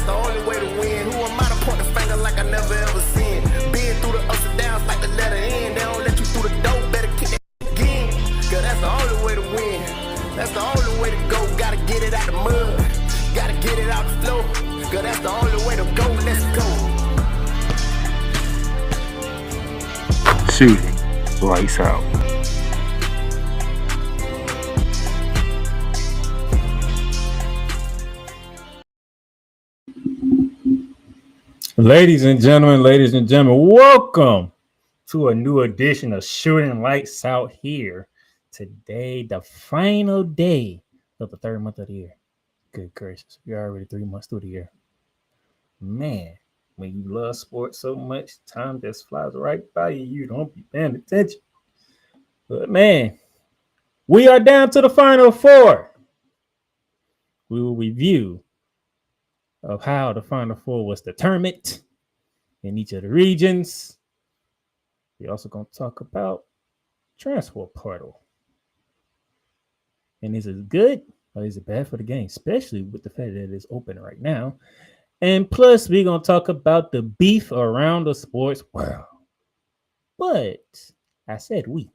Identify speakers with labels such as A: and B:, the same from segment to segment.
A: the only way to win. Who am I to point the finger like I never ever seen? Being through the ups and downs like the letter N. They don't let you through the door, better kick that again. Cause that's the only way to win. That's the only way to go. Gotta get it out the mud. Gotta get it out the flow. Cause that's the only way to go. Let's go.
B: Shooting. Lights out. Ladies and gentlemen, welcome to a new edition of Shooting Lights Out here. Today, the final day of the third month of the year. Good gracious, we're already 3 months through the year. Man, when you love sports so much, time just flies right by you. You don't be paying attention. But man, we are down to the final four. We will review of how the final four was determined in each of the regions. We're also going to talk about transfer portal. And is it good or is it bad for the game, especially with the fact that it's open right now? And plus, we're going to talk about the beef around the sports world. But I said we,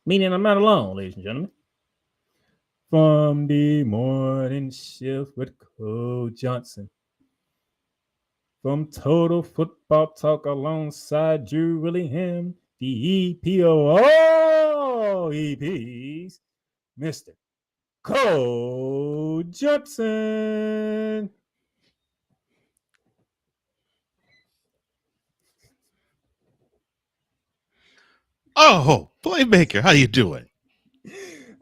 B: meaning I'm not alone, ladies and gentlemen. From the morning shift with Coach Johnson. From Total Football Talk alongside Drew Willingham, the EP of all EPs, Mr. Coach Johnson.
C: Oh, Playmaker, how you doing?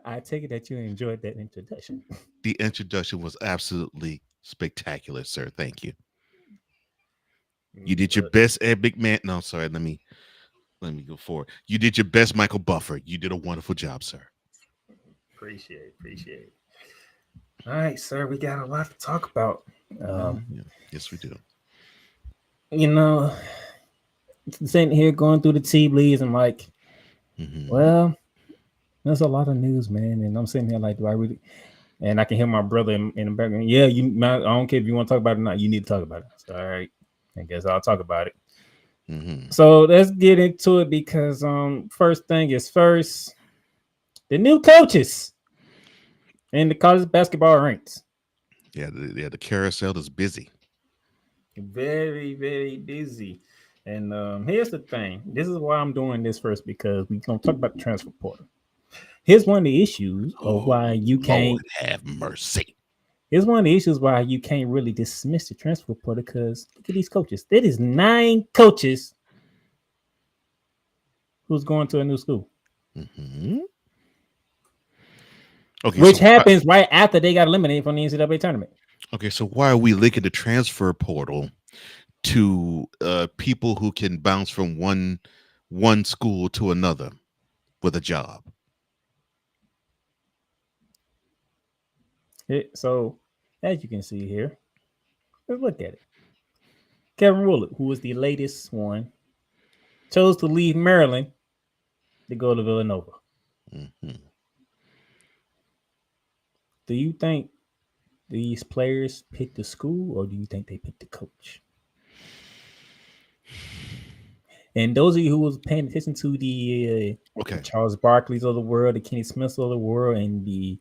B: I take it that you enjoyed that introduction.
C: The introduction was absolutely spectacular, sir. Thank you. You did your best, Ed Big Man. No, sorry. Let me go forward. You did your best, Michael Buffer. You did a wonderful job, sir.
B: Appreciate it. All right, sir. We got a lot to talk about.
C: Yes, we do.
B: You know, sitting here going through the tea leaves and like, well, there's a lot of news, man. And I'm sitting here like, do I really? And I can hear my brother in the background. Yeah, I don't care if you want to talk about it or not. You need to talk about it. So, all right, I guess I'll talk about it. So let's get into it because first thing is first, the new coaches in the college basketball ranks.
C: Yeah, the carousel is busy.
B: Very, very busy. And here's the thing. This is why I'm doing this first, because we're going to talk about the transfer portal. Here's one of the issues of why you can't
C: Lord have mercy.
B: Here's one of the issues why you can't really dismiss the transfer portal, because look at these coaches. There is 9 coaches who's going to a new school. Okay, which happens right after they got eliminated from the NCAA tournament.
C: Okay, so why are we linking the transfer portal to people who can bounce from one school to another with a job?
B: So, as you can see here, let's look at it. Kevin Rulett, who was the latest one, chose to leave Maryland to go to Villanova. Do you think these players picked the school, or do you think they picked the coach? And those of you who was paying attention to the Charles Barkley's of the world, the Kenny Smiths of the world, and the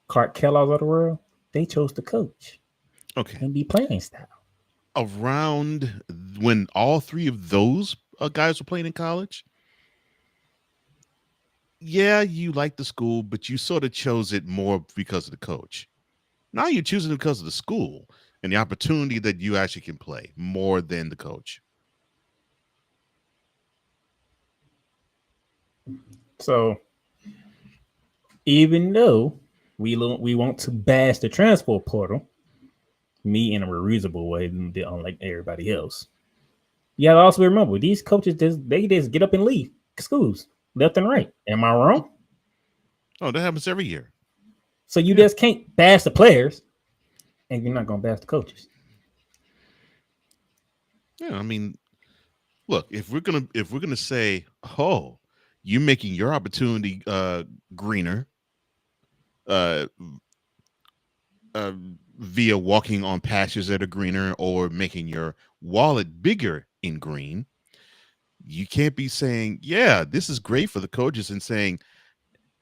B: Clark Kellogg's of the world, they chose the coach.
C: Okay.
B: And the playing style.
C: Around when all 3 of those guys were playing in college, yeah, you like the school, but you sort of chose it more because of the coach. Now you're choosing it because of the school and the opportunity that you actually can play more than the coach.
B: So, even though we want to bash the transfer portal, me in a reasonable way, unlike everybody else, you gotta also remember these coaches just get up and leave schools left and right. Am I wrong?
C: Oh, that happens every year.
B: So you just can't bash the players, and you're not gonna bash the coaches.
C: Yeah, I mean, look, if we're gonna say, oh, you're making your opportunity greener, via walking on pastures that are greener or making your wallet bigger in green. You can't be saying, yeah, this is great for the coaches, and saying,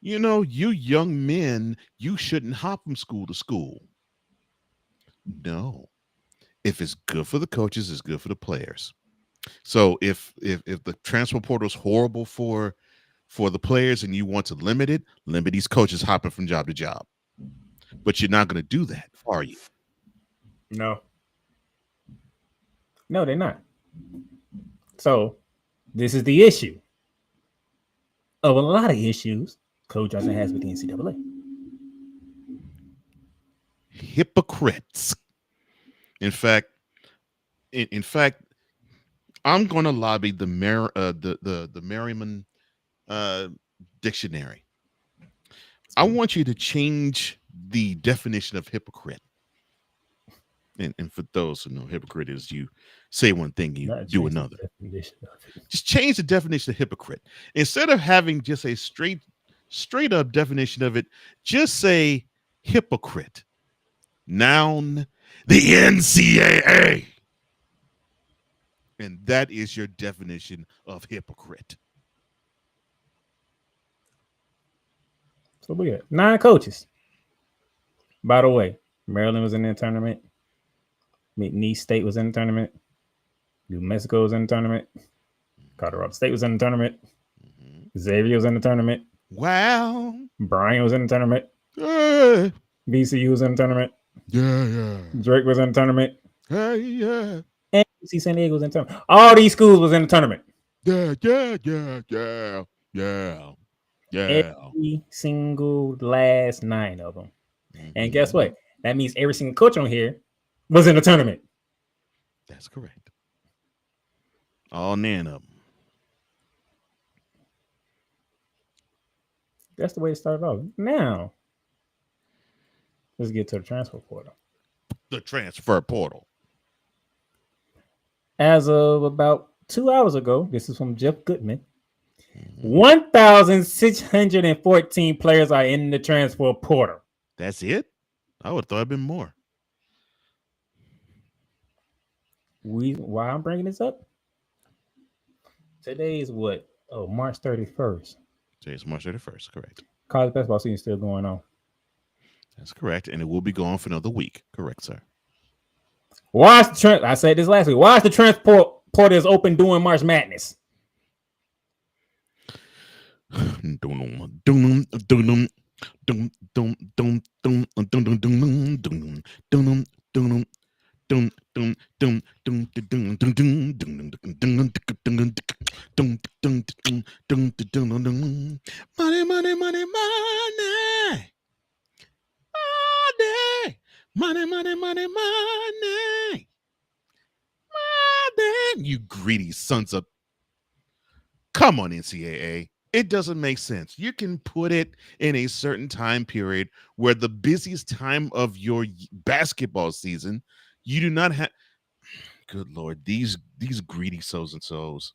C: you young men, you shouldn't hop from school to school. No. If it's good for the coaches, it's good for the players. So if the transfer portal is horrible for the players and you want to limit these coaches hopping from job to job. But you're not going to do that, are you?
B: No, they're not. So this is the issue of a lot of issues Coach Johnson has with the NCAA.
C: Hypocrites. In fact, I'm going to lobby the Merriman dictionary. I want you to change the definition of hypocrite. And for those who know, hypocrite is you say one thing, you do another. Just change the definition of hypocrite. Instead of having just a straight up definition of it, just say hypocrite. Noun, the NCAA. And that is your definition of hypocrite.
B: So we got 9 coaches. By the way, Maryland was in the tournament. McNeese State was in the tournament. New Mexico was in the tournament. Colorado State was in the tournament. Xavier was in the tournament.
C: Wow.
B: Bryan was in the tournament. BCU was in the tournament.
C: Yeah.
B: Drake was in the tournament.
C: Yeah.
B: And UC San Diego was in the tournament. All these schools was in the tournament.
C: Yeah.
B: Every single last 9 of them. And guess what? That means every single coach on here was in the tournament.
C: That's correct. All 9 of them.
B: That's the way it started off. Now, let's get to the transfer portal.
C: The transfer portal.
B: As of about 2 hours ago, this is from Jeff Goodman. 1,614 players are in the transfer portal.
C: That's it? I would have thought it'd been more.
B: Why I'm bringing this up? Today is what? Oh, March 31st.
C: Today's March 31st, correct.
B: College basketball season still going on.
C: That's correct, and it will be going for another week. Correct, sir.
B: I said this last week. Why is the transfer portal is open during March Madness?
C: Money. You greedy sons of... Come on, NCAA. It doesn't make sense. You can put it in a certain time period where the busiest time of your basketball season, you do not have... Good Lord, these greedy so's and so's.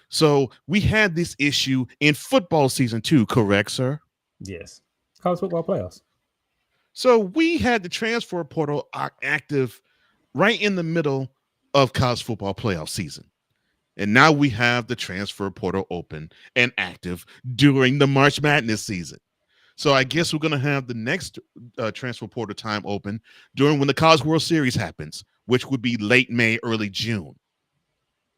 C: So we had this issue in football season too, correct, sir?
B: Yes. College football playoffs.
C: So we had the transfer portal active right in the middle of college football playoff season. And now we have the transfer portal open and active during the March Madness season. So I guess we're going to have the next transfer portal time open during when the College World Series happens, which would be late May, early June.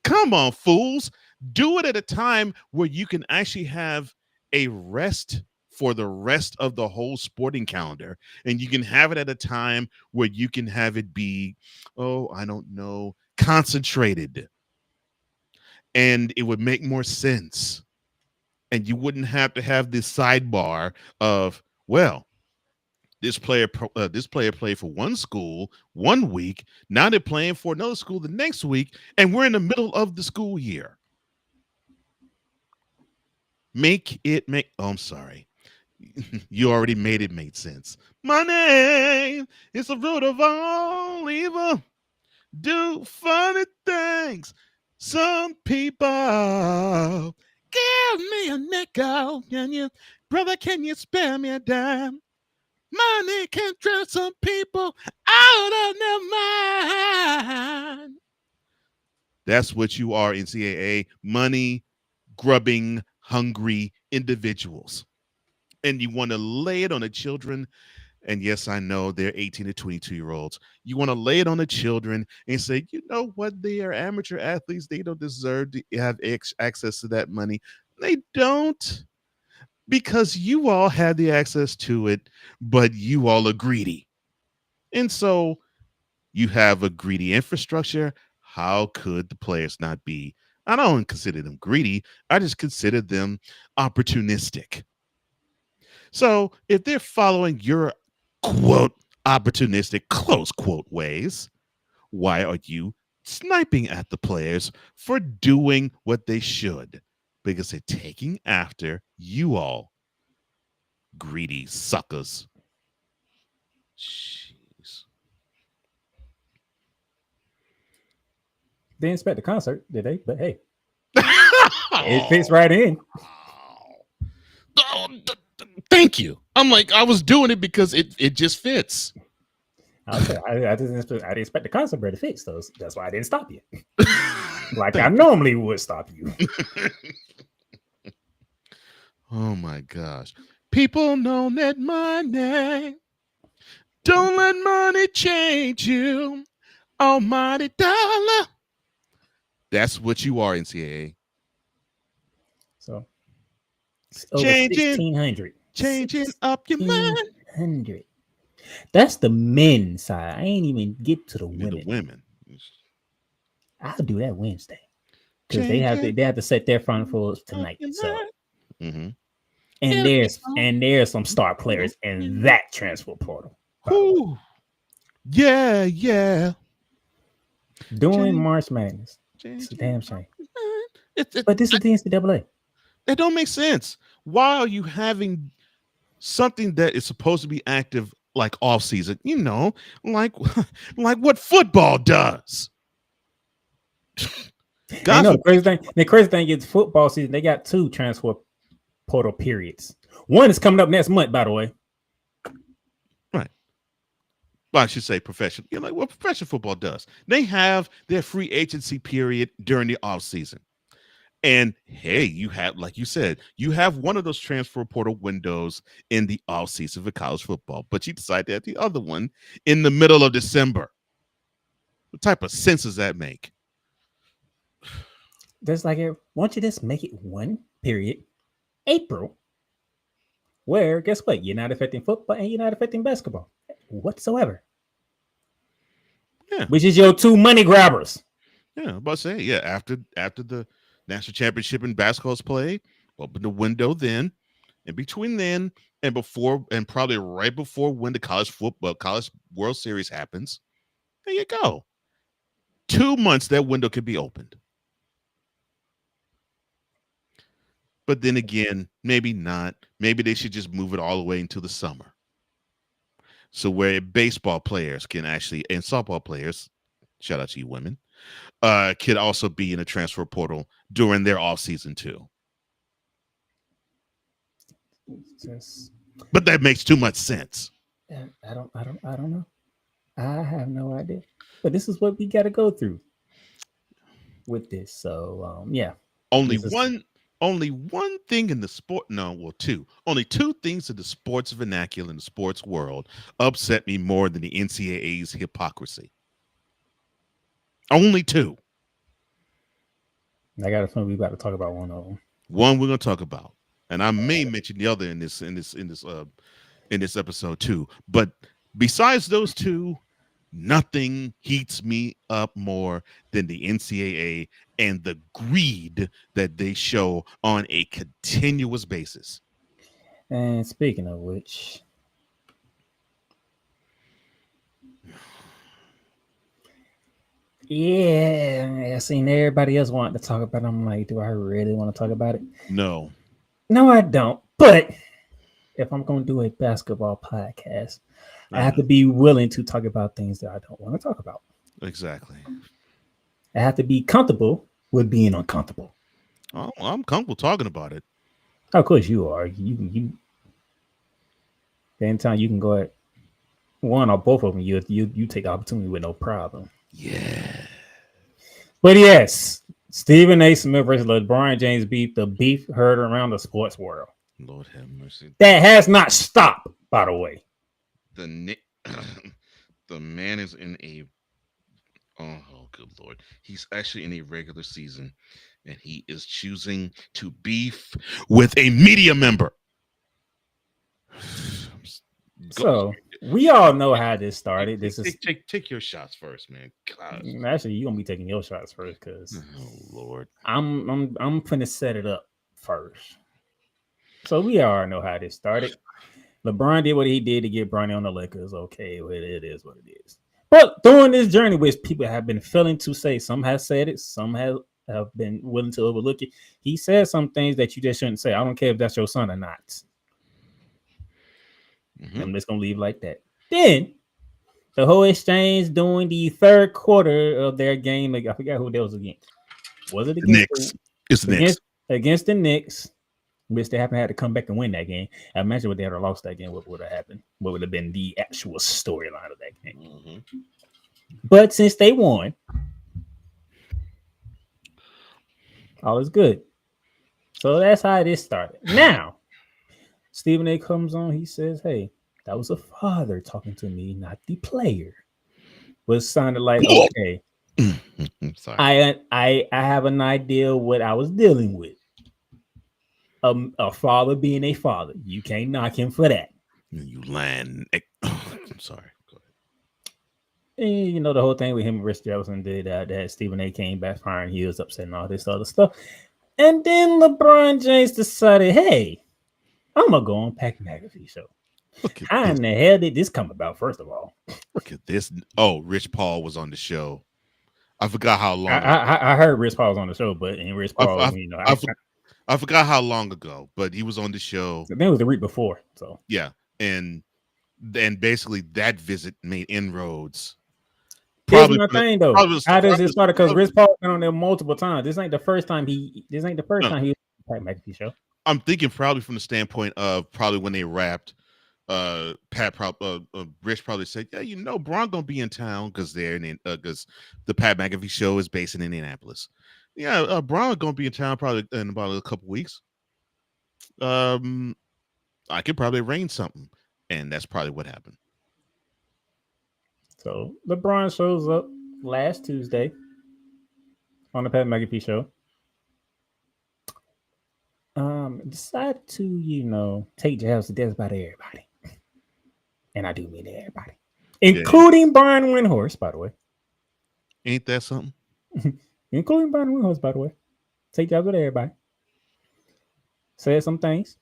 C: Come on, fools. Do it at a time where you can actually have a rest for the rest of the whole sporting calendar. And you can have it at a time where you can have it be, concentrated. And it would make more sense. And you wouldn't have to have this sidebar of, well, this player played for one school 1 week. Now they're playing for another school the next week. And we're in the middle of the school year. I'm sorry. You already made it make sense. Money is the root of all evil. Do funny things. Some people give me a nickel. Can you spare me a dime? Money can drive some people out of their mind. That's what you are, NCAA. Money grubbing, hungry individuals. And you want to lay it on the children. And yes, I know they're 18 to 22-year-olds. You want to lay it on the children and say, you know what? They are amateur athletes. They don't deserve to have access to that money. They don't, because you all had the access to it, but you all are greedy. And so you have a greedy infrastructure. How could the players not be? I don't consider them greedy. I just consider them opportunistic. So if they're following your quote opportunistic close quote ways, why are you sniping at the players for doing what they should? Because they're taking after you all, greedy suckers. Jeez.
B: They didn't expect the concert, did they? But hey, it fits right in.
C: Thank you. I'm like, I was doing it because it just fits.
B: I didn't expect the concert to fix those. That's why I didn't stop you. Like I normally would stop you.
C: Oh my gosh. People know that money. Don't let money change you. Almighty dollar. That's what you are, NCAA.
B: So it's over
C: Changing
B: 1,600.
C: Changing up your mind.
B: 1,600. That's the men's side. I ain't even get to the women.
C: The women.
B: I'll do that Wednesday because they have to set their front for tonight. So, and there's some star players in that transfer portal.
C: Ooh. Yeah.
B: Doing March Madness. It's a damn shame. But this is the NCAA.
C: That don't make sense. Why are you having something that is supposed to be active like off season? You know, like what football does.
B: The crazy thing is football season. They got 2 transfer portal periods. One is coming up next month, by the way.
C: Right. Well, I should say professional. You know, like what professional football does. They have their free agency period during the off season. And hey, you have, like you said, you have one of those transfer portal windows in the off season for college football, but you decide to have the other one in the middle of December. What type of sense does that make?
B: There's like, why don't you just make it one period, April, where guess what? You're not affecting football and you're not affecting basketball whatsoever.
C: Yeah,
B: which is your 2 money grabbers.
C: Yeah, I'm about to say, yeah, after the national championship in basketball is played, open the window then, in between then and before, and probably right before when the college World Series happens. There you go. 2 months that window could be opened. But then again, maybe not. Maybe they should just move it all the way into the summer. So where baseball players can actually, and softball players, shout out to you women, could also be in a transfer portal during their off season too. But that makes too much sense.
B: I don't know. I have no idea. But this is what we got to go through with this. So yeah.
C: Only one thing in the sport. No, well, 2. Only 2 things in the sports vernacular in the sports world upset me more than the NCAA's hypocrisy. Only 2.
B: I got a feeling we got to talk about one of them.
C: One we're gonna talk about, and I may mention the other in this episode too. But besides those 2, nothing heats me up more than the NCAA and the greed that they show on a continuous basis.
B: And speaking of which, yeah, I seen everybody else wanting to talk about it. I'm like, do I really want to talk about it?
C: No,
B: I don't. But if I'm going to do a basketball podcast, I have to be willing to talk about things that I don't want to talk about.
C: Exactly.
B: I have to be comfortable with being uncomfortable.
C: Oh, I'm comfortable talking about it.
B: Of course you are. You Anytime you can go at one or both of them, you take the opportunity with no problem.
C: Yeah.
B: But yes, Stephen A. Smith versus LeBron James beef heard around the sports world.
C: Lord have mercy.
B: That has not stopped, by the way.
C: The man is in a oh good Lord. He's actually in a regular season and he is choosing to beef with a media member.
B: So we all know how this started. This is
C: take your shots first, man. God.
B: Actually you're gonna be taking your shots first because
C: Oh Lord.
B: I'm finna set it up first. So we all know how this started. LeBron did what he did to get Bronny on the Lakers. Okay, well, it is what it is. But during this journey, which people have been failing to say, some have said it, some have been willing to overlook it. He said some things that you just shouldn't say. I don't care if that's your son or not. I'm just gonna leave like that. Then the whole exchange during the third quarter of their game, like I forgot who that was against. Was it against
C: the Knicks? It's the Knicks.
B: Against the Knicks, which they haven't had to come back and win that game. I imagine if they had lost that game, what would have happened? What would have been the actual storyline of that game? Mm-hmm. But since they won, all is good. So that's how this started. Now, Stephen A. comes on. He says, "Hey, that was a father talking to me, not the player." But it sounded like okay. Sorry. I have an idea what I was dealing with. A father being a father, you can't knock him for that.
C: You lying. I'm sorry. Go
B: ahead. And, you know the whole thing with him and Rich Jefferson did that Stephen A. came back firing, he was upset and all this other stuff. And then LeBron James decided, hey, I'm gonna go on Pat McAfee show. How in the hell did this come about? First of all,
C: look at this. Oh, Rich Paul was on the show. I forgot how long.
B: I heard Rich Paul was on the show, but in Rich Paul,
C: I forgot how long ago, but he was on the show.
B: I think it was the week before. So
C: yeah, and basically that visit made inroads.
B: Here's my thing though. How does it start? Because Rich Paul been on there multiple times. This ain't the first time he was on Pat McAfee show.
C: I'm thinking probably from the standpoint of probably when they wrapped. Rich probably said, "Yeah, you know, Bron gonna be in town because because the Pat McAfee show is based in Indianapolis." Yeah, Bron gonna be in town probably in about a couple weeks. I could probably arrange something, and that's probably what happened.
B: So LeBron shows up last Tuesday on the Pat McAfee show. Decided to take jabs to death about everybody, and I do mean everybody, including Brian Windhorst, by the way.
C: Ain't that something?
B: Including Brian Windhorst, by the way. Take jobs with everybody. Said some things.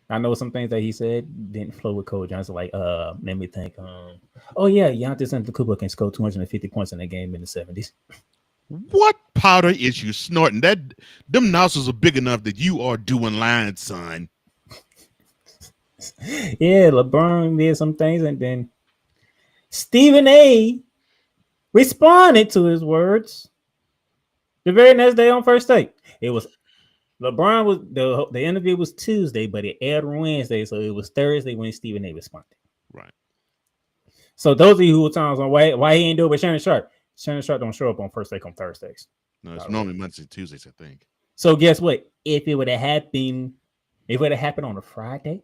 B: I know some things that he said didn't flow with Coach Johnson. Like, let me think. Giannis Antetokounmpo can score 250 points in a game in the 70s.
C: What powder is you snorting? Them nostrils are big enough that you are doing lines, son.
B: Yeah, LeBron did some things, and then Stephen A. responded to his words the very next day on First Take. It was LeBron was the interview was Tuesday, but it aired Wednesday, so it was Thursday when Stephen A. responded.
C: Right.
B: So those of you who were talking on why he ain't do it with Shannon Sharp don't show up on First Take on Thursdays.
C: No, it's normally Mondays and Tuesdays, I think.
B: So guess what? If it would have happened on a Friday,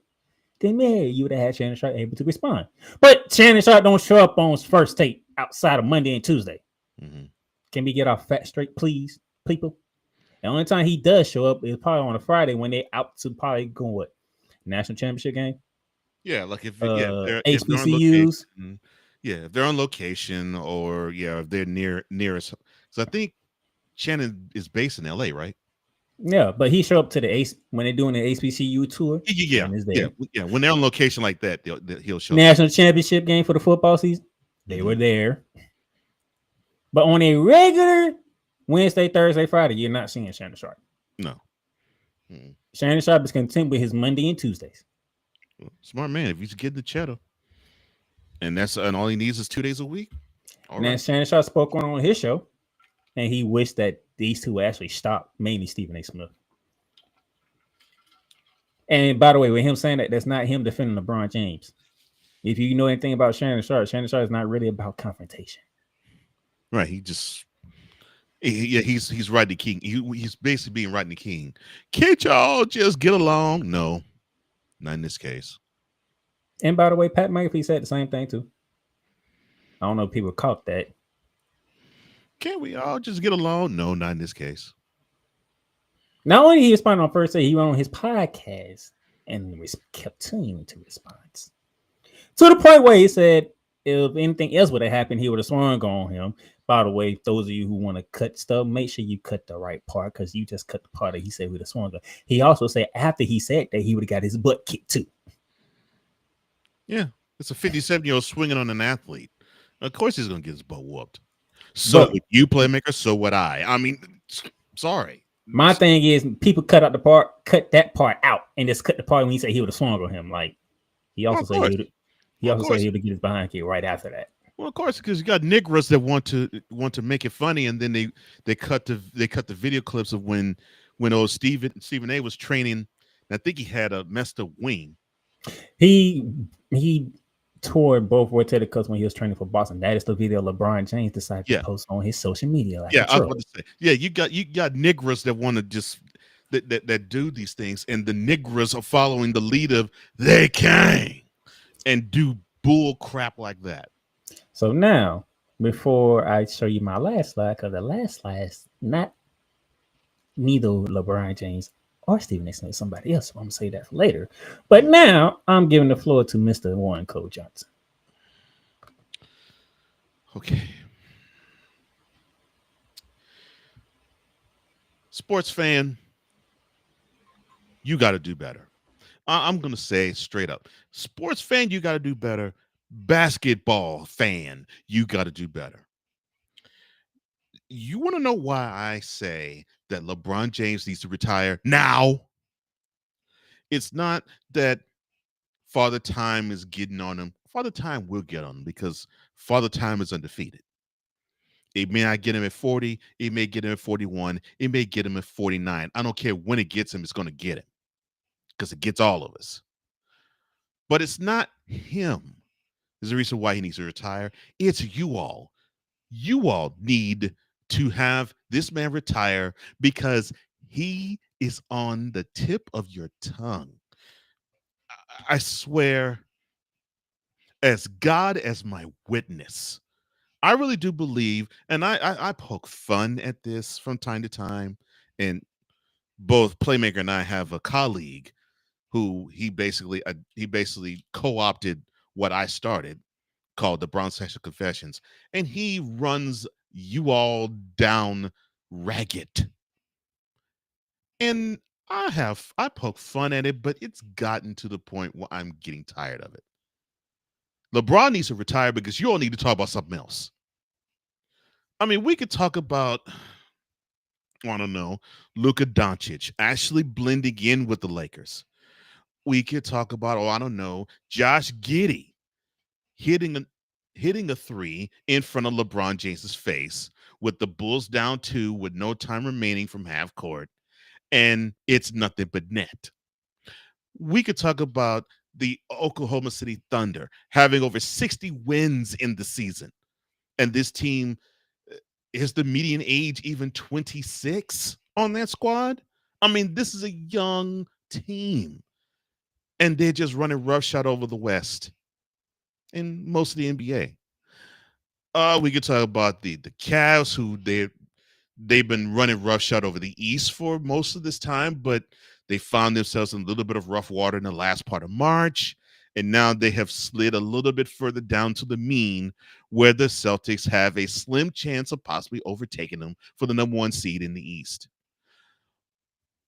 B: then you would have had Shannon Sharp able to respond. But Shannon Sharp don't show up on First Take outside of Monday and Tuesday. Mm-hmm. Can we get our facts straight, please, people? The only time he does show up is probably on a Friday when they're out to probably go national championship game.
C: Yeah, like if
B: HBCUs.
C: If they're on location or if they're nearest. So I think Shannon is based in LA, right?
B: Yeah, but he show up to the when they're doing the HBCU tour.
C: Yeah. When they're on location like that, he'll show
B: national championship game for the football season. They were there, but on a regular Wednesday, Thursday, Friday, you're not seeing Shannon Sharp.
C: No.
B: Shannon Sharp is content with his Monday and Tuesdays.
C: Smart man. If he's getting the cheddar, and all he needs is 2 days a week.
B: And then Shannon Sharp spoke on his show, and he wished that these two actually stopped, mainly Stephen A. Smith. And by the way, with him saying that, that's not him defending LeBron James. If you know anything about Shannon Sharp is not really about confrontation.
C: Right. He's Rodney King. He's basically being Rodney King. Can't y'all just get along? No, not in this case.
B: And by the way, Pat McAfee said the same thing too. I don't know if people caught that.
C: Can't we all just get along? No, not in this case.
B: Not only he responded on first day, he went on his podcast and kept tuning to response. To the point where he said if anything else would have happened, he would have swung on him. By the way, those of you who want to cut stuff, make sure you cut the right part because you just cut the part that he said would have swung on. He also said after he said that, he would have got his butt kicked too.
C: Yeah, it's a 57-year-old swinging on an athlete. Of course he's going to get his butt whooped. So would you, playmaker, so would I. I mean, sorry.
B: My thing is people cut that part out and just cut the part when he said he would have swung on him. Like he also said he would get his behind kick right after that.
C: Well, of course, because you got niggers that want to make it funny, and then they cut the video clips of when old Stephen A was training. I think he had a messed up wing.
B: He tore both rotator cuffs when he was training for Boston. That is the video LeBron James decided to post on his social media.
C: I was about to say, you got niggers that want to just that do these things, and the niggers are following the lead of they can and do bull crap like that.
B: So now, before I show you my last slide, because the last slide is not neither LeBron James or Stephen A. Smith, somebody else. I'm going to say that for later. But now I'm giving the floor to Mr. Warren Cole Johnson.
C: Okay. Sports fan, you got to do better. I'm going to say straight up. Sports fan, you got to do better. Basketball fan, you got to do better. You want to know why I say that LeBron James needs to retire now? It's not that Father Time is getting on him. Father Time will get on him because Father Time is undefeated. It may not get him at 40. It may get him at 41. It may get him at 49. I don't care when it gets him. It's going to get him because it gets all of us. But it's not him. There's a reason why he needs to retire. It's you all. You all need to have this man retire because he is on the tip of your tongue. I swear, as God as my witness, I really do believe, and I poke fun at this from time to time, and both Playmaker and I have a colleague who he basically co-opted what I started, called the Brown Sexual Confessions, and he runs you all down ragged. And I poke fun at it, but it's gotten to the point where I'm getting tired of it. LeBron needs to retire because you all need to talk about something else. I mean, we could talk about, I don't know, Luka Doncic actually blending in with the Lakers. We could talk about, I don't know, Josh Giddey hitting a three in front of LeBron James's face with the Bulls down 2 with no time remaining from half court, and it's nothing but net. We could talk about the Oklahoma City Thunder having over 60 wins in the season, and this team is the median age even 26 on that squad. I mean, this is a young team, and they're just running roughshod over the West and most of the NBA. We could talk about the Cavs, who they've been running roughshod over the East for most of this time, but they found themselves in a little bit of rough water in the last part of March, and now they have slid a little bit further down to the mean, where the Celtics have a slim chance of possibly overtaking them for the number 1 seed in the East.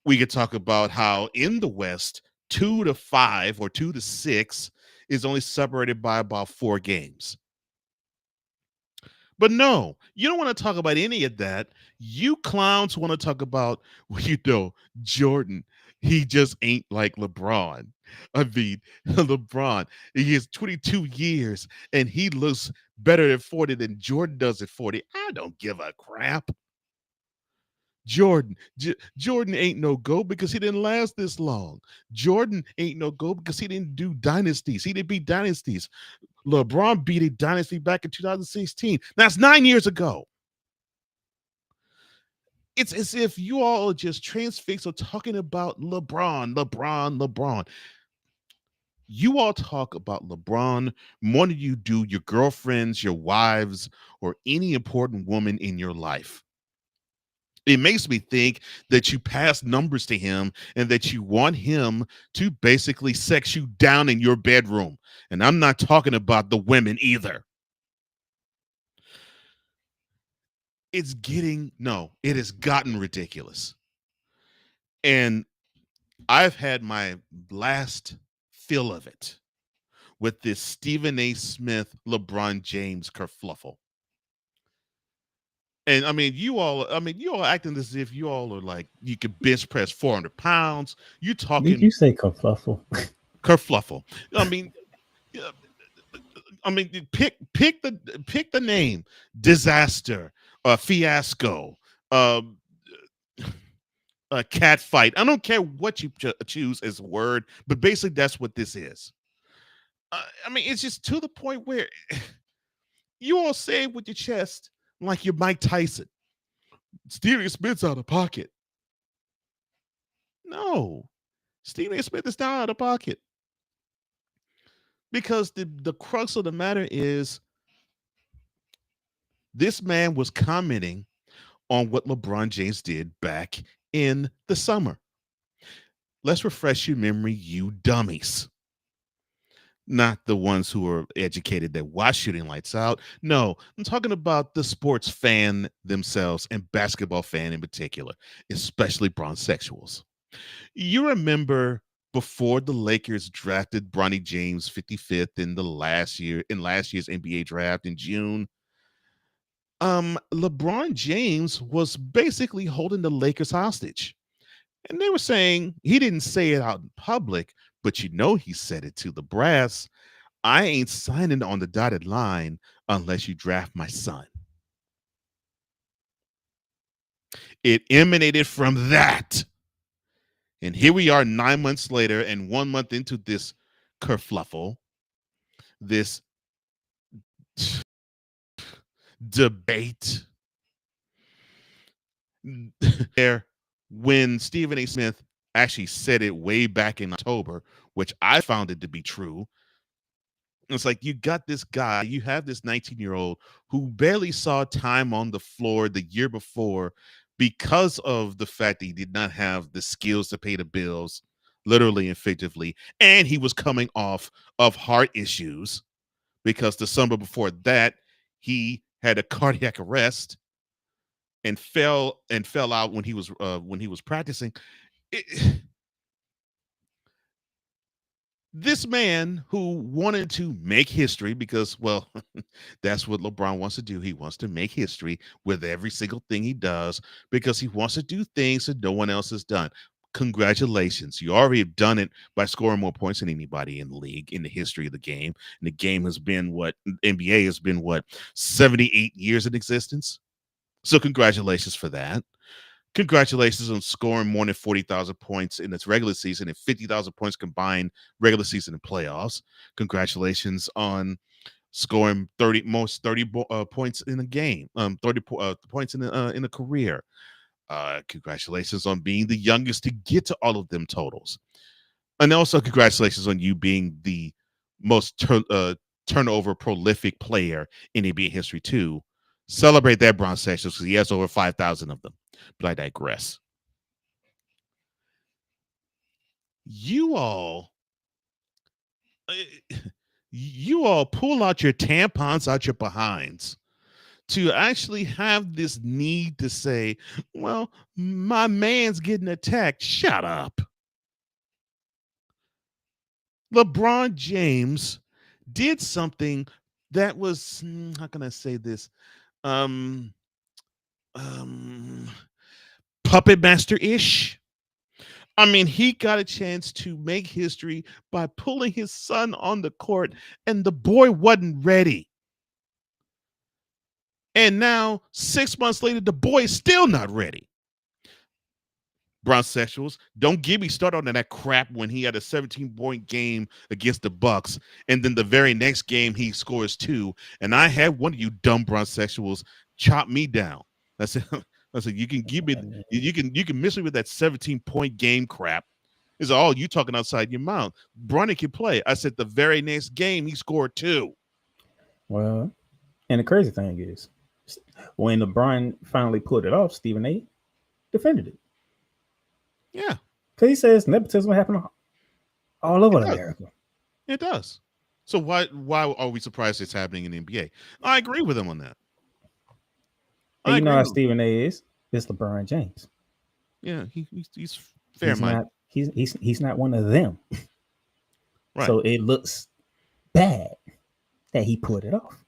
C: We could talk about how in the West, 2-5 or 2-6 is only separated by about 4 games. But no, you don't want to talk about any of that. You clowns want to talk about, Jordan. He just ain't like LeBron. I mean, LeBron, he has 22 years, and he looks better at 40 than Jordan does at 40. I don't give a crap. Jordan ain't no GOAT because he didn't last this long. Jordan ain't no GOAT because he didn't do dynasties. He didn't beat dynasties. LeBron beat a dynasty back in 2016. That's 9 years ago. It's as if you all are just transfixed on talking about LeBron. You all talk about LeBron more than you do your girlfriends, your wives, or any important woman in your life. It makes me think that you pass numbers to him and that you want him to basically sex you down in your bedroom. And I'm not talking about the women either. It has gotten ridiculous. And I've had my last fill of it with this Stephen A. Smith, LeBron James kerfluffle. And you all acting as if you all are like, you could bench press 400 pounds. You talking.
B: Did you say kerfluffle?
C: Kerfluffle. Pick the name. Disaster, fiasco, a cat fight. I don't care what you choose as a word, but basically that's what this is. It's just to the point where you all say it with your chest like you're Mike Tyson. Stephen Smith's out of pocket. No, Stephen Smith is not out of pocket. Because the crux of the matter is this man was commenting on what LeBron James did back in the summer. Let's refresh your memory, you dummies. Not the ones who are educated that watch Shooting Lights Out. No, I'm talking about the sports fan themselves and basketball fan in particular, especially bronzexuals. You remember before the Lakers drafted Bronny James 55th in last year's NBA draft in June, LeBron James was basically holding the Lakers hostage. And they were saying, he didn't say it out in public, but he said it to the brass. I ain't signing on the dotted line unless you draft my son. It emanated from that. And here we are 9 months later and 1 month into this kerfluffle, this debate. There, when Stephen A. Smith actually said it way back in October, which I found it to be true. It's like, you got this guy, you have this 19-year-old who barely saw time on the floor the year before because of the fact that he did not have the skills to pay the bills, literally and figuratively, and he was coming off of heart issues because the summer before that he had a cardiac arrest and fell out when he was practicing. This man who wanted to make history because, well, that's what LeBron wants to do. He wants to make history with every single thing he does because he wants to do things that no one else has done. Congratulations. You already have done it by scoring more points than anybody in the league in the history of the game. And the game has been NBA has been 78 years in existence. So congratulations for that. Congratulations on scoring more than 40,000 points in its regular season and 50,000 points combined regular season and playoffs. Congratulations on scoring 30 points in a game, 30 points in a career. Congratulations on being the youngest to get to all of them totals. And also congratulations on you being the most turnover prolific player in NBA history too. Celebrate that, bronze sections, because he has over 5,000 of them. But I digress. You all pull out your tampons out your behinds to actually have this need to say, well, my man's getting attacked. Shut up. LeBron James did something that was, how can I say this? Puppet master-ish. He got a chance to make history by pulling his son on the court, and the boy wasn't ready. And now, 6 months later, the boy is still not ready. Bronsexuals. Don't get me started on that crap when he had a 17-point game against the Bucks, and then the very next game he scores 2. And I had one of you dumb Bronsexuals chop me down. I said, you can give me, you can miss me with that 17-point game crap. Is all you talking outside your mouth. Bronny can play. I said the very next game he scored 2.
B: Well, and the crazy thing is, when LeBron finally pulled it off, Stephen A. defended it.
C: Yeah.
B: Because he says nepotism happened all over America.
C: It does. So why are we surprised it's happening in the NBA? I agree with him on that.
B: And you know how Stephen A. is? It's LeBron James.
C: Yeah, he's fair-minded.
B: He's not one of them.
C: Right.
B: So it looks bad that he pulled it off.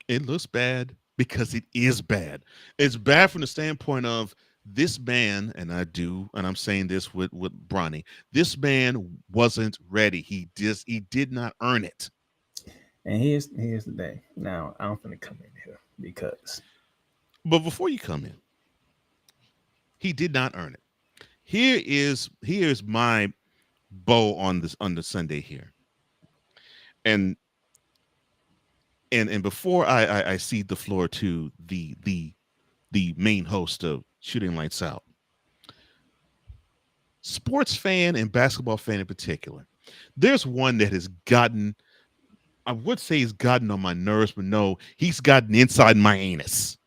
C: It looks bad because it is bad. It's bad from the standpoint of this man, and I'm saying this with Bronny, this man wasn't ready. He did not earn it.
B: And here's the thing. Now, I'm going to come in here because.
C: But before you come in, he did not earn it. Here's my bow on the Sunday here. And before I cede the floor to the main host of Shooting Lights Out, sports fan and basketball fan in particular, there's one that has gotten, I would say he's gotten on my nerves, but no, he's gotten inside my anus.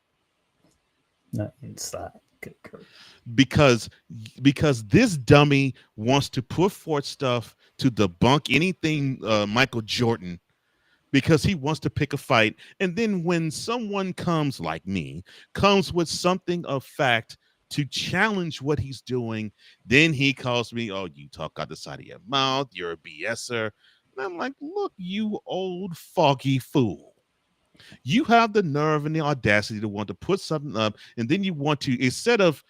B: Not inside.
C: Because this dummy wants to put forth stuff to debunk anything Michael Jordan, because he wants to pick a fight. And then when someone comes like me, comes with something of fact to challenge what he's doing, then he calls me, oh, you talk out the side of your mouth, you're a BSer. And I'm like, look, you old foggy fool. You have the nerve and the audacity to want to put something up, and then you want to, instead of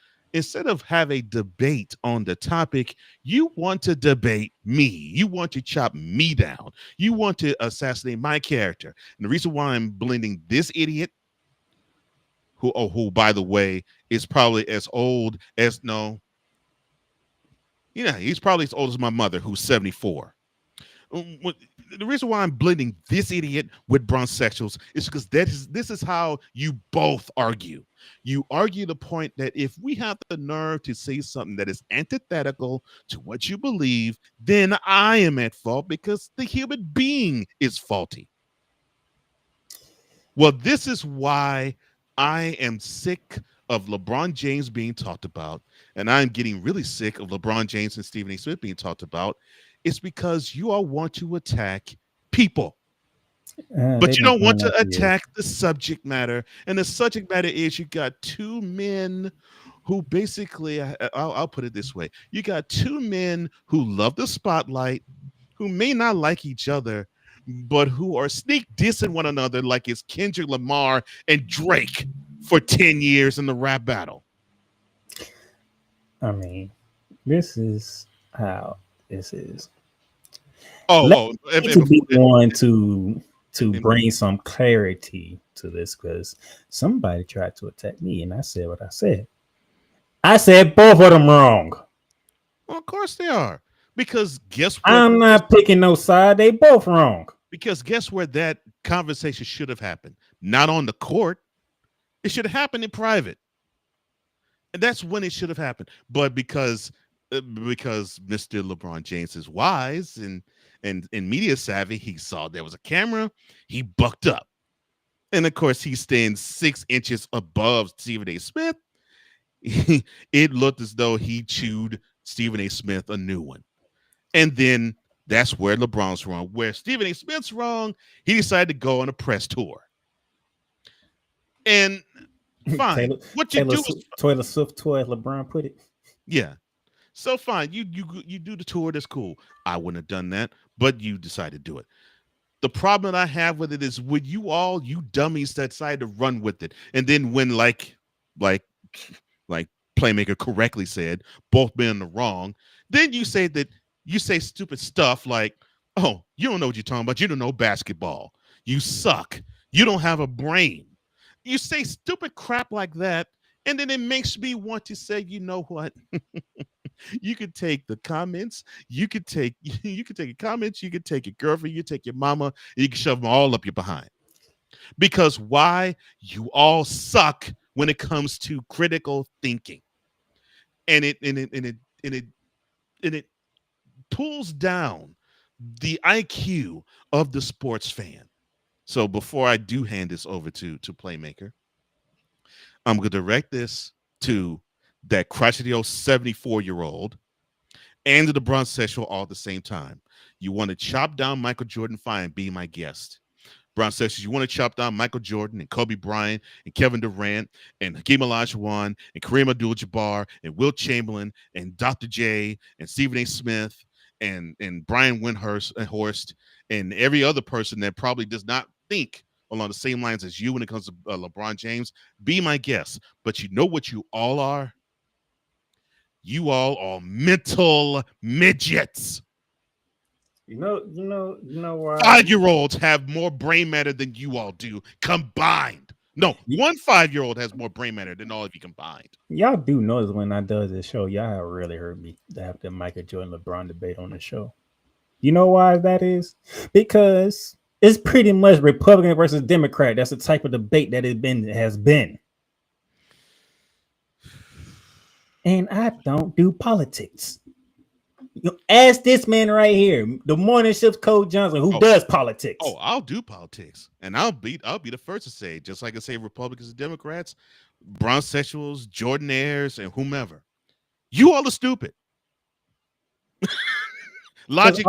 C: have a debate on the topic, you want to debate me. You want to chop me down. You want to assassinate my character. And the reason why I'm blending this idiot, who by the way is probably as old as he's probably as old as my mother, who's 74. The reason why I'm blending this idiot with Bronsexuals is because this is how you both argue. You argue the point that if we have the nerve to say something that is antithetical to what you believe, then I am at fault because the human being is faulty. Well, this is why I am sick of LeBron James being talked about, and I'm getting really sick of LeBron James and Stephen A. Smith being talked about. It's because you all want to attack people, but you don't want to attack the subject matter. And the subject matter is you got two men who basically, I'll put it this way. You got two men who love the spotlight, who may not like each other, but who are sneak dissing one another like it's Kendrick Lamar and Drake for 10 years in the rap battle.
B: I mean, this is how this is.
C: To
B: be one to bring some clarity to this, because somebody tried to attack me and I said what I said. I said both of them wrong.
C: Well, of course they are. Because guess what?
B: I'm not picking no side. They both wrong.
C: Because guess where that conversation should have happened? Not on the court. It should have happened in private. And that's when it should have happened. But because Mr. LeBron James is wise and media savvy, he saw there was a camera, he bucked up. And of course, he stands 6 inches above Stephen A. Smith. It looked as though he chewed Stephen A. Smith a new one. And then that's where LeBron's wrong. Where Stephen A. Smith's wrong, he decided to go on a press tour. And fine.
B: Taylor Swift tour, as LeBron put it.
C: Yeah. So fine, you do the tour, that's cool. I wouldn't have done that, but you decided to do it. The problem that I have with it is with you dummies that decided to run with it. And then when like Playmaker correctly said, both men in the wrong, then you say stupid stuff like, oh, you don't know what you're talking about. You don't know basketball. You suck. You don't have a brain. You say stupid crap like that, And then it makes me want to say, you know what? You could take the comments, you could take you could take your comments, you could take your girlfriend, you take your mama, and you can shove them all up your behind. Because why? You all suck when it comes to critical thinking. And it pulls down the IQ of the sports fan. So before I do hand this over to Playmaker, I'm going to direct this to that crotchety old 74-year-old and the LeBron sexual all at the same time. You want to chop down Michael Jordan? Fine, be my guest. Brown says, you want to chop down Michael Jordan and Kobe Bryant and Kevin Durant and Hakeem Olajuwon and Kareem Abdul-Jabbar and Wilt Chamberlain and Dr. J and Stephen A. Smith and Brian Windhorst and Horst and every other person that probably does not think along the same lines as you when it comes to LeBron James, be my guest. But you know what you all are? You all are mental midgets.
B: You know why?
C: 5-year-olds have more brain matter than you all do combined. No, one 5-year-old has more brain matter than all of you combined.
B: Y'all do notice when I does this show, y'all have really heard me have the Michael Jordan LeBron debate on the show. You know why that is? Because it's pretty much Republican versus Democrat. That's the type of debate that has been. And I don't do politics. You ask this man right here, the morning shift Cole Johnson, who does politics.
C: Oh, I'll do politics, and I'll be the first to say, just like I say, Republicans and Democrats, brownsexuals, Jordanaires, and whomever, you all are stupid. Logic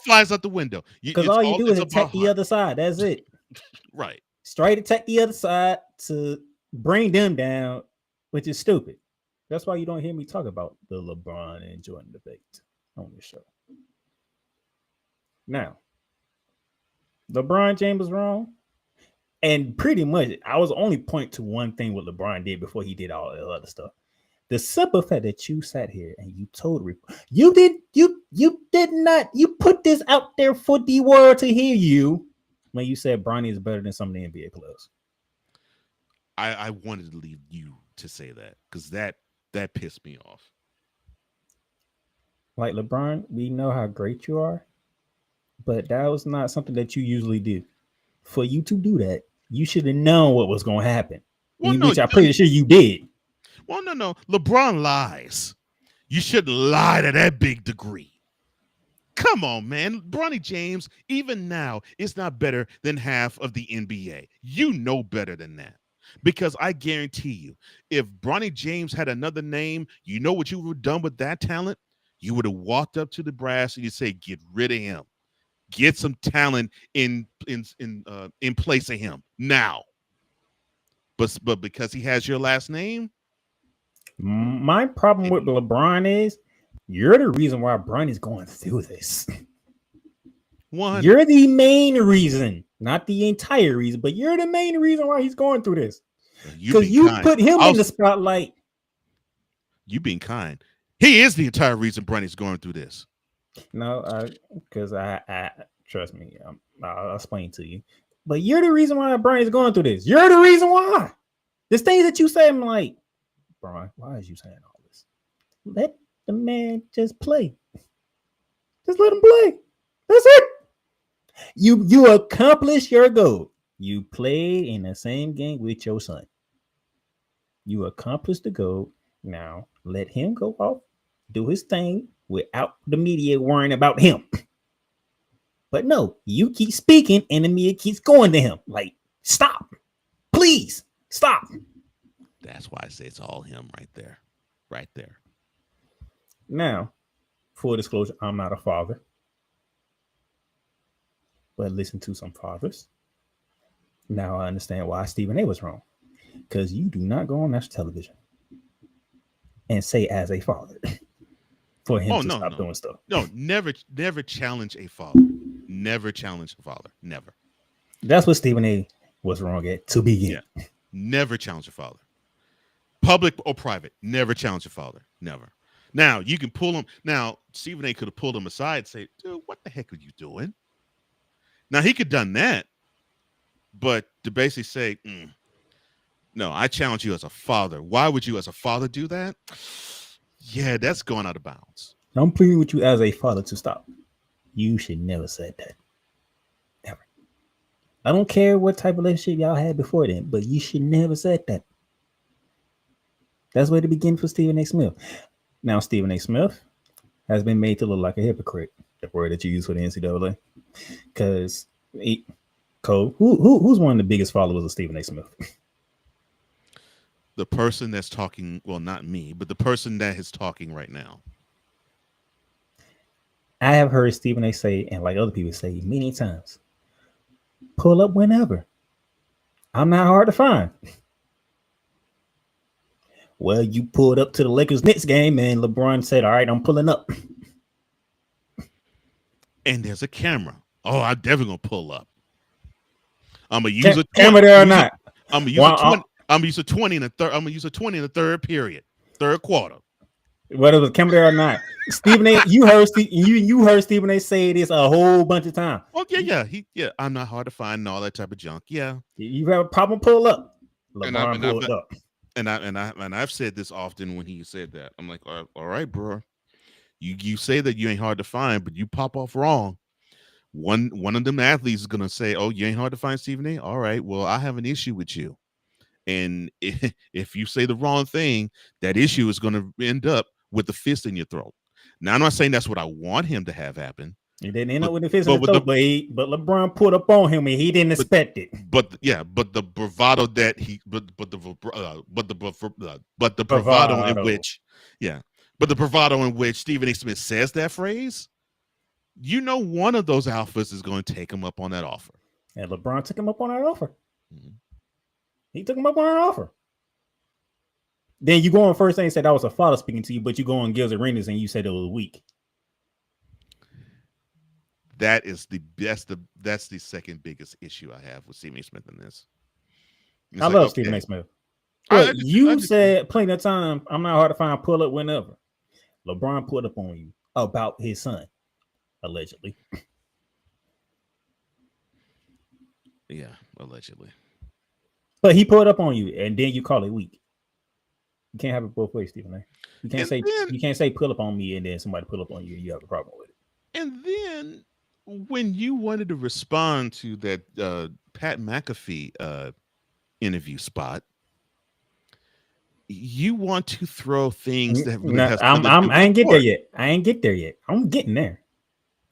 C: flies out the window.
B: Because all you do is attack the other side. That's it.
C: Right.
B: Straight attack the other side to bring them down, which is stupid. That's why you don't hear me talk about the LeBron and Jordan debate on the show. Now, LeBron James was wrong. And pretty much, I was only pointing to one thing what LeBron did before he did all the other stuff. The simple fact that you sat here and you told you put this out there for the world to hear you when you said Bronny is better than some of the NBA players.
C: I wanted to leave you to say that because that pissed me off.
B: Like LeBron, we know how great you are, but that was not something that you usually do. For you to do that, you should have known what was going to happen, which I'm pretty sure you did.
C: Well, no. LeBron lies. You shouldn't lie to that big degree. Come on, man. Bronny James, even now, is not better than half of the NBA. You know better than that. Because I guarantee you, if Bronny James had another name, you know what you would have done with that talent? You would have walked up to the brass and you say, get rid of him. Get some talent in place of him now. But because he has your last name?
B: My problem with LeBron is you're the reason why Bronny's going through this. You're the main reason, not the entire reason, but you're the main reason why he's going through this. Because you put him in the spotlight.
C: You being kind. He is the entire reason Bronny's going through this.
B: No, because I trust me, I'll explain to you. But you're the reason why Bronny's going through this. You're the reason why. There's things that you say, I'm like, Bron, why is you saying all this? Let the man just play. Just let him play. That's it. You accomplish your goal. You play in the same game with your son. You accomplish the goal. Now let him go off, do his thing without the media worrying about him. But no, you keep speaking and the media keeps going to him. Like, stop. Please stop.
C: That's why I say it's all him right there. Right there.
B: Now, full disclosure, I'm not a father. But listen to some fathers. Now I understand why Stephen A was wrong. Because you do not go on national television and say as a father for him to stop doing stuff.
C: No, never challenge a father. Never challenge a father. Never.
B: That's what Stephen A was wrong at to begin.
C: Yeah. Never challenge a father. Public or private, never challenge a father. Never. Now, you can pull him. Now, Stephen A could have pulled him aside and say, dude, what the heck are you doing? Now, he could have done that. But to basically say, No, I challenge you as a father. Why would you, as a father, do that? Yeah, that's going out of bounds.
B: I'm pleading with you as a father to stop. You should never said that. Ever. I don't care what type of relationship y'all had before then, but you should never said that. That's where to begin for Stephen A. Smith. Now, Stephen A. Smith has been made to look like a hypocrite. The word that you use for the NCAA. Because Cole, who's one of the biggest followers of Stephen A. Smith?
C: The person that's talking, well, not me, but the person that is talking right now.
B: I have heard Stephen A. say, and like other people say many times, pull up whenever. I'm not hard to find. Well, you pulled up to the Lakers Knicks game, and LeBron said, all right, I'm pulling up.
C: And there's a camera. Oh, I'm definitely going to pull up. I'm going to use a
B: camera there or not.
C: I'm going to use a 20. I'm gonna use a 20 in the third. I'm gonna use a 20 in the third period, third quarter.
B: Whether it was camera there or not, Stephen A. You heard Stephen A. say this a whole bunch of times.
C: Oh yeah. I'm not hard to find and all that type of junk. Yeah.
B: You have a problem, pull up. LeBron pulled up.
C: And I've said this often when he said that. I'm like, all right, bro. You say that you ain't hard to find, but you pop off wrong. One of them athletes is gonna say, "Oh, you ain't hard to find, Stephen A." All right, well, I have an issue with you. And if you say the wrong thing, that issue is going to end up with the fist in your throat. Now, I'm not saying that's what I want him to have happen.
B: He didn't end up with the fist in the throat, but LeBron put up on him and he didn't expect it.
C: But the bravado that he, but the bravado in which Stephen A. Smith says that phrase, one of those alphas is going to take him up on that offer.
B: And LeBron took him up on that offer. Mm-hmm. He took him up on an offer. Then you go on first thing and said that was a father speaking to you, but you go on Gil's Arenas and you said it was weak.
C: That's the second biggest issue I have with Stephen A. Smith in this.
B: I love Stephen A. Smith. You said plenty of time, I'm not hard to find, pull up whenever. LeBron put up on you about his son, allegedly.
C: Yeah, allegedly.
B: But he pulled up on you, and then you call it weak. You can't have it both ways, Stephen A. You can't say pull up on me, and then somebody pull up on you, and you have a problem with it.
C: And then when you wanted to respond to that Pat McAfee interview spot, you want to throw things that really
B: I ain't get there yet. I'm getting there.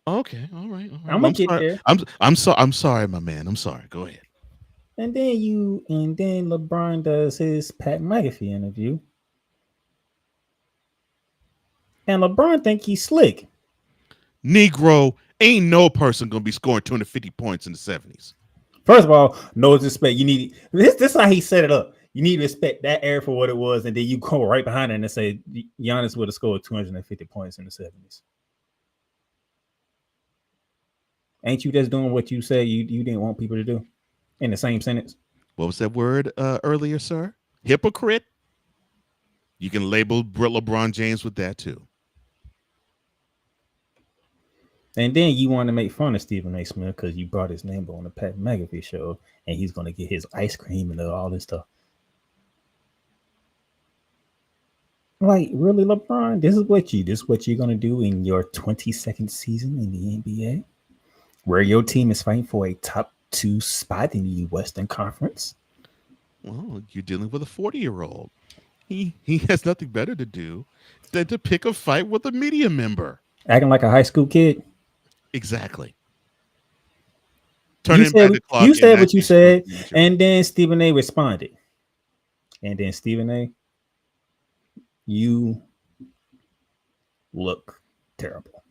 C: Okay, all right.
B: I'm gonna get there.
C: I'm sorry, my man. I'm sorry. Go ahead.
B: And then LeBron does his Pat McAfee interview. And LeBron think he's slick.
C: Negro, ain't no person gonna be scoring 250 points in the 70s.
B: First of all, no respect. You need this how he set it up. You need to respect that era for what it was, and then you go right behind it and say Giannis would have scored 250 points in the 70s. Ain't you just doing what you said you didn't want people to do? In the same sentence.
C: What was that word earlier, sir? Hypocrite? You can label LeBron James with that too.
B: And then you want to make fun of Stephen A. Smith because you brought his name on the Pat McAfee show, and he's going to get his ice cream and all this stuff. Like, really, LeBron? This is what you're going to do in your 22nd season in the NBA, where your team is fighting for a top 2 spot in the Western Conference.
C: Well, you're dealing with a 40-year-old. He has nothing better to do than to pick a fight with a media member.
B: Acting like a high school kid.
C: Exactly.
B: You said what you said, and then Stephen A. responded. And then Stephen A., you look terrible.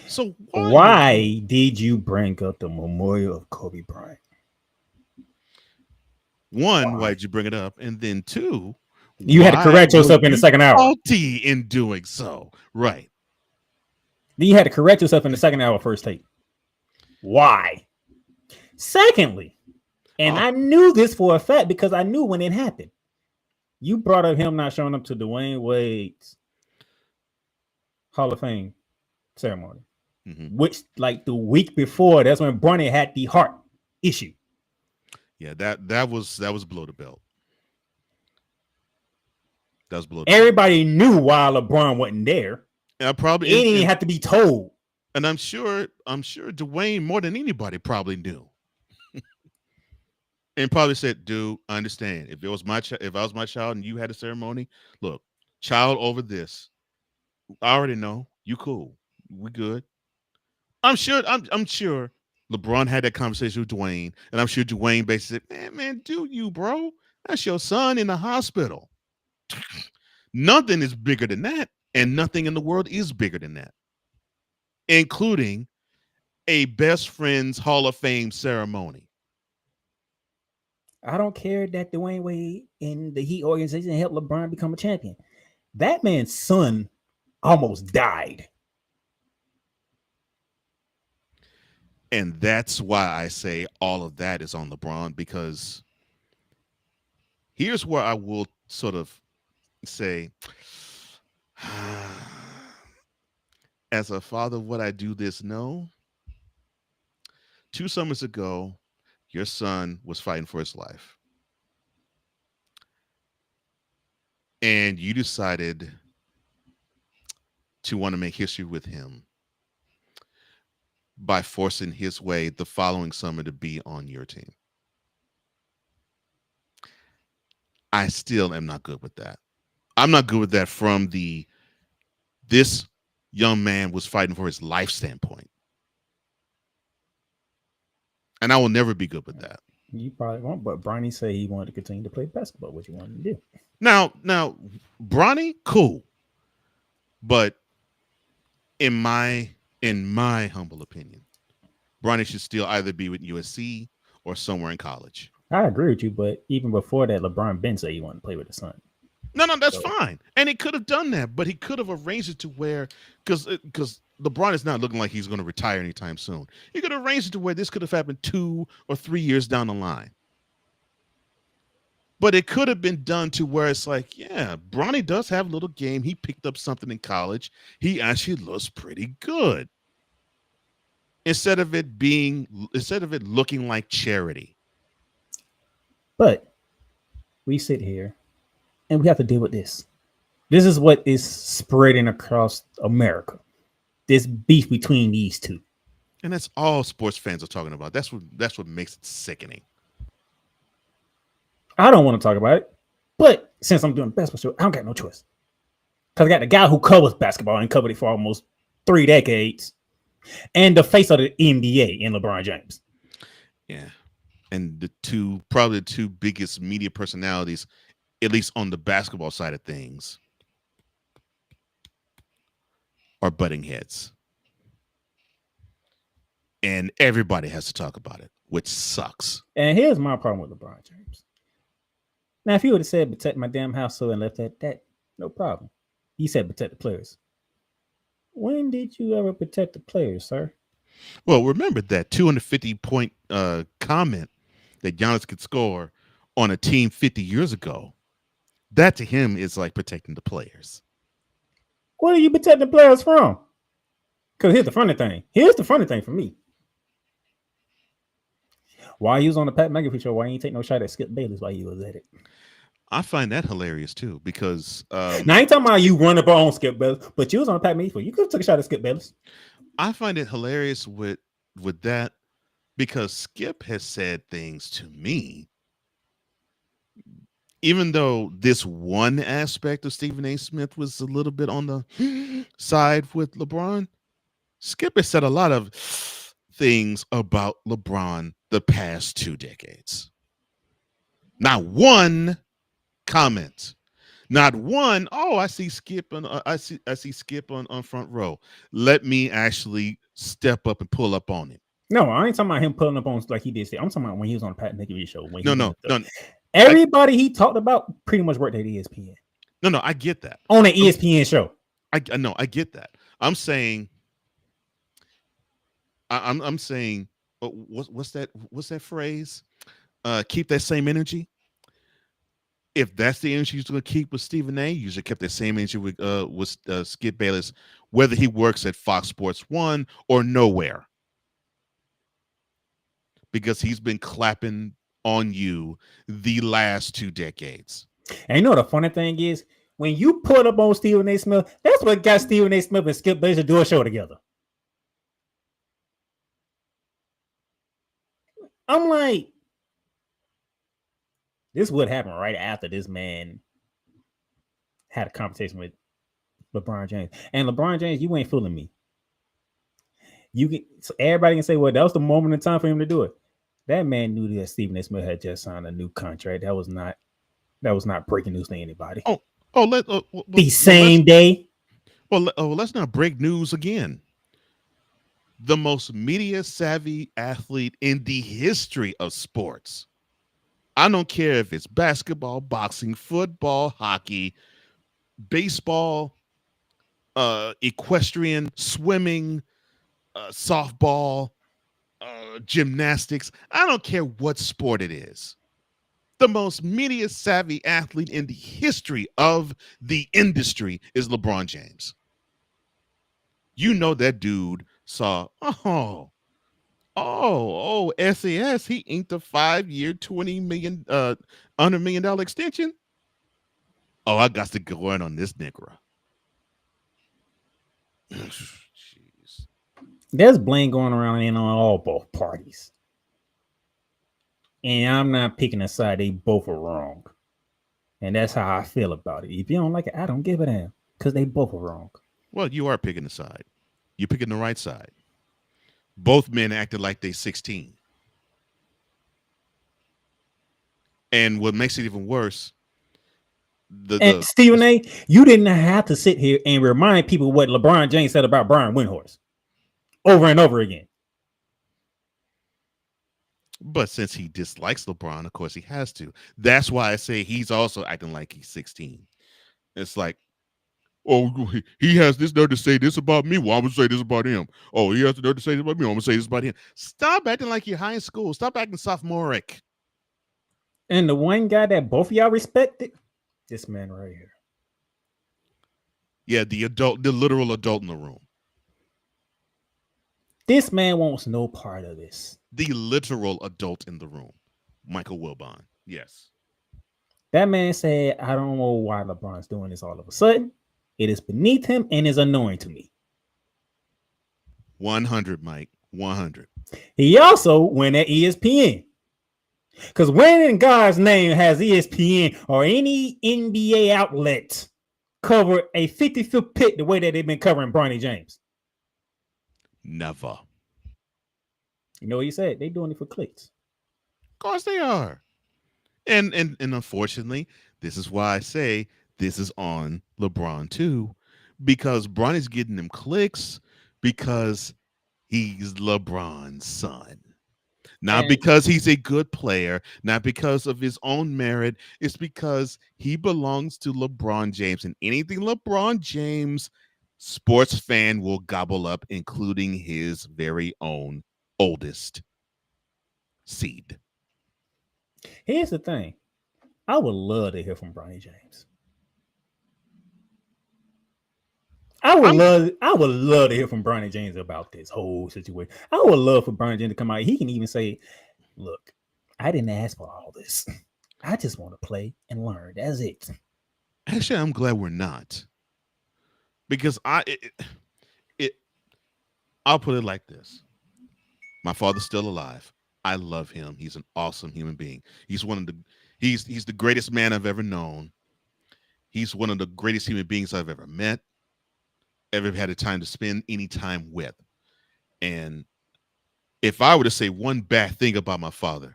C: So
B: why did you bring up the memorial of Kobe Bryant?
C: One, why'd you bring it up? And then two,
B: you had to correct yourself in the second hour.
C: Faulty in doing so. Right.
B: Then you had to correct yourself in the second hour first take. Why? Secondly, and I knew this for a fact because I knew when it happened. You brought up him not showing up to Dwayne Wade's Hall of Fame ceremony, which like the week before, that's when Bronny had the heart issue.
C: Yeah, that was below the belt. That was below the belt.
B: Everybody knew why LeBron wasn't there.
C: And
B: It didn't even have to be told.
C: And I'm sure Dwayne more than anybody probably knew. And probably said, dude, I understand. If I was my child and you had a ceremony, look, child over this. I already know. You cool. We good. I'm sure LeBron had that conversation with Dwayne, and I'm sure Dwayne basically said, man, do you, bro? That's your son in the hospital. Nothing is bigger than that, and nothing in the world is bigger than that, including a best friends Hall of Fame ceremony.
B: I don't care that Dwayne Wade and the Heat organization helped LeBron become a champion. That man's son almost died.
C: And that's why I say all of that is on LeBron, because here's where I will sort of say, as a father, would I do this? No. 2 summers ago, your son was fighting for his life. And you decided to want to make history with him by forcing his way the following summer to be on your team. I still am not good with that. I'm not good with that from this young man was fighting for his life standpoint. And I will never be good with that.
B: You probably won't, but Bronny said he wanted to continue to play basketball. What you wanted to do?
C: Now, Bronny, cool. But in my humble opinion, Bronny should still either be with USC or somewhere in college.
B: I agree with you, but even before that, LeBron Ben said he wanted to play with his son.
C: No, that's fine. And he could have done that, but he could have arranged it to where, because LeBron is not looking like he's going to retire anytime soon. He could have arranged it to where this could have happened 2 or 3 years down the line. But it could have been done to where it's like, yeah, Bronny does have a little game. He picked up something in college. He actually looks pretty good. Instead of it looking like charity.
B: But we sit here and we have to deal with this. This is what is spreading across America. This beef between these two.
C: And that's all sports fans are talking about. That's what makes it sickening.
B: I don't want to talk about it, but since I'm doing basketball show, I don't got no choice. Because I got the guy who covers basketball and covered it for almost 3 decades, and the face of the NBA in LeBron James.
C: Yeah. And probably the two biggest media personalities, at least on the basketball side of things, are butting heads. And everybody has to talk about it, which sucks.
B: And here's my problem with LeBron James. Now, if he would have said protect my damn house so and left that, no problem. He said protect the players. When did you ever protect the players, sir?
C: Well, remember that 250-point comment that Giannis could score on a team 50 years ago. That to him is like protecting the players.
B: What are you protecting the players from? Because here's the funny thing. Here's the funny thing for me. While he was on the Pat McAfee show, why he ain't take no shot at Skip Bayless while he was at it?
C: I find that hilarious too, because
B: now I ain't talking about you run up on Skip Bayless, but you was on the Pat McAfee. You could have took a shot at Skip Bayless.
C: I find it hilarious with that because Skip has said things to me. Even though this one aspect of Stephen A. Smith was a little bit on the side with LeBron, Skip has said a lot of things about LeBron the past 2 decades. Not one comment, not one. Oh, I see Skip and I see Skip on front row. Let me actually step up and pull up on him.
B: No, I ain't talking about him pulling up on like he did. I'm talking about when he was on the Pat McAfee show.
C: No.
B: Everybody he talked about pretty much worked at ESPN.
C: No, I get that.
B: On an ESPN show.
C: I get that. I'm saying, I'm saying, what's that phrase? Keep that same energy. If that's the energy you're going to keep with Stephen A., you should keep that same energy with Skip Bayless, whether he works at Fox Sports 1 or nowhere. Because he's been clapping on you the last 2 decades.
B: And you know what the funny thing is? When you put up on Stephen A. Smith, that's what got Stephen A. Smith and Skip Bayless to do a show together. I'm like, this would happen right after this man had a conversation with LeBron James. And LeBron James, you ain't fooling me. So everybody can say, well, that was the moment in time for him to do it. That man knew that Stephen A. Smith had just signed a new contract. That was not breaking news to anybody. The same day.
C: Let's not break news again. The most media savvy athlete in the history of sports. I don't care if it's basketball, boxing, football, hockey, baseball, equestrian, swimming, softball, gymnastics. I don't care what sport it is. The most media savvy athlete in the history of the industry is LeBron James. You know that dude saw, SAS, he inked a 5-year, $100 million extension. Oh, I got to go in on this nigga. Jeez.
B: There's blame going around in on both parties. And I'm not picking a side. They both are wrong. And that's how I feel about it. If you don't like it, I don't give a damn. Because they both are wrong.
C: Well, you are picking a side. You're picking the right side. Both men acted like they're 16. And what makes it even worse,
B: Stephen A., you didn't have to sit here and remind people what LeBron James said about Brian Windhorst over and over again.
C: But since he dislikes LeBron, of course he has to. That's why I say he's also acting like he's 16. It's like, oh, he has this nerve to say this about me. Well, I'm going to say this about him. Oh, he has the nerve to say this about me. I'm going to say this about him. Stop acting like you're high school. Stop acting sophomoric.
B: And the one guy that both of y'all respected, this man right here.
C: Yeah, the literal adult in the room.
B: This man wants no part of this.
C: The literal adult in the room. Michael Wilbon. Yes.
B: That man said, I don't know why LeBron's doing this all of a sudden. It is beneath him and is annoying to me.
C: 100, Mike. 100.
B: He also went at ESPN. Because when in God's name has ESPN or any NBA outlet cover a 55th pick the way that they've been covering Bronny James?
C: Never.
B: You know what he said? They're doing it for clicks.
C: Of course they are. And unfortunately, this is why I say this is on LeBron too, because Bronny's getting them clicks because he's LeBron's son. Not because he's a good player, not because of his own merit. It's because he belongs to LeBron James, and anything LeBron James sports fan will gobble up, including his very own oldest seed.
B: Here's the thing. I would love to hear from Bronny James. I would love to hear from Bronny James about this whole situation. I would love for Bronny James to come out. He can even say, look, I didn't ask for all this. I just want to play and learn. That's it.
C: Actually, I'm glad we're not. Because I'll put it like this. My father's still alive. I love him. He's an awesome human being. He's he's the greatest man I've ever known. He's one of the greatest human beings I've ever met, ever had a time to spend any time with. And if I were to say one bad thing about my father,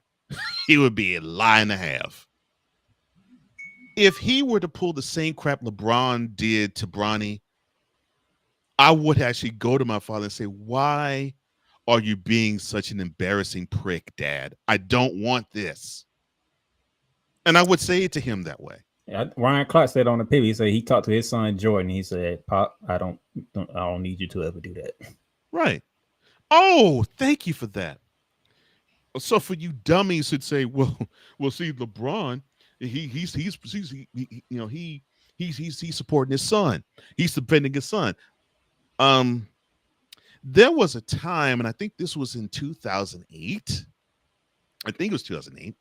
C: he would be a lie and a half. If he were to pull the same crap LeBron did to Bronny, I would actually go to my father and say, why are you being such an embarrassing prick, Dad? I don't want this. And I would say it to him that way.
B: Yeah, Ryan Clark said on the pivot, he said he talked to his son Jordan. He said, "Pop, I don't need you to ever do that."
C: Right. Oh, thank you for that. So for you dummies who'd say, "Well, see, LeBron, he's supporting his son. He's defending his son." There was a time, and I think this was in 2008, I think it was 2008,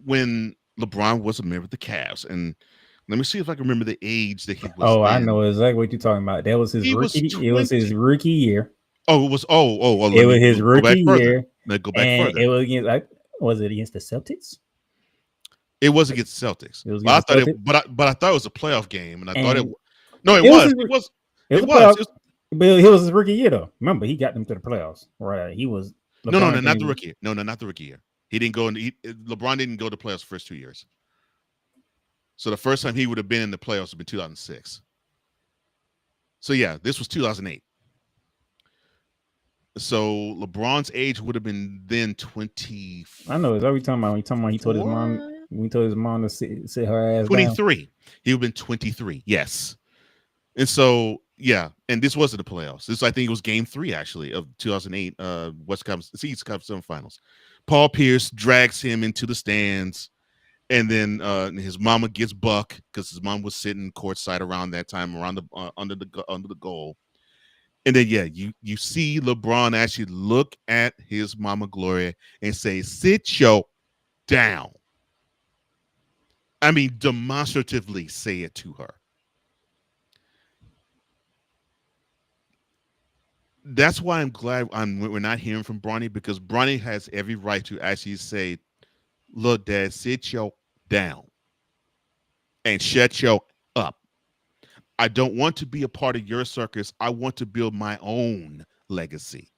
C: when LeBron was a member of the Cavs. And let me see if I can remember the age that he was.
B: Oh, I
C: then.
B: know exactly what you're talking about. That was his
C: He was
B: rookie. It was his rookie year.
C: Oh, it was. Well,
B: It was his rookie year.
C: Let go back
B: And
C: further.
B: it was against. Was it against the Celtics?
C: It was against the Celtics.
B: It was
C: But I
B: against
C: thought
B: the Celtics.
C: but I thought it was a playoff game, and I thought it.
B: And
C: No, it
B: it was
C: was.
B: his-
C: It was.
B: It was
C: It
B: a playoff,
C: was.
B: but it was his rookie year though. Remember, he got them to the playoffs. Right? He was.
C: No,
B: LeBron
C: not the
B: James-
C: rookie year. No, not the rookie year. He didn't go. LeBron didn't go to the playoffs the first 2 years. So the first time he would have been in the playoffs would be 2006. So yeah, this was 2008. So LeBron's age would have been then 20.
B: I know. It's every time he told his mom. When he told his mom to sit her ass
C: 23. He would have been 23. Yes. And so, yeah. And this wasn't the playoffs. This, I think it was game 3, actually, of 2008 East Conference Semifinals. Paul Pierce drags him into the stands. And then his mama gets buck because his mom was sitting courtside around that time, around the under the goal. And then, yeah, you see LeBron actually look at his mama Gloria and say, "Sit your down." I mean, demonstratively say it to her. That's why I'm glad we're not hearing from Bronny, because Bronny has every right to actually say, "Look, Dad, sit your down and shut your up. I don't want to be a part of your circus. I want to build my own legacy."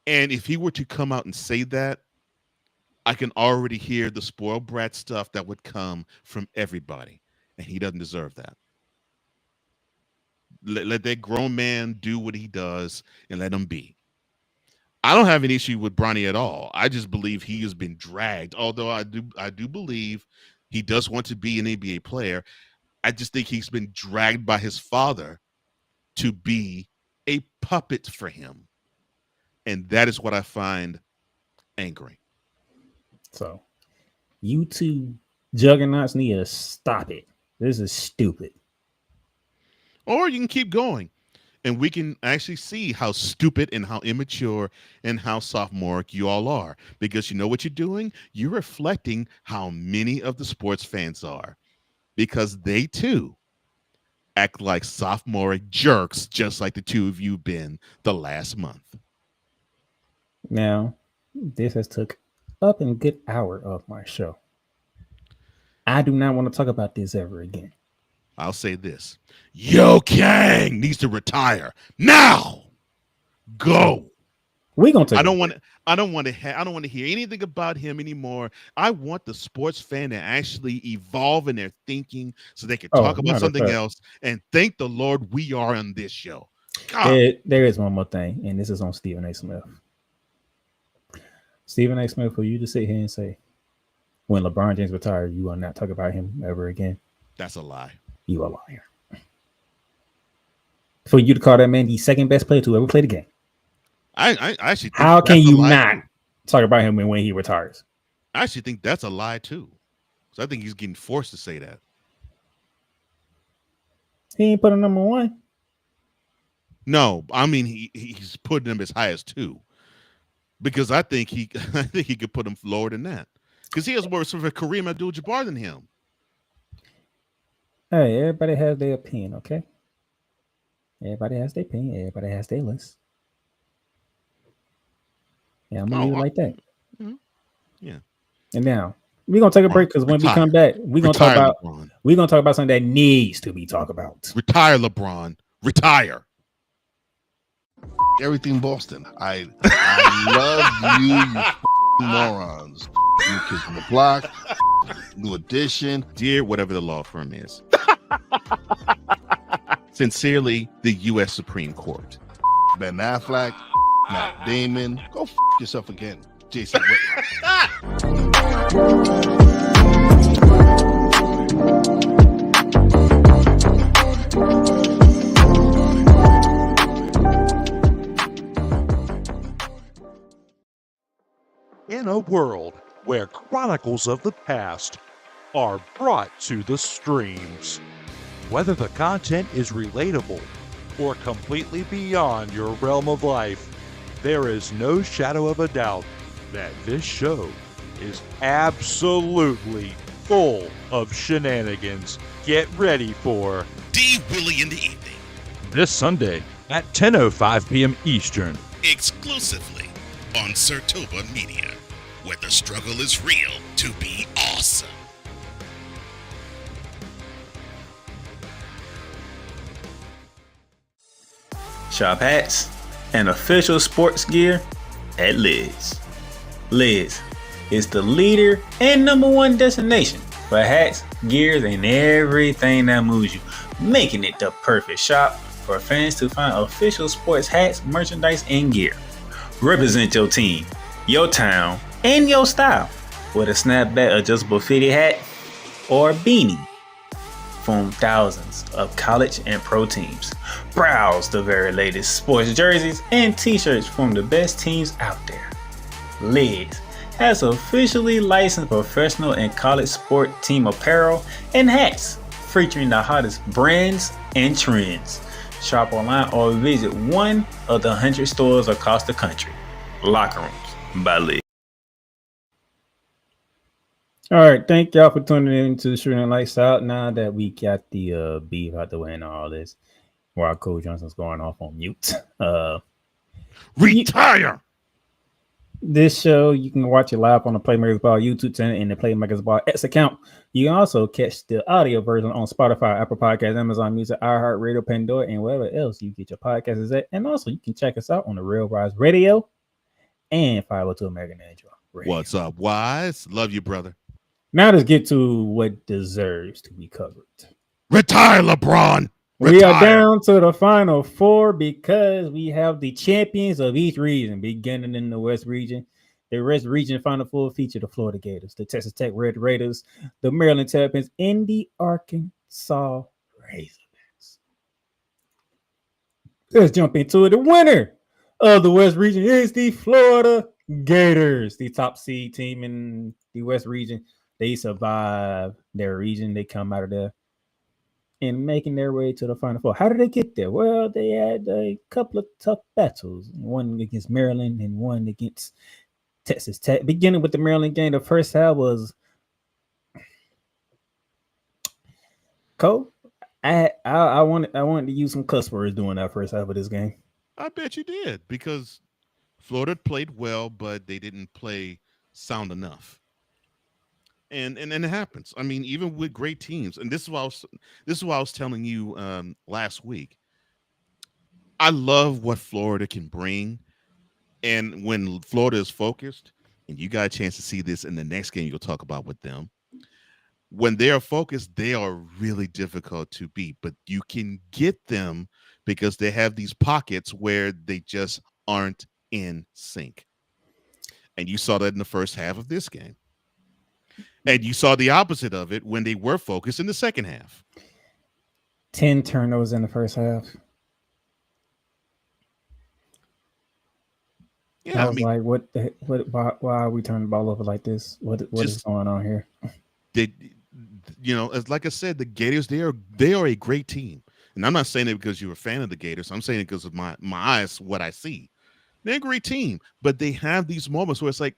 C: And if he were to come out and say that, I can already hear the spoiled brat stuff that would come from everybody. And he doesn't deserve that. Let that grown man do what he does and let him be. I don't have an issue with Bronny at all. I just believe he has been dragged. Although I do believe he does want to be an NBA player. I just think he's been dragged by his father to be a puppet for him. And that is what I find angering.
B: So, you two juggernauts need to stop it. This is stupid.
C: Or you can keep going, and we can actually see how stupid and how immature and how sophomoric you all are. Because you know what you're doing? You're reflecting how many of the sports fans are. Because they, too, act like sophomoric jerks, just like the two of you been the last month.
B: Now, this has took up a good hour of my show. I do not want to talk about this ever again.
C: I'll say this. Yo Kang needs to retire now. Go.
B: We're gonna take
C: I don't want to hear anything about him anymore. I want the sports fan to actually evolve in their thinking so they can talk about something else. And thank the Lord we are on this show.
B: There is one more thing, and this is on Stephen A. Smith. Stephen A. Smith, for you to sit here and say, when LeBron James retired, you will not talk about him ever again.
C: That's a lie.
B: You a liar. For you to call that man the second best player to ever play the game.
C: I actually think
B: how can you not talk about him when he retires?
C: I actually think that's a lie too. So I think he's getting forced to say that.
B: He ain't put a number 1.
C: No, I mean he's putting him as high as 2. Because I think he could put him lower than that. Because he has more of a Kareem Abdul-Jabbar than him.
B: Hey, everybody has their opinion, okay? Everybody has their opinion. Everybody has their list. Yeah, I'm gonna leave it like that.
C: Mm-hmm. Yeah.
B: And now we're gonna take a break because when we come back, we're gonna talk about something that needs to be talked about.
C: Retire, LeBron. Retire.
D: Everything Boston. I love you morons. You Kids from the Block, New Edition,
C: dear whatever the law firm is. Sincerely, the U.S. Supreme Court.
D: Ben Affleck, Matt Damon. Go yourself again, Jason Whitlock.
E: In a world where chronicles of the past are brought to the streams, whether the content is relatable or completely beyond your realm of life, there is no shadow of a doubt that this show is absolutely full of shenanigans. Get ready for
C: D. Willie in the evening,
E: this Sunday at 10:05 p.m. Eastern.
C: exclusively on Sertoba Media, where the struggle is real to be awesome.
F: Shop hats and official sports gear at Liz. Liz is the leader and #1 destination for hats, gears, and everything that moves you, making it the perfect shop for fans to find official sports hats, merchandise, and gear. Represent your team, your town, and your style with a snapback adjustable fitted hat or beanie from thousands of college and pro teams. Browse the very latest sports jerseys and t-shirts from the best teams out there. Liz has officially licensed professional and college sport team apparel and hats featuring the hottest brands and trends. Shop online or visit one of the 100 stores across the country. Locker Rooms by Liz.
B: All right, thank y'all for tuning in to Shooting Lights Out. Now that we got the beef out the way and all this, while Coach Johnson's going off on mute.
C: Retire!
B: This show, you can watch it live on the Playmakers Ball YouTube channel and the Playmakers Ball X account. You can also catch the audio version on Spotify, Apple Podcasts, Amazon Music, iHeartRadio, Pandora, and wherever else you get your podcasts at. And also, you can check us out on the Real Rise Radio and 502 American Angel Radio.
C: What's up, Wise? Love you, brother.
B: Now let's get to what deserves to be covered.
C: Retire, LeBron.
B: We are
C: Retire.
B: down to the final four because we have the champions of each region, beginning in the West region. The West region final four feature the Florida Gators, the Texas Tech Red Raiders, the Maryland Terrapins, and the Arkansas Razorbacks. Let's jump into it. The winner of the West region is the Florida Gators, the top seed team in the West region. They survive their region. They come out of there and making their way to the Final Four. How did they get there? Well, they had a couple of tough battles. One against Maryland and one against Texas Tech. Beginning with the Maryland game, the first half was Cole. I wanted to use some cuss words during that first half of this game.
C: I bet you did, because Florida played well, but they didn't play sound enough. And it happens. I mean, even with great teams, and this is what I was telling you last week. I love what Florida can bring, and when Florida is focused, and you got a chance to see this in the next game you'll talk about with them. When they are focused, they are really difficult to beat, but you can get them because they have these pockets where they just aren't in sync. And you saw that in the first half of this game. And you saw the opposite of it when they were focused in the second half.
B: 10 turnovers in the first half.
C: Yeah,
B: I was like, why are we turning the ball over like this? What is going on here?
C: As like I said, the Gators, they are a great team. And I'm not saying it because you're a fan of the Gators. I'm saying it because of my eyes, what I see. They're a great team, but they have these moments where it's like,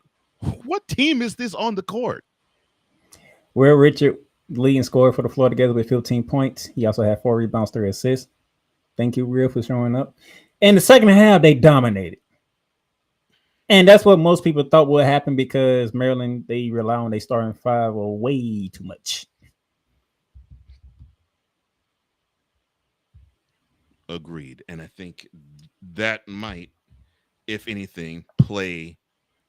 C: what team is this on the court?
B: Will Richard, leading scorer for the Florida Gators with 15 points. He also had 4 rebounds, 3 assists. Thank you, Will, for showing up. In the second half, they dominated. And that's what most people thought would happen because Maryland, they rely on their starting five way too much.
C: Agreed. And I think that might, if anything, play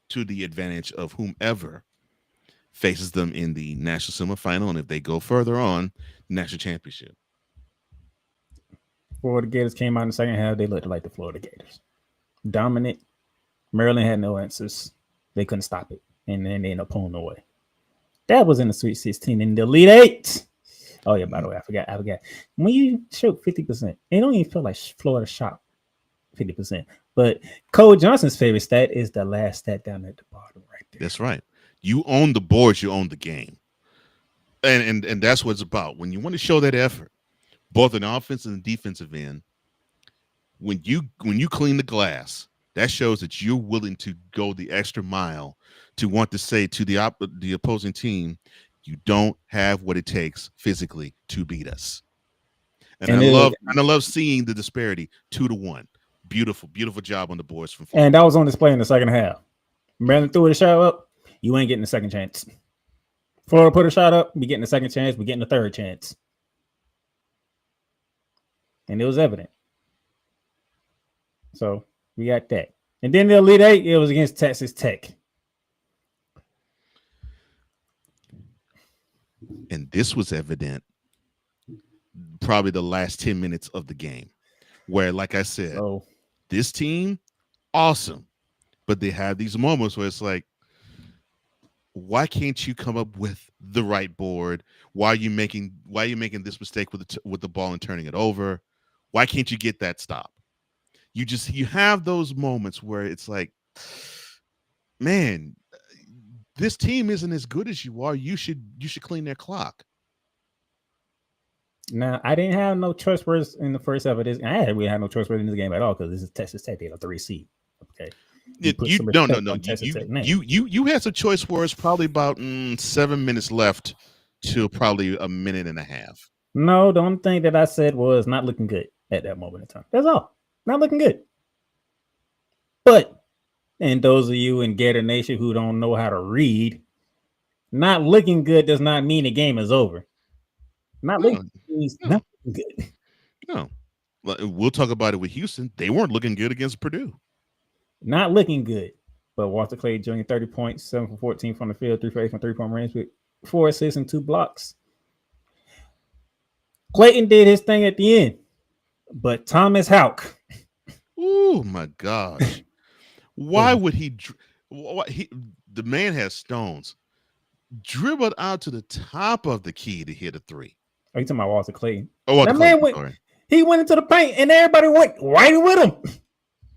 C: to the advantage of whomever faces them in the national semifinal, and if they go further on, national championship.
B: Florida Gators came out in the second half. They looked like the Florida Gators. Dominant. Maryland had no answers. They couldn't stop it. And then they ended up pulling away. That was in the Sweet 16 in the Elite Eight. Oh, yeah, by the way, I forgot. When you shoot 50%, it don't even feel like Florida shot 50%. But Cole Johnson's favorite stat is the last stat down at the bottom right there.
C: That's right. You own the boards, you own the game. And that's what it's about. When you want to show that effort, both an offensive and defensive end, when you clean the glass, That shows that you're willing to go the extra mile to want to say to the opposing team, you don't have what it takes physically to beat us. And I love seeing the disparity 2-1. Beautiful, beautiful job on the boards from Florida.
B: And that was on display in the second half. Maryland threw a shot up, you ain't getting a second chance. Florida put a shot up, we getting a second chance, we getting a third chance. And it was evident. So we got that. And then the Elite Eight, it was against Texas Tech.
C: And this was evident probably the last 10 minutes of the game, where, like I said, this team, awesome. But they have these moments where it's like, why can't you come up with the right board? Why are you making this mistake with the ball and turning it over? Why can't you get that stop? You have those moments where it's like, man, this team isn't as good as you are. You should clean their clock.
B: Now, I didn't have no choice words in the first half of this. I really had no choice words in this game at all because this is Texas Tech. They had a 3 seed. Okay.
C: You had some choice words probably about 7 minutes left to probably a minute and a half.
B: No, the only thing that I said was not looking good at that moment in time. That's all. Not looking good. But, and those of you in Gator Nation who don't know how to read, not looking good does not mean the game is over. Not looking good.
C: No. We'll talk about it with Houston. They weren't looking good against Purdue.
B: Not looking good. But Walter Clay Jr., 30 points, 7 for 14 from the field, 3 for 8 from 3-point range with 4 assists and 2 blocks. Clayton did his thing at the end. But Thomas Houck.
C: Oh, my gosh. Why would he? The man has stones. Dribbled out to the top of the key to hit a 3.
B: Are you talking about Walter Clayton?
C: Oh,
B: that man he went into the paint and everybody went right with him.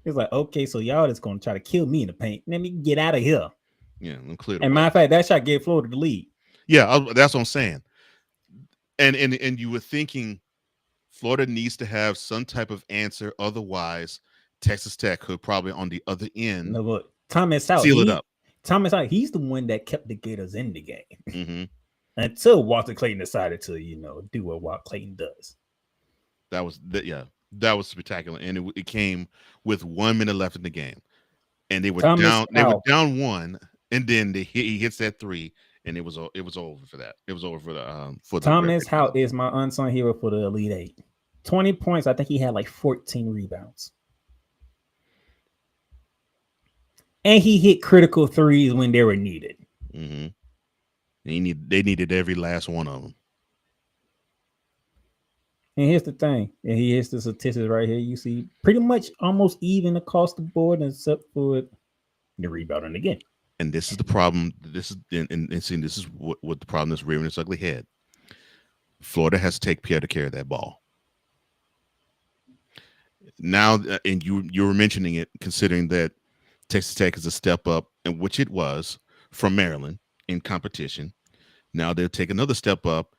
B: He's like, okay, so y'all just going to try to kill me in the paint. Let me get out of here.
C: Yeah, I'm clear.
B: And matter of fact, that shot gave Florida the lead.
C: Yeah, that's what I'm saying. And you were thinking Florida needs to have some type of answer. Otherwise, Texas Tech could probably on the other end.
B: No, look, Thomas Houck,
C: seal it up.
B: Thomas Houck, he's the one that kept the Gators in the game.
C: Mm-hmm.
B: Until Walter Clayton decided to, do what Walter Clayton does.
C: That was spectacular, and it came with 1 minute left in the game, and they were down. They were down 1, and then he hits that 3, and it was over for that. It was over for
B: Thomas Houck is my unsung hero for the Elite Eight. 20 points. I think he had like 14 rebounds, and he hit critical threes when they were needed.
C: Mm-hmm. They needed every last one of them.
B: And here's the thing, and here's the statistics right here. You see pretty much almost even across the board except for the rebounding again.
C: And this is the problem. This is what the problem that's rearing its ugly head. Florida has to take care of that ball. Now, and you were mentioning it, considering that Texas Tech is a step up, and which it was from Maryland in competition. Now they'll take another step up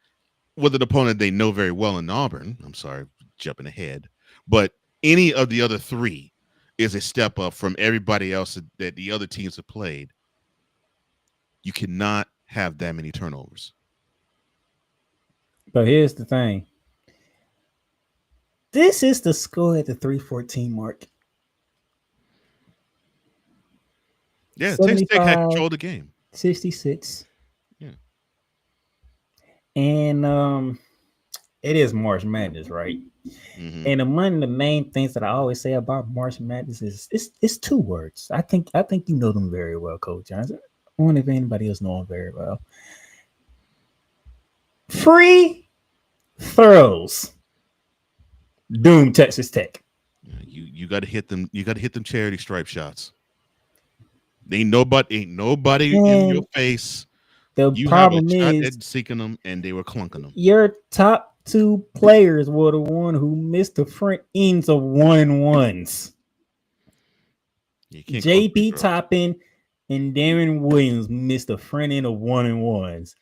C: with an opponent they know very well in Auburn. I'm sorry, jumping ahead. But any of the other 3 is a step up from everybody else that the other teams have played. You cannot have that many turnovers.
B: But here's the thing. This is the score at the 3:14 mark.
C: Yeah, Texas Tech had control of the game.
B: 66.
C: Yeah.
B: And it is March Madness, right?
C: Mm-hmm.
B: And among the main things that I always say about March Madness is it's 2 words. I think you know them very well, Coach Johnson. I wonder if anybody else know them very well. Free throws. Doom Texas Tech.
C: You got to hit them. You got to hit them charity stripe shots. Ain't nobody in your face.
B: The problem is
C: seeking them, and they were clunking them.
B: Your top 2 players were the one who missed the front ends of 1-and-1s. JP Toppin and Darren Williams missed the front end of 1-and-1s,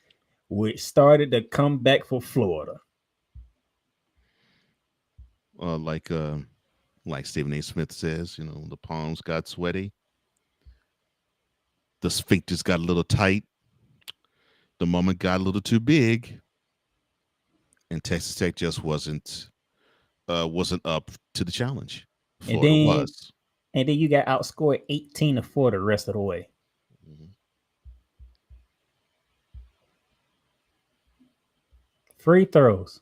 B: which started the comeback for Florida.
C: Like Stephen A. Smith says, the palms got sweaty. The sphincters got a little tight. The moment got a little too big. And Texas Tech just wasn't up to the challenge. Florida was.
B: And then you got outscored 18-4 the rest of the way.
C: Mhm.
B: Free throws.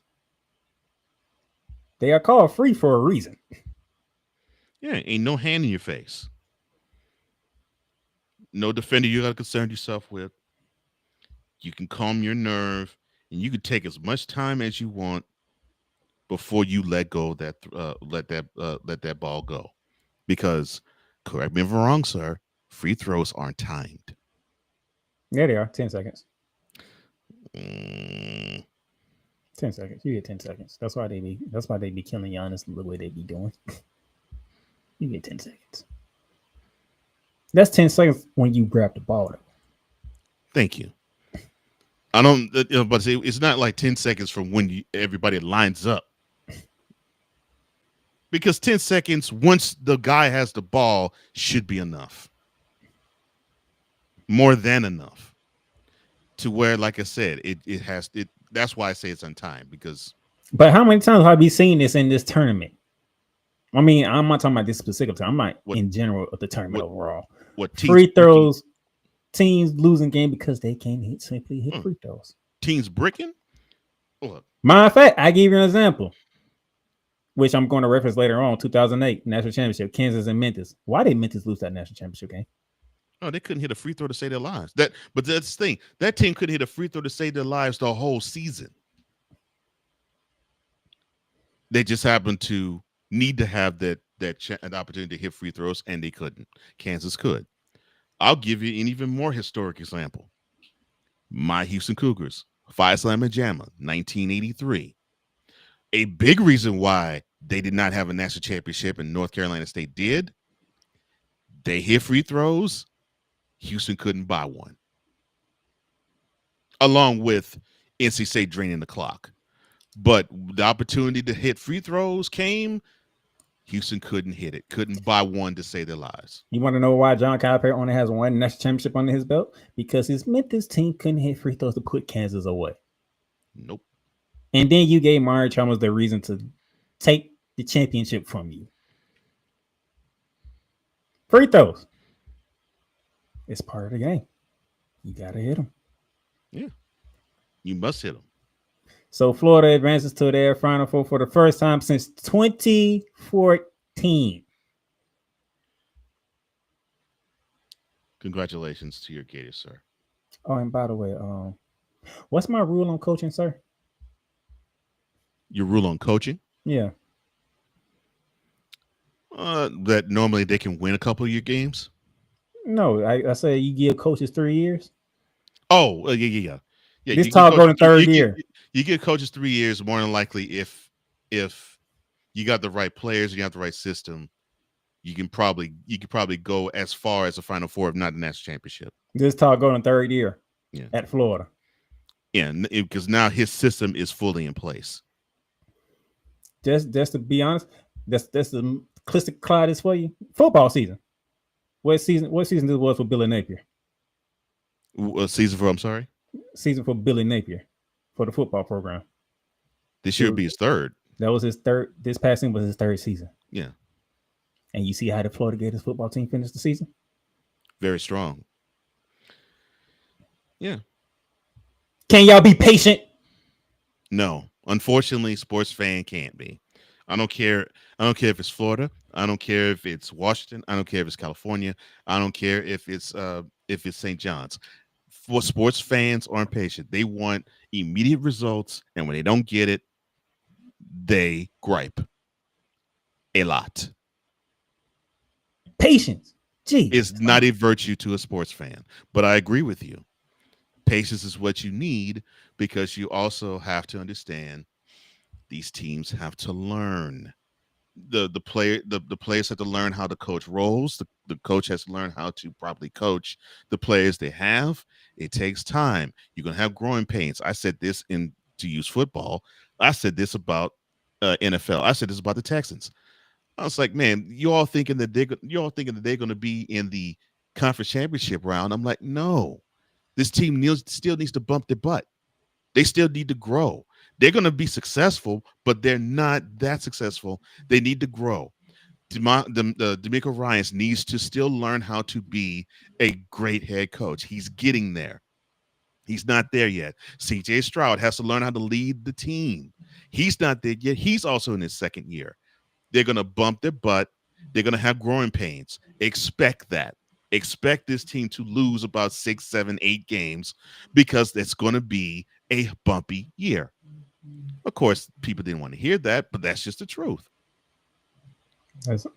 B: They are called free for a reason.
C: Yeah, ain't no hand in your face. No defender you got to concern yourself with. You can calm your nerve, and you can take as much time as you want before you let go that let that ball go. Because, correct me if I'm wrong, sir, free throws aren't timed.
B: Yeah, they are. 10 seconds.
C: 10
B: seconds. You get 10 seconds. That's why they be killing Giannis the way they be doing. You get 10 seconds. That's 10 seconds when you grab the ball.
C: Thank you. I don't, but it's not like 10 seconds from when everybody lines up. Because 10 seconds, once the guy has the ball, should be enough. More than enough. To where, like I said, that's why I say it's untimed. Because.
B: But how many times have we seen this in this tournament? I mean, I'm not talking about this specific time. I'm not in general of the tournament overall. Free throws, teams losing game because they can't simply hit free throws.
C: Teams bricking? Look.
B: Matter of fact, I give you an example, which I'm going to reference later on. 2008 national championship, Kansas and Memphis. Why did Memphis lose that national championship game?
C: Oh, they couldn't hit a free throw to save their lives. But that's the thing. That team couldn't hit a free throw to save their lives the whole season. They just happened to need to have an opportunity to hit free throws, and they couldn't. Kansas could. I'll give you an even more historic example. My Houston Cougars, Phi Slama Jama, 1983. A big reason why they did not have a national championship and North Carolina State did, they hit free throws. Houston couldn't buy one. Along with NC State draining the clock. But the opportunity to hit free throws came. Houston couldn't hit it. Couldn't buy one to save their lives.
B: You want to know why John Calipari only has one national championship under his belt? Because his Memphis team couldn't hit free throws to put Kansas away.
C: Nope. And
B: then you gave Mario Chalmers the reason to take the championship from you. Free throws. It's part of the game. You got to hit them.
C: Yeah. You must hit them.
B: So Florida advances to their Final Four for the first time since 2014.
C: Congratulations to your Gators, sir.
B: Oh, and by the way, what's my rule on coaching, sir?
C: Your rule on coaching?
B: Yeah.
C: That normally they can win a couple of your games?
B: No, I say you give coaches 3 years.
C: Oh, yeah.
B: This talk go to third year.
C: You give coaches 3 years, more than likely if you got the right players, you got the right system, you could probably go as far as the Final Four, if not the national championship.
B: This talk go to third year at Florida.
C: Yeah, because now his system is fully in place.
B: Just to be honest, that's the Clistic Clyde is for you. Football season. What season this was for Billy Napier?
C: Season for, I'm sorry?
B: Season for Billy Napier for the football program.
C: This year would be his third.
B: That was his third. This passing was his third season.
C: Yeah.
B: And you see how the Florida Gators football team finished the season?
C: Very strong. Yeah.
B: Can y'all be patient?
C: No. Unfortunately, sports fan can't be. I don't care if it's Florida. I don't care if it's Washington. I don't care if it's California. I don't care if it's St. John's. For sports fans aren't patient. They want immediate results, and when they don't get it, they gripe a lot.
B: Patience. Gee.
C: It's not a virtue to a sports fan, but I agree with you. Patience is what you need, because you also have to understand these teams have to learn. The players have to learn how to coach roles. The coach has to learn how to properly coach the players they have. It takes time. You're going to have growing pains. I said this to use football. I said this about NFL. I said this about the Texans. I was like, man, you all thinking that they're going to be in the conference championship round. I'm like, no, this team still needs to bump their butt. They still need to grow. They're going to be successful, but they're not that successful. They need to grow. D'Amico Ryans needs to still learn how to be a great head coach. He's getting there. He's not there yet. CJ Stroud has to learn how to lead the team. He's not there yet. He's also in his second year. They're going to bump their butt. They're going to have growing pains. Expect that. Expect this team to lose about 6, 7, 8 games because that's going to be a bumpy year. Of course, people didn't want to hear that, but that's just the truth.
B: That's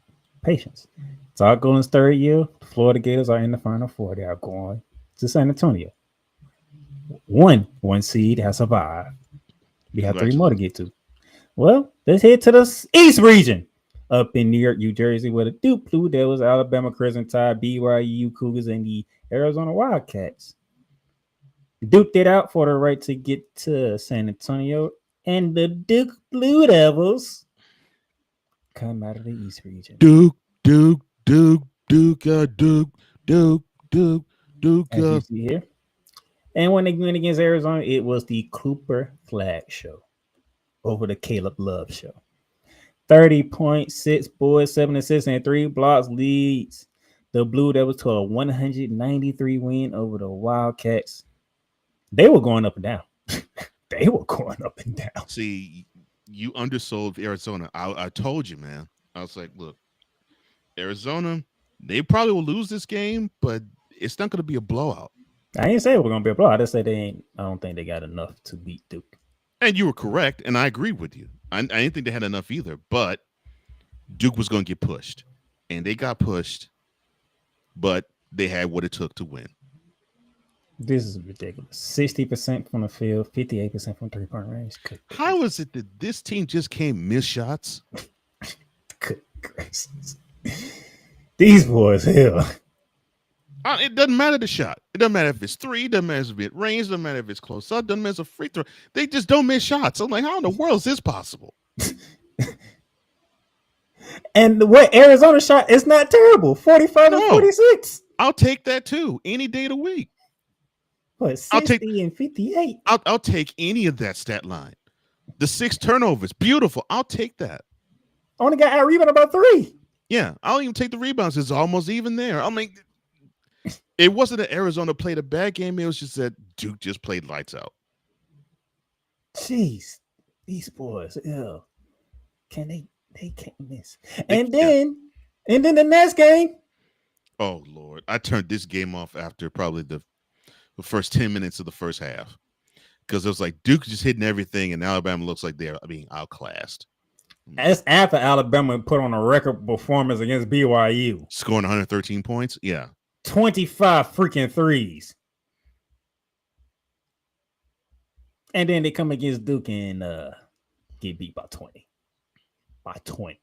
B: patience. It's all Golden's third year. The Florida Gators are in the Final Four. They are going to San Antonio. One seed has survived. We have 3 more to get to. Well, let's head to the East region. Up in New York, New Jersey, where the Duke Blue Devils, Alabama Crimson Tide, BYU Cougars, and the Arizona Wildcats duked it out for the right to get to San Antonio, and the Duke Blue Devils come out of the East region.
C: Duke.
B: As you see here. And when they went against Arizona, it was the Cooper Flag Show over the Caleb Love Show. 30.6 boards, 7 assists, and 3 blocks leads the Blue Devils to a 193 win over the Wildcats. They were going up and down. They were going up and down.
C: See, you undersold Arizona. I told you, man. I was like, look, Arizona, they probably will lose this game, but it's not going to be a blowout.
B: I didn't say it was going to be a blowout. I just said I don't think they got enough to beat Duke.
C: And you were correct, and I agreed with you. I didn't think they had enough either, but Duke was going to get pushed. And they got pushed, but they had what it took to win.
B: This is ridiculous. 60% from the field, 58% from three-point range.
C: How is it that this team just can't miss shots?
B: Good gracious. These boys, hell.
C: It doesn't matter the shot. It doesn't matter if it's 3. It doesn't matter if it's range. It doesn't matter if it's close up. It doesn't matter if it's a free throw. They just don't miss shots. I'm like, how in the world is this possible?
B: And what Arizona shot is not terrible. 45 and 46.
C: I'll take that too. Any day of the week.
B: What, 60 and 58?
C: I'll take any of that stat line. The 6 turnovers. Beautiful. I'll take that.
B: Only got out rebound about 3.
C: Yeah. I'll even take the rebounds. It's almost even there. I mean, it wasn't that Arizona played a bad game. It was just that Duke just played lights out.
B: Jeez. These boys, ew. They can't miss. And then the next game.
C: Oh, Lord. I turned this game off after probably the first 10 minutes of the first half. Because it was like Duke just hitting everything, and Alabama looks like they're being outclassed.
B: That's after Alabama put on a record performance against BYU.
C: Scoring 113 points? Yeah.
B: 25 freaking threes. And then they come against Duke and get beat by 20. By 20.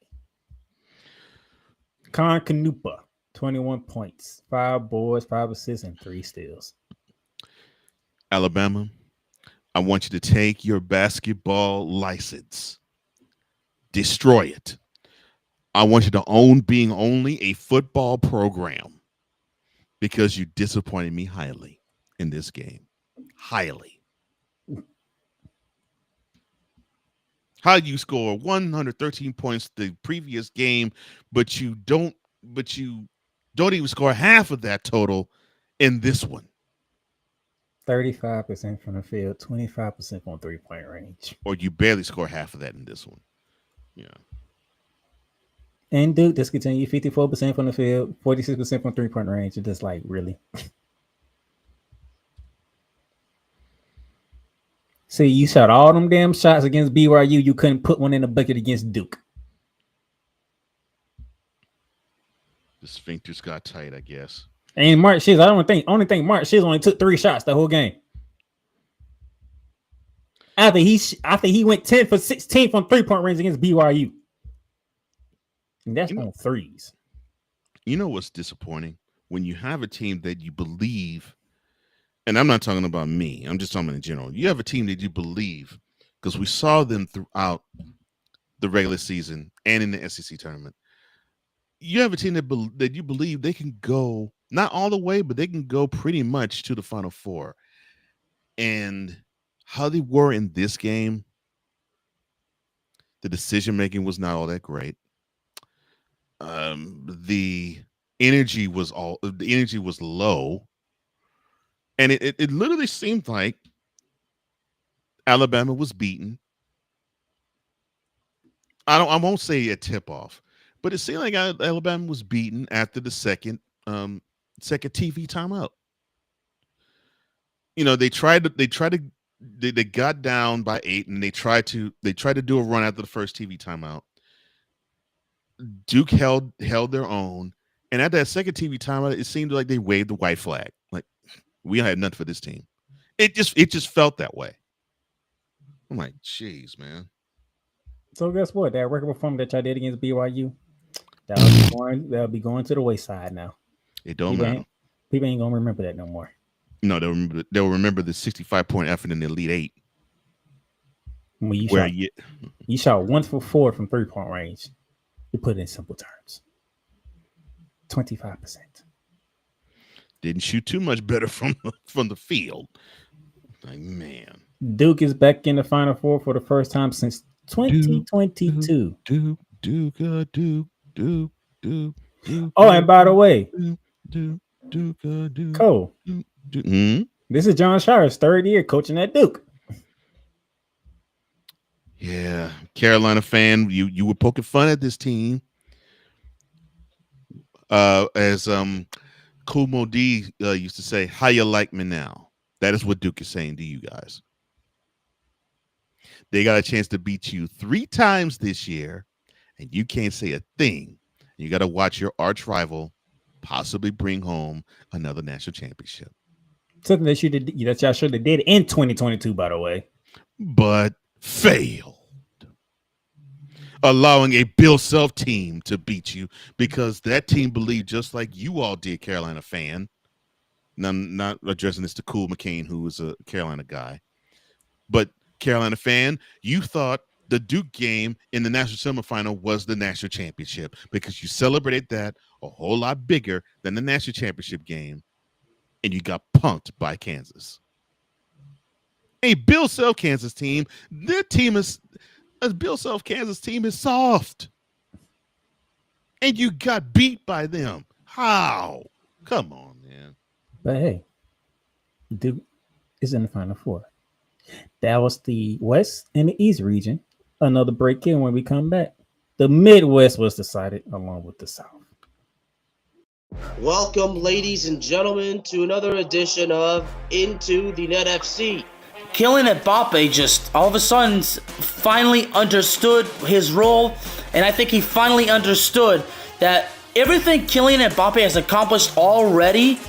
B: Con Canupa, 21 points, 5 boards, 5 assists, and 3 steals.
C: Alabama, I want you to take your basketball license. Destroy it. I want you to own being only a football program because you disappointed me highly in this game. Highly. How you score 113 points the previous game, but you don't even score half of that total in this one.
B: 35% from the field, 25% from 3-point range.
C: Or you barely score half of that in this one. Yeah.
B: And Duke just continue 54% from the field, 46% from 3-point range. It's just like, really? See, you shot all them damn shots against BYU. You couldn't put one in the bucket against Duke.
C: The sphincters got tight, I guess.
B: And Mark Shiz, only think Mark Shiz only took 3 shots the whole game. After he went 10 for 16 from 3-point range against BYU. And that's on threes.
C: You know what's disappointing? When you have a team that you believe, and I'm not talking about me, I'm just talking in general. You have a team that you believe, because we saw them throughout the regular season and in the SEC tournament. you have a team that you believe they can go not all the way, but they can go pretty much to the Final Four. And how they were in this game, the decision making was not all that great. The energy was low, and it literally seemed like Alabama was beaten. I won't say a tip off, but it seemed like Alabama was beaten after the second TV timeout. You know, they got down by 8, and they tried to do a run after the first TV timeout. Duke held their own, and at that second TV timeout, it seemed like they waved the white flag. Like, we had nothing for this team. It just felt that way. I'm like, jeez, man.
B: So guess what? That record performance that y'all did against BYU, that'll be going to the wayside now.
C: It don't matter.
B: People ain't gonna remember that no more.
C: No, they'll remember the 65-point effort in the Elite Eight.
B: When you shot 1 for 4 from 3-point range. You put it in simple terms. 25%.
C: Didn't shoot too much better from the field. Like, man.
B: Duke is back in the Final Four for the first time since 2022.
C: Duke.
B: Oh, and by the way, Cole, this is John Shire's 3rd year coaching at Duke.
C: Yeah, Carolina fan, you were poking fun at this team. As Kumo D used to say, how you like me now? That is what Duke is saying to you guys. They got a chance to beat you 3 times this year, and you can't say a thing. You got to watch your arch rival possibly bring home another national championship.
B: Something that y'all should have did in 2022, by the way.
C: But failed. Allowing a Bill Self team to beat you because that team believed just like you all did, Carolina fan. Now, I'm not addressing this to Cool McCain, who was a Carolina guy. But Carolina fan, you thought the Duke game in the national semifinal was the national championship because you celebrated that a whole lot bigger than the national championship game, and you got punked by Kansas. A Bill Self Kansas team, their team is a Bill Self Kansas team is soft, and you got beat by them. How? Come on, man.
B: But hey, Duke is in the Final Four. That was the West and the East region. Another break in when we come back. The Midwest was decided along with the South.
G: Welcome, ladies and gentlemen, to another edition of Into the Net FC. Kylian Mbappe just all of a sudden finally understood his role, and I think he finally understood that everything Kylian Mbappe has accomplished already,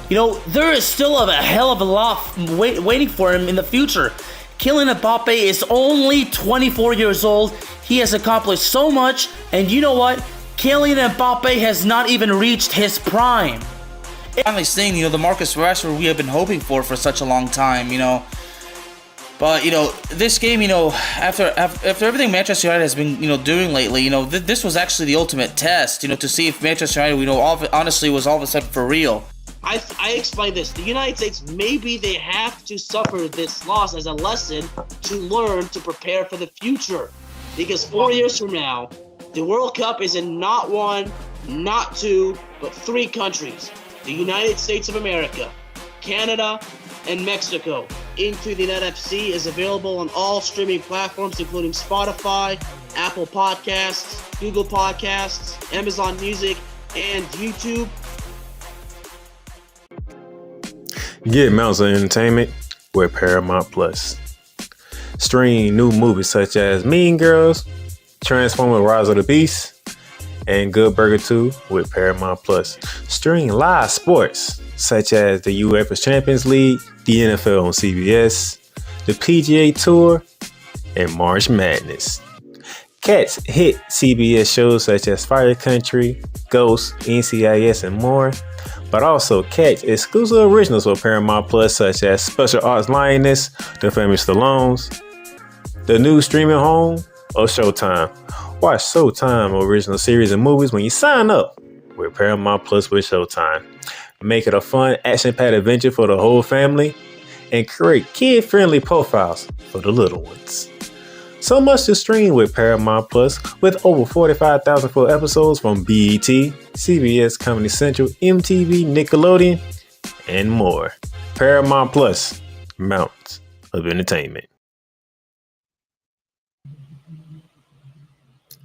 G: you know, there is still a hell of a lot waiting for him in the future. Kylian Mbappe is only 24 years old. He has accomplished so much, and you know what? Kylian Mbappe has not even reached his prime. Finally seeing, the Marcus Rashford we have been hoping for such a long time, But, this game, after everything Manchester United has been, doing lately, this was actually the ultimate test, to see if Manchester United, honestly was all of a sudden for real. I explain this. The United States, maybe they have to suffer this loss as a lesson to learn to prepare for the future. Because 4 years from now, the World Cup is in not 1, not 2, but 3 countries. The United States of America, Canada, and Mexico. Into the Net FC is available on all streaming platforms, including Spotify, Apple Podcasts, Google Podcasts, Amazon Music, and YouTube.
F: Get mounts of entertainment with Paramount Plus. Stream new movies such as Mean Girls, Transformers: Rise of the Beast, and Good Burger 2 with Paramount Plus. Stream live sports such as the UEFA Champions League, the NFL on CBS, the PGA Tour, and March Madness. Catch hit CBS shows such as Fire Country, Ghost, NCIS, and more. But also catch exclusive originals with Paramount Plus such as Special Arts Lioness, The Famous Stallones, the new streaming home of Showtime. Watch Showtime original series and movies when you sign up with Paramount Plus with Showtime. Make it a fun, action-packed adventure for the whole family and create kid-friendly profiles for the little ones. So much to stream with Paramount Plus with over 45,000 full episodes from BET, CBS, Comedy Central, MTV, Nickelodeon, and more. Paramount Plus, mountains of entertainment.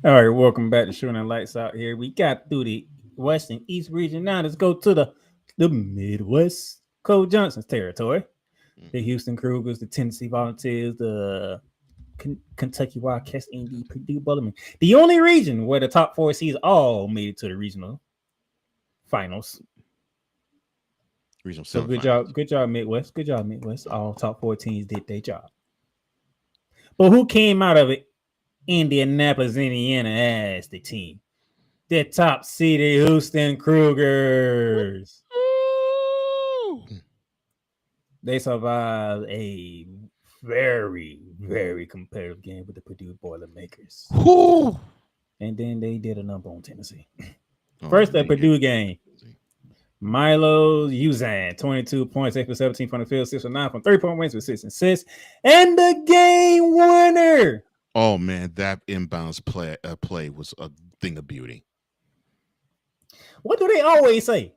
B: All right, welcome back to Shooting Lights Out here. We got through the West and East region. Now let's go to the Midwest, Cole Johnson's territory. The Houston Cougars, the Tennessee Volunteers, the Kentucky Wildcats, and the Purdue Boilermakers. The only region where the top 4 seeds all made it to the regional finals. So good job, Midwest. Good job, Midwest. All top 4 teams did their job. But who came out of it? Indianapolis, Indiana as the team. The top seeded Houston Cougars. They survived a very, very competitive game with the Purdue Boilermakers. And then they did a number on Tennessee. First, that Purdue game. Milo Uzan, 22 points, 8 for 17 from the field, 6 for 9 from 3-point range with 6 assists. And the game winner.
C: Oh man, that inbounds play was a thing of beauty.
B: What do they always say?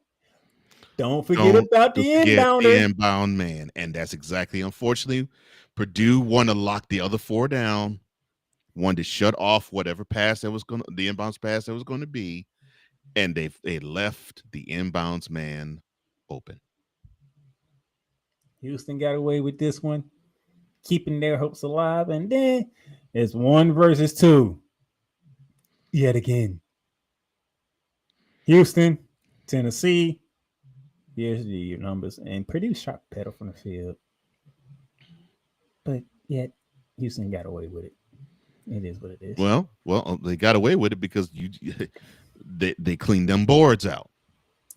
B: Don't forget about the inbounder.
C: The inbound man, and that's exactly. Unfortunately, Purdue wanted to lock the other 4 down, wanted to shut off whatever pass that was going, the inbounds pass that was going to be, and they left the inbounds man open.
B: Houston got away with this one, keeping their hopes alive, and then it's 1 versus 2. Yet again. Houston, Tennessee. Here's the numbers. And Purdue shot better from the field. But yet, Houston got away with it. It is what it is.
C: Well, they got away with it because they cleaned them boards out.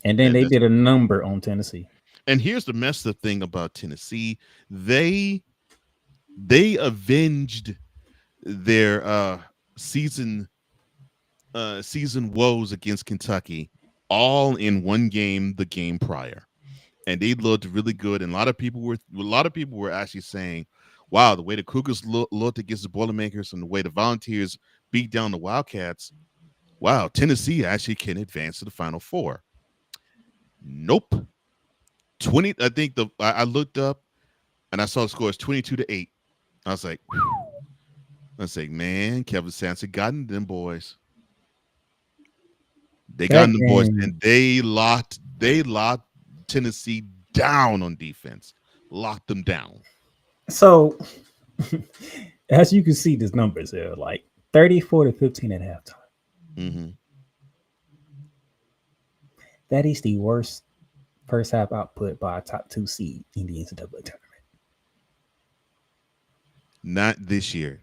B: And then they did a number on Tennessee.
C: And here's the messed up thing about Tennessee. They avenged their season woes against Kentucky all in one game, the game prior, and they looked really good. And a lot of people were actually saying, "Wow, the way the Cougars looked against the Boilermakers and the way the Volunteers beat down the Wildcats, wow, Tennessee actually can advance to the Final Four." Nope. 20. I think I looked up and I saw the score is 22-8. I was like, man, Kevin Sampson got in them boys. They got in the boys, and they locked Tennessee down on defense. Locked them down.
B: So, as you can see, these numbers are like 34-15 at halftime.
C: Mm-hmm.
B: That is the worst first half output by a top 2 seed in the NCAA tournament.
C: Not this year.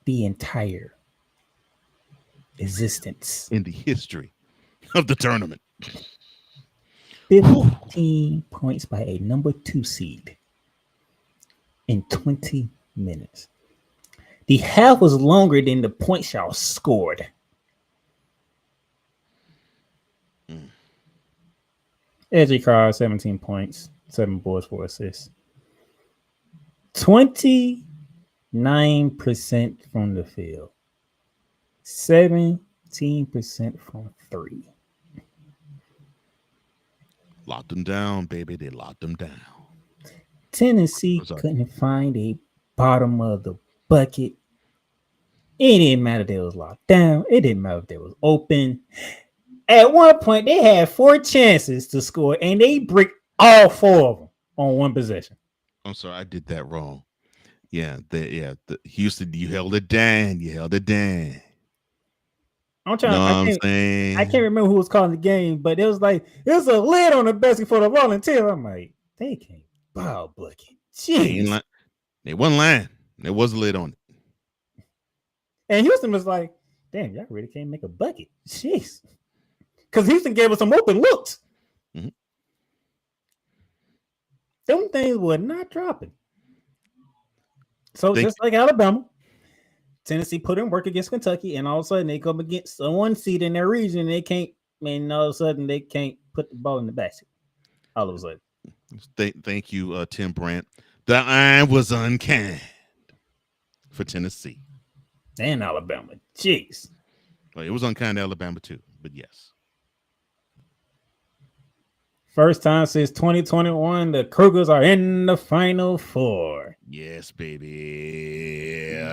B: The entire existence
C: in the history of the tournament.
B: 15 points by a number 2 seed in 20 minutes. The half was longer than the points y'all scored. Edgy Carr, 17 points, 7 boards, 4 assists. 29% from the field. 17% from 3.
C: Locked them down, baby. They locked them down.
B: Tennessee couldn't find a bottom of the bucket. It didn't matter if they was locked down. It didn't matter if they was open. At one point, they had 4 chances to score, and they bricked all 4 of them on one possession.
C: I'm sorry, I did that wrong. The Houston, you held it down.
B: I'm trying. I can't remember who was calling the game, but it was like there's a lid on the basket for the Volunteers. I'm like, they can't foul bucket. Jeez,
C: they wasn't lying. There was a lid on it.
B: And Houston was like, damn, y'all really can't make a bucket. Jeez, because Houston gave us some open looks.
C: Mm-hmm.
B: Them things were not dropping. So just like Alabama, Tennessee put in work against Kentucky, and all of a sudden they come against a 1 seed in their region. They can't, all of a sudden they can't put the ball in the basket. All of a sudden.
C: Thank you, Tim Brandt. The iron was unkind for Tennessee
B: and Alabama. Jeez.
C: Well, it was unkind to Alabama too, but yes.
B: First time since 2021, the Cougars are in the Final Four.
C: Yes, baby.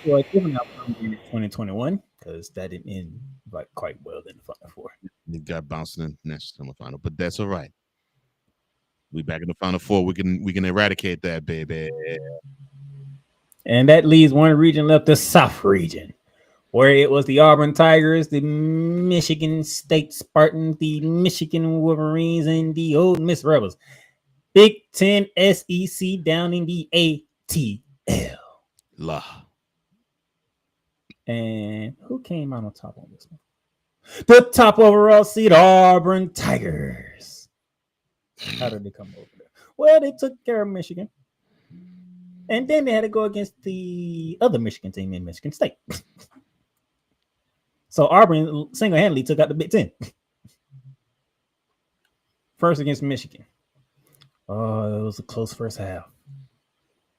B: So a different outcome in 2021 because that didn't end quite well in the Final Four.
C: They got bounced in the national semifinal, but that's all right. We back in the Final Four. We can eradicate that, baby.
B: And that leaves one region left, the South region, where it was the Auburn Tigers, the Michigan State Spartans, the Michigan Wolverines, and the Ole Miss Rebels. Big Ten SEC down in the ATL.
C: La.
B: And who came out on top on this one? The top overall seed, Auburn Tigers. How did they come over there? Well, they took care of Michigan. And then they had to go against the other Michigan team in Michigan State. So Auburn single-handedly took out the Big Ten. First against Michigan. Oh, it was a close first half.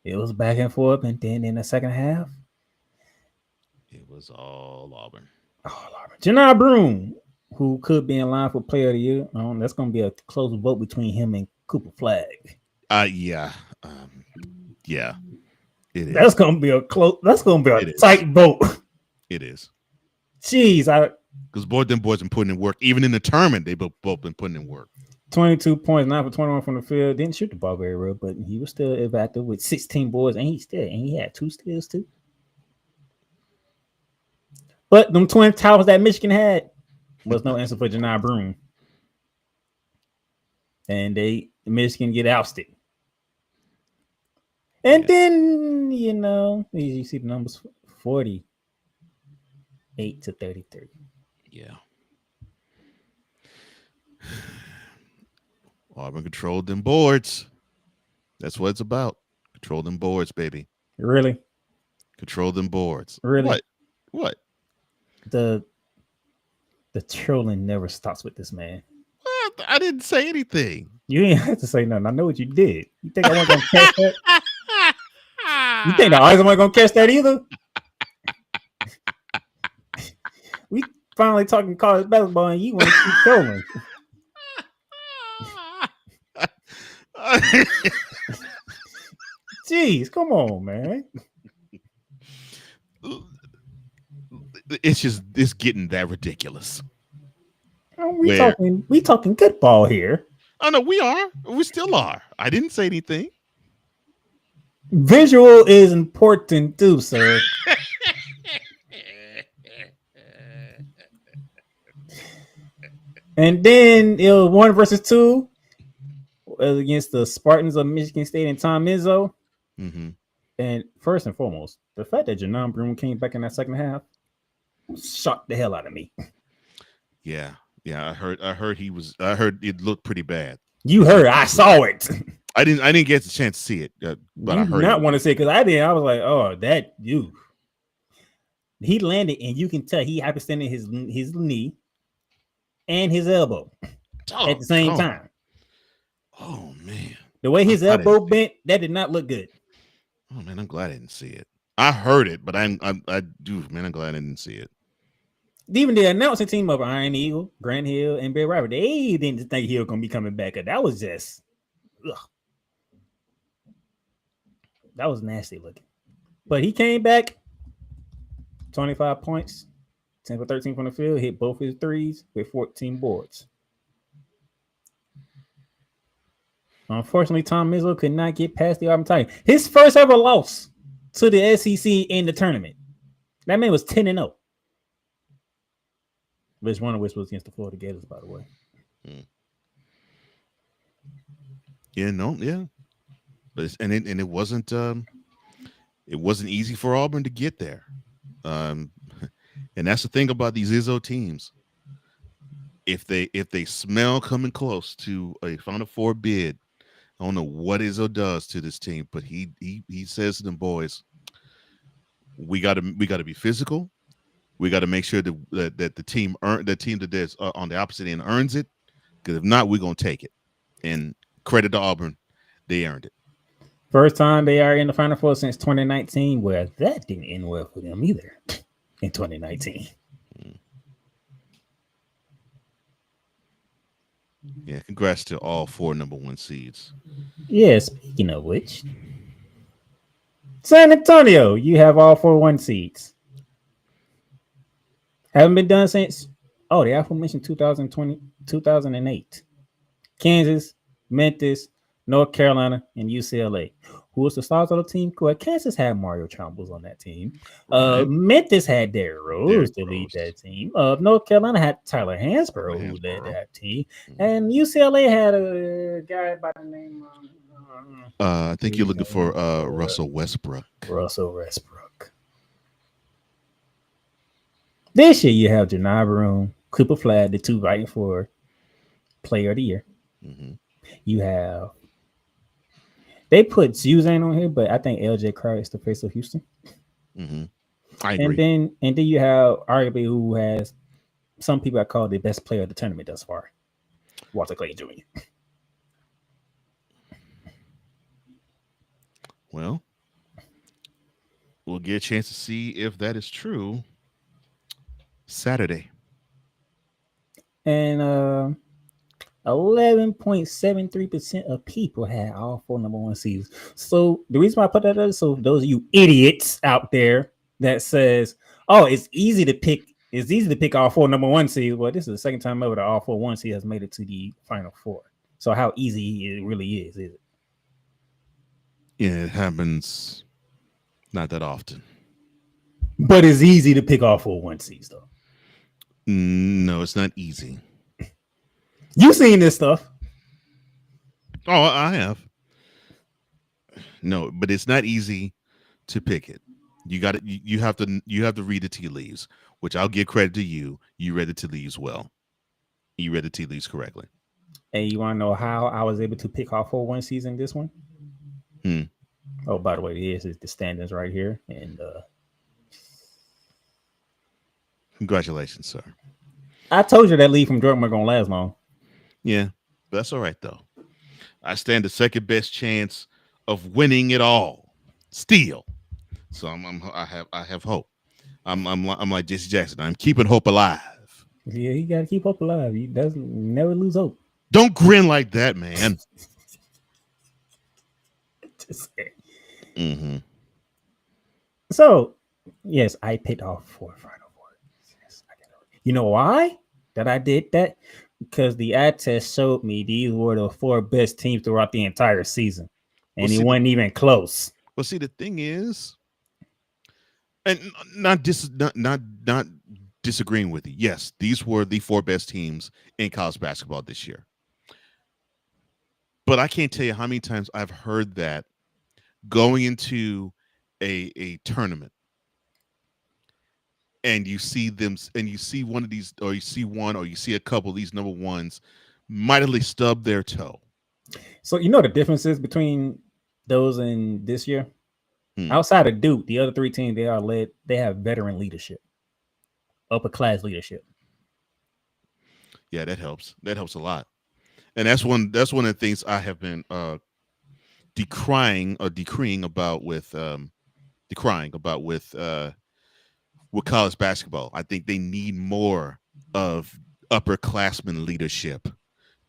B: It was back and forth, and then in the second half,
C: it was all Auburn.
B: All Auburn. Janai Broome, who could be in line for Player of the Year. That's going to be a close vote between him and Cooper Flagg.
C: Yeah. Yeah. It is.
B: That's going to be a close. That's going to be a tight vote.
C: It is.
B: Jeez,
C: because both them boys been putting in work. Even in the tournament, they both been putting in work.
B: 22 points, 9 for 21 from the field. Didn't shoot the ball very well, but he was still effective with 16 boards, and he had 2 steals too. But them twin towers that Michigan had was no answer for Janai Broome. And Michigan get ousted. And then, you see the numbers 48 to 33.
C: Yeah. Auburn controlled them boards. That's what it's about. Control them boards, baby.
B: Really?
C: Control them boards.
B: Really?
C: What?
B: The trolling never stops with this man.
C: What? I didn't say anything.
B: You ain't have to say nothing. I know what you did. You think I wasn't gonna catch that? You think the Auburn wasn't gonna catch that either? We finally talking college basketball, and you want to keep trolling. Jeez, come on, man.
C: It's getting that ridiculous.
B: We talking good ball here.
C: Oh no, we are. We still are. I didn't say anything.
B: Visual is important too, sir. And then it was 1 versus 2 against the Spartans of Michigan State and Tom Izzo.
C: Mm-hmm. And
B: first and foremost, the fact that Janai Broome came back in that second half shocked the hell out of me.
C: Yeah. I heard it looked pretty bad.
B: You heard? I saw it.
C: I didn't get the chance to see it, but I heard.
B: Not want to say because I did. I was like, oh, that you. He landed, and you can tell he hyperextended his knee and his elbow at the same time.
C: Oh man,
B: the way his elbow bent, that did not look good.
C: Oh man, I'm glad I didn't see it. I heard it, but I'm glad I didn't see it.
B: Even the announcing team of Iron Eagle, Grant Hill, and Bill Robert, they didn't think he was gonna be coming back. That was just, that was nasty looking. But he came back, 25 points, 10 for 13 from the field, hit both his threes with 14 boards. Unfortunately, Tom Izzo could not get past the Auburn Tigers. His first ever loss to the SEC in the tournament. That man was 10-0. Which one of which was against the Florida Gators, by the way.
C: Yeah. But it wasn't easy for Auburn to get there. And that's the thing about these Izzo teams. If they smell coming close to a Final Four bid, I don't know what Izzo does to this team, but he says to them boys, We got to be physical. We got to make sure that the team that is on the opposite end earns it. Because if not, we're gonna take it. And credit to Auburn, they earned it.
B: First time they are in the Final Four since 2019. Well, that didn't end well for them either in 2019.
C: Yeah, congrats to all 4 number 1 seeds.
B: Yeah, speaking of which, San Antonio, you have all 4 1 seeds. Haven't been done since, the aforementioned 2008. Kansas, Memphis, North Carolina, and UCLA. Who was the stars of the team? Well, Kansas had Mario Chalmers on that team.
C: Right.
B: Memphis had Derrick Rose to lead that team. North Carolina had Tyler Hansbrough who led that team. And UCLA had a guy by the name
C: I think you're looking for Russell Westbrook.
B: Russell Westbrook. This year you have Janai Broom, Cooper Flag, the 2 fighting for Player of the Year.
C: Mm-hmm.
B: You have they put Suzanne on here, but I think LJ Crowder is the face of Houston.
C: Mm-hmm. I agree.
B: And then you have arguably who has some people I call the best player of the tournament thus far, Walter Clay Jr.
C: Well, we'll get a chance to see if that is true Saturday.
B: And 11.73% of people had all 4 number 1 seeds. So the reason why I put that up, so those of you idiots out there that says, it's easy to pick all 4 number 1 seeds. Well, this is the second time ever that all 4 1 seeds has made it to the Final Four. So how easy it really is it?
C: Yeah, it happens not that often.
B: But it's easy to pick all 4 1 seeds, though.
C: No, it's not easy.
B: You seen this stuff?
C: Oh, I have. No, but it's not easy to pick it. You got it. You have to read the tea leaves, which I'll give credit to you. You read the tea leaves well. You read the tea leaves correctly.
B: And you want to know how I was able to pick all 4 1 seeds in this one? Oh, by the way, this is the standings right here. And
C: congratulations, sir.
B: I told you that lead from Jordan wasn't gonna last long.
C: Yeah, but that's all right though. I stand the second best chance of winning it all, still. So I have hope. I'm like Jesse Jackson. I'm keeping hope alive.
B: Yeah, you gotta keep hope alive. You never lose hope.
C: Don't grin like that, man. Mm-hmm.
B: So, yes, I picked all 4 Final Four. Yes, you know why that I did that? Because the eye test showed me these were the 4 best teams throughout the entire season, and it wasn't even close.
C: Well, see, the thing is, and not disagreeing with you. Yes, these were the 4 best teams in college basketball this year. But I can't tell you how many times I've heard that going into a tournament, and you see them, and you see one of these, or you see one, or you see a couple of these number 1s mightily stub their toe.
B: So you know the differences between those and this year? Outside of Duke, the other 3 teams they have veteran leadership, upper class leadership.
C: Yeah, that helps. That helps a lot. And that's one of the things I have been decrying about with college basketball. I think they need more of upperclassmen leadership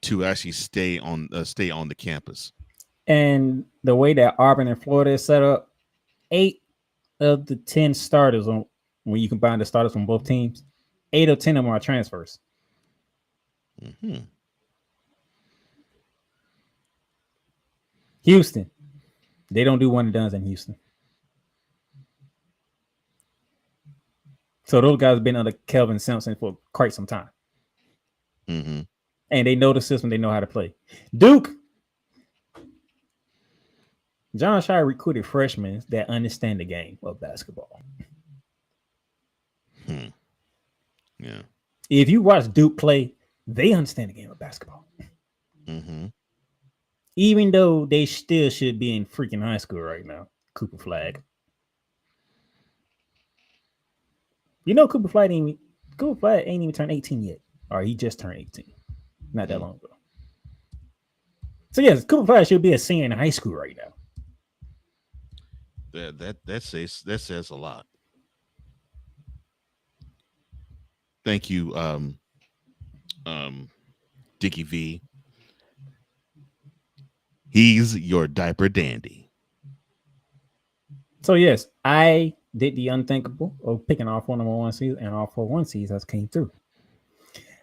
C: to actually stay on the campus.
B: And the way that Auburn and Florida is set up, 8 of the 10 starters when you combine the starters from both teams, 8 or 10 of them are transfers.
C: Mm-hmm.
B: Houston, they don't do one and dones in Houston. So those guys have been under Kelvin Sampson for quite some time.
C: Mm-hmm.
B: And they know the system. They know how to play. Duke, John Shire recruited freshmen that understand the game of basketball.
C: Yeah.
B: If you watch Duke play, they understand the game of basketball.
C: Mm-hmm.
B: Even though they still should be in freaking high school right now. Cooper Flag. You know, Cooper Flight ain't even turned 18 yet, or he just turned 18, not that long ago. So yes, Cooper Flight should be a senior in high school right now.
C: That says a lot. Thank you, Dickie V. He's your diaper dandy.
B: So yes, I did the unthinkable of picking all 4 number 1 seeds, and all 4 1 seeds has came through.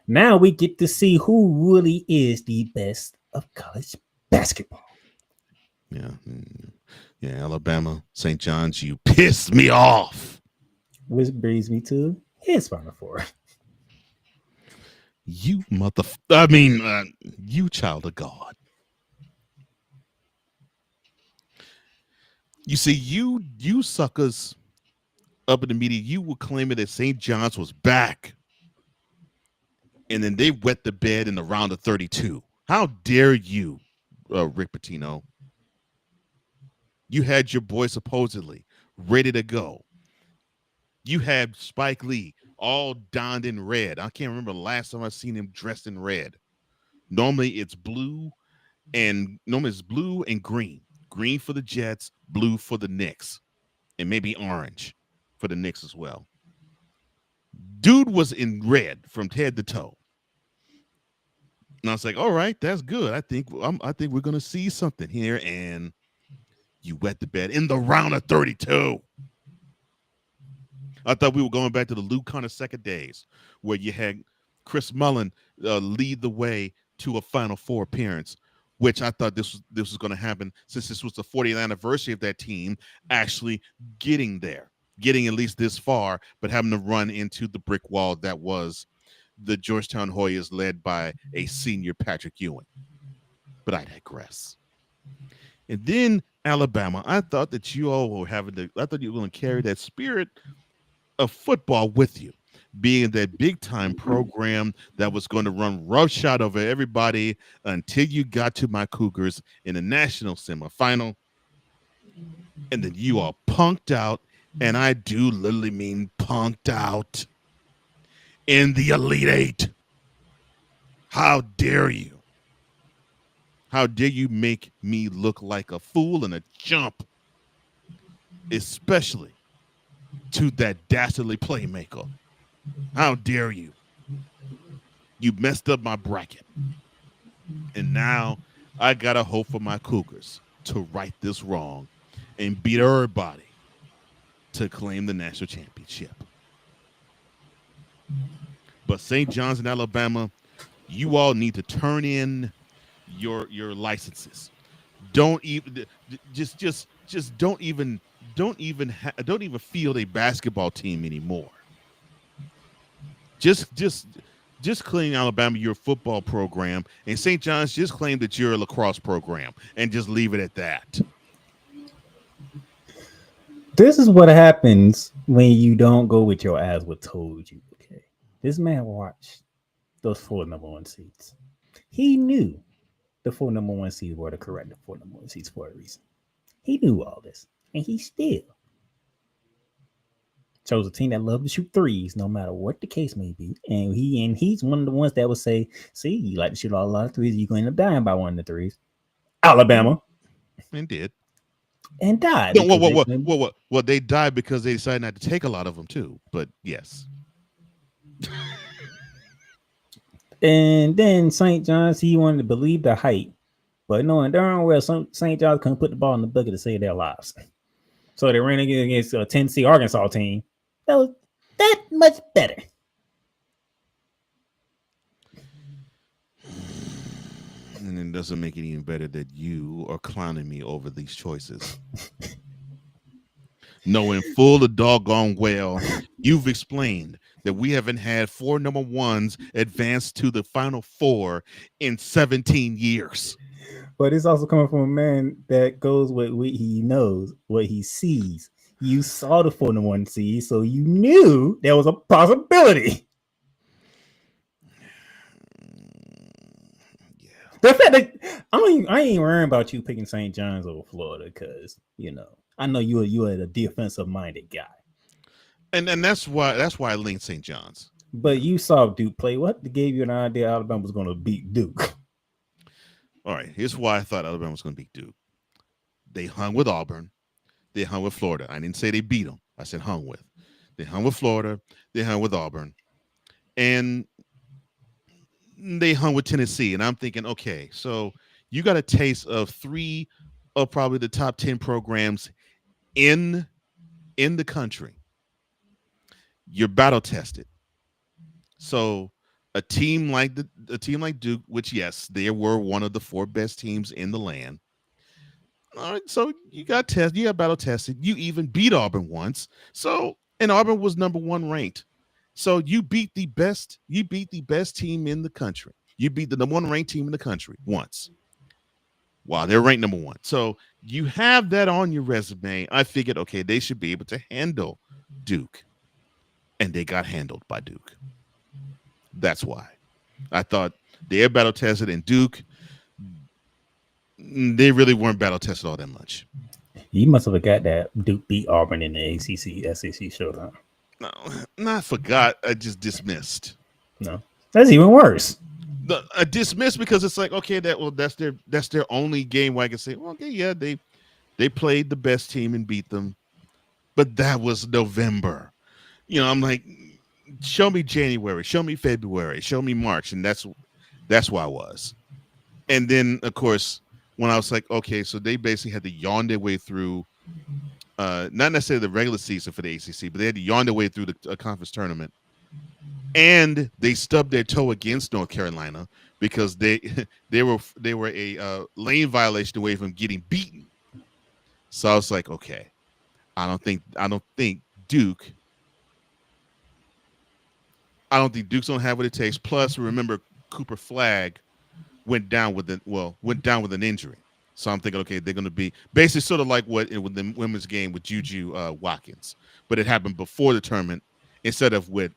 B: Now we get to see who really is the best of college basketball.
C: Yeah, Alabama, St. John's, you pissed me off.
B: Which brings me to his Final Four.
C: You you child of God. You see, you suckers up in the media, you were claiming that St. John's was back. And then they wet the bed in the round of 32. How dare you, Rick Pitino? You had your boy supposedly ready to go. You had Spike Lee all donned in red. I can't remember the last time I've seen him dressed in red. Normally it's blue and green. Green for the Jets, blue for the Knicks, and maybe orange for the Knicks as well. Dude was in red from head to toe. And I was like, all right, that's good. I think we're gonna see something here. And you wet the bed in the round of 32. I thought we were going back to the Lou Conner-Second days, where you had Chris Mullin lead the way to a Final Four appearance, which I thought this was going to happen since this was the 40th anniversary of that team actually getting there, getting at least this far, but having to run into the brick wall that was the Georgetown Hoyas, led by a senior Patrick Ewing. But I digress. And then Alabama, I thought that you all were I thought you were going to carry that spirit of football with you, being that big time program that was going to run roughshod over everybody until you got to my Cougars in the national semifinal. And then you all punked out, and I do literally mean punked out, in the Elite Eight. How dare you? How dare you make me look like a fool and a chump, especially to that dastardly playmaker? How dare you? You messed up my bracket. And now I got to hope for my Cougars to right this wrong and beat everybody to claim the national championship. But St. John's in Alabama, you all need to turn in your licenses. Don't even don't even field a basketball team anymore. Just claim Alabama your football program, and St. John's just claim that you're a lacrosse program, and just leave it at that.
B: This is what happens when you don't go with your eyes what told you. Okay, this man watched those 4 number 1 seeds. He knew the 4 number 1 seeds were the correct 4 number 1 seeds for a reason. He knew all this, and he still chose a team that loved to shoot threes, no matter what the case may be. And he's one of the ones that would say, "See, you like to shoot a lot of threes, you're going to end up dying by one of the threes." Alabama,
C: and did,
B: and died.
C: No, well, they died because they decided not to take a lot of them too. But yes.
B: And then St. John's, he wanted to believe the hype, but knowing darn well St. John's couldn't put the ball in the bucket to save their lives. So they ran against a Tennessee Arkansas team that was that much better.
C: And it doesn't make it even better that you are clowning me over these choices. Knowing full the doggone well, you've explained that we haven't had 4 number 1s advance to the Final Four in 17 years.
B: But it's also coming from a man that goes with what he knows, what he sees. You saw the 4 number 1 seed, so you knew there was a possibility. Yeah. The fact that I ain't worrying about you picking St. John's over Florida, because I know you are a defensive minded guy.
C: And that's why I leaned St. John's.
B: But you saw Duke play. What gave you an idea Alabama was going to beat Duke?
C: All right, here's why I thought Alabama was going to beat Duke. They hung with Auburn. They hung with Florida. I didn't say they beat them. I said hung with. They hung with Florida. They hung with Auburn. And they hung with Tennessee. And I'm thinking, okay, so you got a taste of 3 of probably the top 10 programs in the country. You're battle tested. So a team like Duke, which yes, they were one of the 4 best teams in the land. All right, so you got battle tested. You even beat Auburn once. So, and Auburn was number 1 ranked. So you beat the best team in the country. You beat the number 1 ranked team in the country once. Wow, they're ranked number 1. So you have that on your resume. I figured, okay, they should be able to handle Duke. And they got handled by Duke. That's why. I thought they are battle tested, and Duke, they really weren't battle tested all that much.
B: You must have forgot that Duke beat Auburn in the ACC SEC showdown.
C: No, I forgot. I just dismissed.
B: No, that's even worse.
C: I dismissed because it's like, okay, that's their only game where I can say, well, okay, yeah, they played the best team and beat them, but that was November. You know, I'm like, show me January, show me February, show me March, and that's where I was. And then, of course, when I was like, okay, so they basically had to yawn their way through, not necessarily the regular season for the ACC, but they had to yawn their way through the conference tournament. And they stubbed their toe against North Carolina because they were a lane violation away from getting beaten. So I was like, okay, I don't think Duke. I don't think Duke's gonna have what it takes. Plus, remember Cooper Flagg went down with an injury. So I'm thinking, okay, they're gonna be basically sort of like what with the women's game with Juju Watkins, but it happened before the tournament instead of with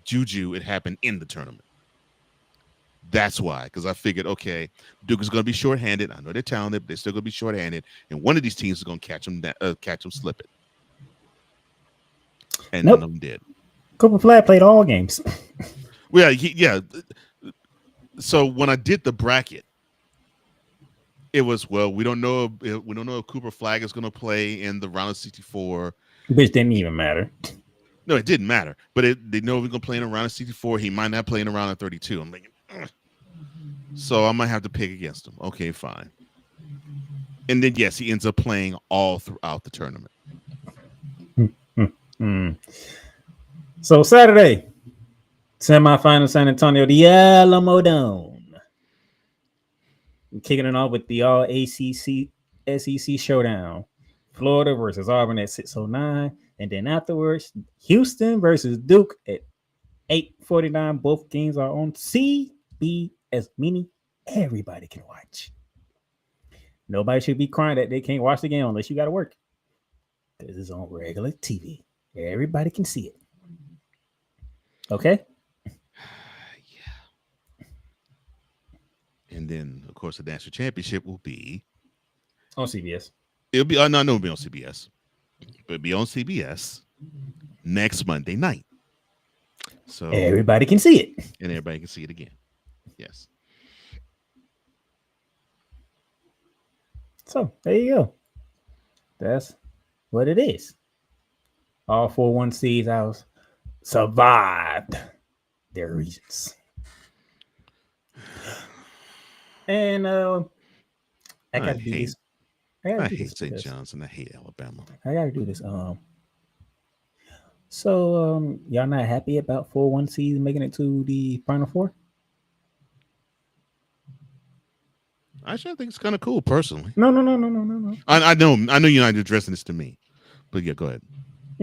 C: Juju. It happened in the tournament. That's why, because I figured, okay, Duke is gonna be shorthanded. I know they're talented, but they're still gonna be shorthanded, and one of these teams is gonna catch them slipping. And
B: nope.
C: None of them did.
B: Cooper Flagg played all games.
C: Well, yeah. So when I did the bracket, it was, well, we don't know if Cooper Flagg is going to play in the round of 64,
B: which didn't even matter.
C: No, it didn't matter. But they know we're going to play in a round of 64. He might not play in a round of 32. I'm thinking, ugh. So I might have to pick against him. Okay, fine. And then yes, he ends up playing all throughout the tournament.
B: So Saturday, semifinal San Antonio, the Alamo Dome. Kicking it off with the all ACC SEC showdown. Florida versus Auburn at 6:09. And then afterwards, Houston versus Duke at 8:49. Both games are on CBS, meaning everybody can watch. Nobody should be crying that they can't watch the game unless you got to work. Because it's on regular TV. Everybody can see it. Okay?
C: Yeah. And then, of course, the national championship will be
B: on CBS.
C: It'll be it'll be on CBS. But it'll be on CBS next Monday night. So
B: everybody can see it.
C: And everybody can see it again. Yes.
B: So there you go. That's what it is. All 4 1 seeds survived their regions. And I gotta do this.
C: I hate St. John's and I hate Alabama.
B: I gotta do this. So y'all not happy about 4 1 seeds making it to the Final Four?
C: Actually, I think it's kind of cool, personally.
B: No.
C: I know you're not addressing this to me, but yeah, go ahead.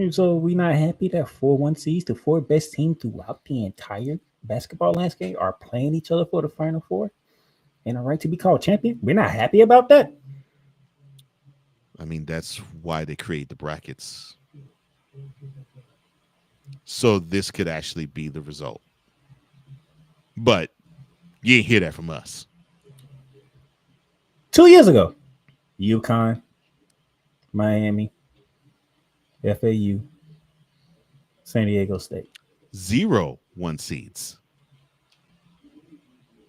B: So we not happy that 4 1 seeds, the 4 best teams throughout the entire basketball landscape, are playing each other for the Final Four and a right to be called champion? We're not happy about that.
C: I mean, that's why they create the brackets. So this could actually be the result. But you ain't hear that from us.
B: 2 years ago, UConn, Miami, FAU, San Diego State.
C: 0 1 seeds.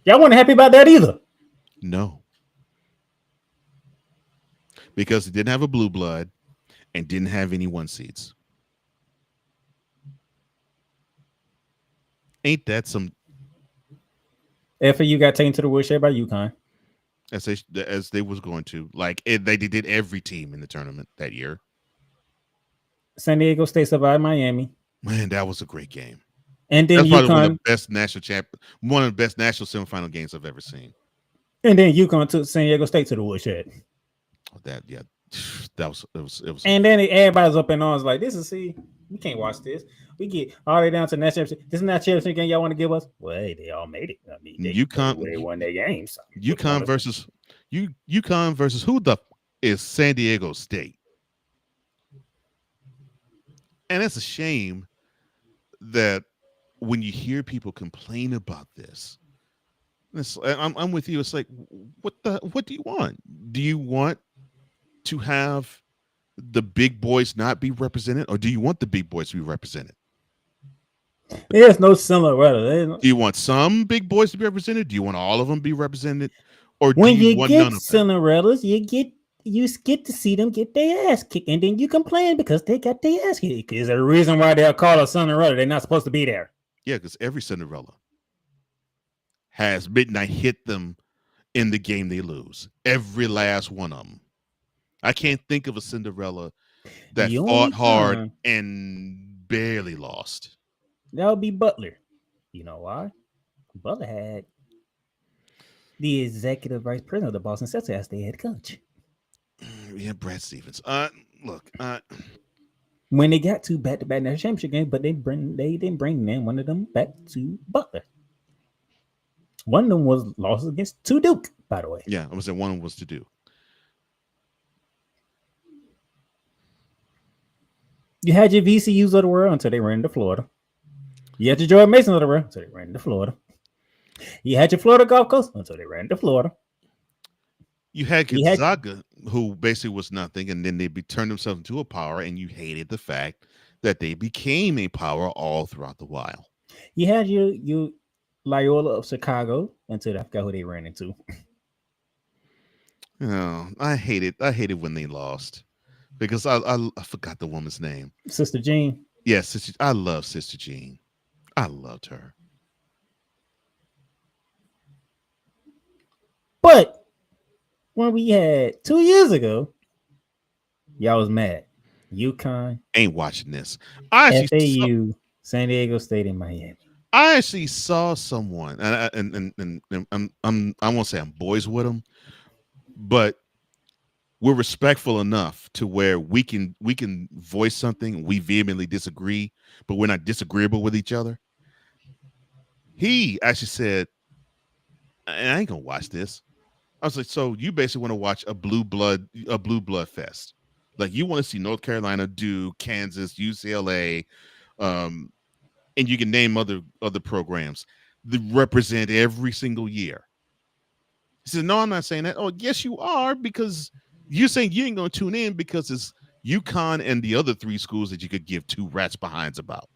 B: Y'all weren't happy about that either.
C: No. Because it didn't have a blue blood and didn't have any 1 seeds. Ain't that some?
B: FAU got taken to the woodshed by UConn.
C: As they was going to. Like, they did every team in the tournament that year.
B: San Diego State survived Miami.
C: Man, that was a great game.
B: And then
C: That's probably
B: UConn,
C: one of the best national semifinal games I've ever seen.
B: and then UConn took San Diego State to the woodshed.
C: That was.
B: And then everybody's up in arms like, we can't watch this. We get all the way down to national championship. This is not championship game y'all want to give us. Well, hey, they all made it. I mean, they won their games.
C: UConn versus UConn versus who the is San Diego State. And it's a shame that when you hear people complain about this, I'm with you. It's like, what do you want? Do you want to have the big boys not be represented, or do you want the big boys to be represented?
B: There's no Cinderella.
C: Do you want some big boys to be represented? Do you want all of them to be represented? Or
B: when
C: do you want none of them?
B: Cinderellas, you get to see them get their ass kicked, and then you complain because they got their ass kicked. Is there a reason why they'll call a Cinderella? They're not supposed to be there.
C: Yeah, because every Cinderella has midnight hit them in the game they lose. Every last one of them. I can't think of a Cinderella that fought hard and barely lost.
B: That would be Butler. You know why? Butler had the executive vice president of the Boston Celtics as their head coach.
C: Yeah, Brad Stevens. Look.
B: When they got to back-to-back national championship games, but they didn't bring one of them back to Butler. One of them was lost against Duke, by the way.
C: Yeah, I was saying one was to Duke.
B: You had your VCUs of the world until they ran into Florida. You had your Jordan Masons of the world until they ran into Florida. You had your Florida Gulf Coast until they ran into Florida.
C: You had Gonzaga, who basically was nothing, and then they turned themselves into a power, and you hated the fact that they became a power all throughout the while.
B: You had your Loyola of Chicago until I forgot who they ran into.
C: Oh, I hated when they lost. Because I forgot the woman's name.
B: Sister Jean.
C: Yes, I love Sister Jean. I loved her.
B: But when we had 2 years ago, y'all was mad. UConn.
C: Ain't watching this. FAU,
B: San Diego State, and Miami.
C: I actually saw someone, and I won't say I'm boys with them, but we're respectful enough to where we can voice something, we vehemently disagree, but we're not disagreeable with each other. He actually said, I ain't gonna watch this. I was like, so you basically want to watch a blue blood fest. Like, you want to see North Carolina, Duke, Kansas, UCLA, and you can name other programs that represent every single year. He said, no, I'm not saying that. Oh, yes, you are, because you're saying you ain't going to tune in because it's UConn and the other 3 schools that you could give 2 rats behinds about.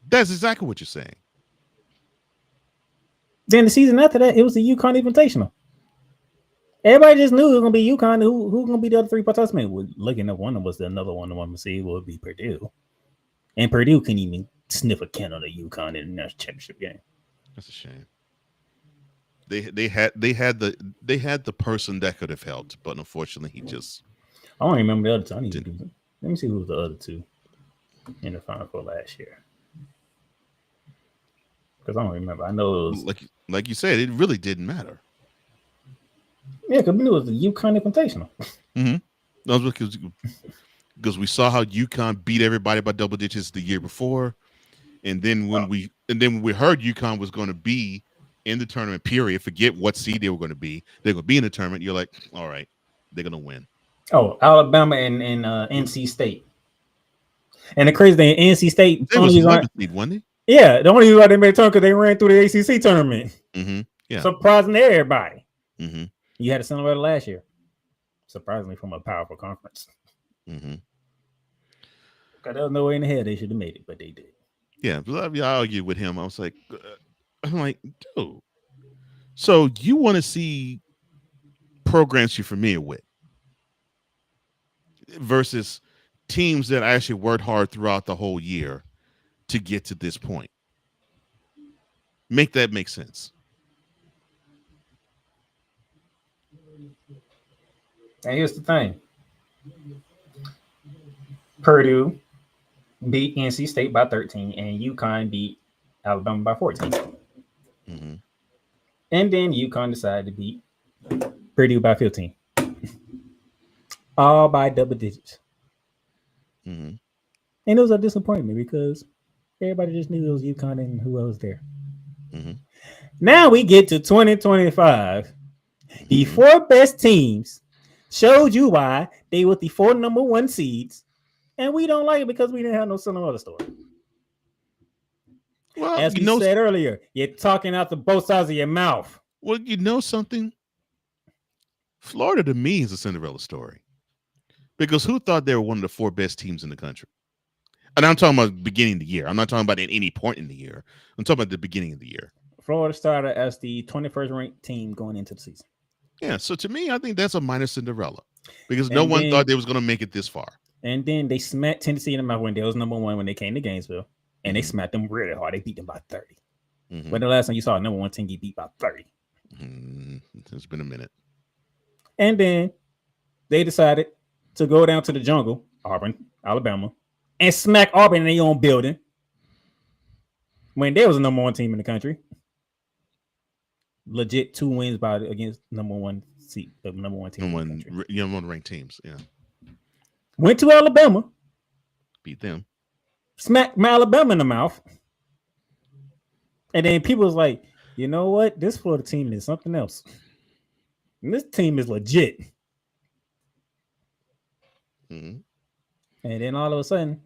C: That's exactly what you're saying.
B: Then the season after that, it was the UConn Invitational. Everybody just knew it was going to be UConn. Who was going to be the other 3 participants? Well, looking at one of them was another one. The one to see would be Purdue. And Purdue couldn't even sniff a can on the UConn in the national championship game.
C: That's a shame. They had the person that could have helped, but unfortunately he just.
B: I don't remember the other 2. Let me see who was the other 2 in the Final Four last year. Because I don't remember. I know it was
C: like you said, it really didn't matter.
B: Yeah, because it was the UConn Invitational.
C: Mm-hmm. That was because we saw how UConn beat everybody by double digits the year before, and then when we heard UConn was going to be in the tournament, period. Forget what seed they were going to be. They're going to be in the tournament. You're like, all right, they're going to win.
B: Oh, Alabama and NC State. And the crazy thing, NC State.
C: They was 11th seed, wasn't they?
B: Yeah, the only reason why they made a tournament because they ran through the ACC tournament.
C: Mm-hmm. Yeah,
B: surprising everybody.
C: Mm-hmm.
B: You had a Cinderella last year, surprisingly from a powerful conference.
C: Mm-hmm.
B: There was no way in the hell they should have made it, but they did.
C: Yeah, I argued with him. I was like, dude. So you want to see programs you're familiar with versus teams that actually worked hard throughout the whole year to get to this point. Make that make sense.
B: And here's the thing. Purdue beat NC State by 13, and UConn beat Alabama by 14.
C: Mm-hmm.
B: And then UConn decided to beat Purdue by 15. All by double digits.
C: Mm-hmm.
B: And it was a disappointment because everybody just knew it was UConn and who else there.
C: Mm-hmm.
B: Now we get to 2025. The four best teams showed you why they were the 4 number 1 seeds, and we don't like it because we didn't have no Cinderella story.
C: Well,
B: as we said earlier, you're talking out the both sides of your mouth.
C: Well, you know something? Florida to me is a Cinderella story. Because who thought they were one of the 4 best teams in the country? And I'm talking about beginning of the year. I'm not talking about at any point in the year. I'm talking about the beginning of the year.
B: Florida started as the 21st ranked team going into the season.
C: Yeah, so to me, I think that's a minor Cinderella. Because no one thought they was going to make it this far.
B: And then they smacked Tennessee in the mouth when they was number 1 when they came to Gainesville. And they smacked them really hard. They beat them by 30.
C: Mm-hmm.
B: When the last time you saw a number 1 team get beat by 30?
C: It's been a minute.
B: And then they decided to go down to the jungle, Auburn, Alabama, and smack Auburn in their own building when they was the number 1 team in the country. Legit 2 wins against number 1 seat, the number 1 team.
C: Number 1 ranked teams, yeah.
B: Went to Alabama,
C: beat them,
B: smacked Alabama in the mouth, and then people was like, you know what? This Florida team is something else. And this team is legit.
C: Mm-hmm.
B: And then all of a sudden,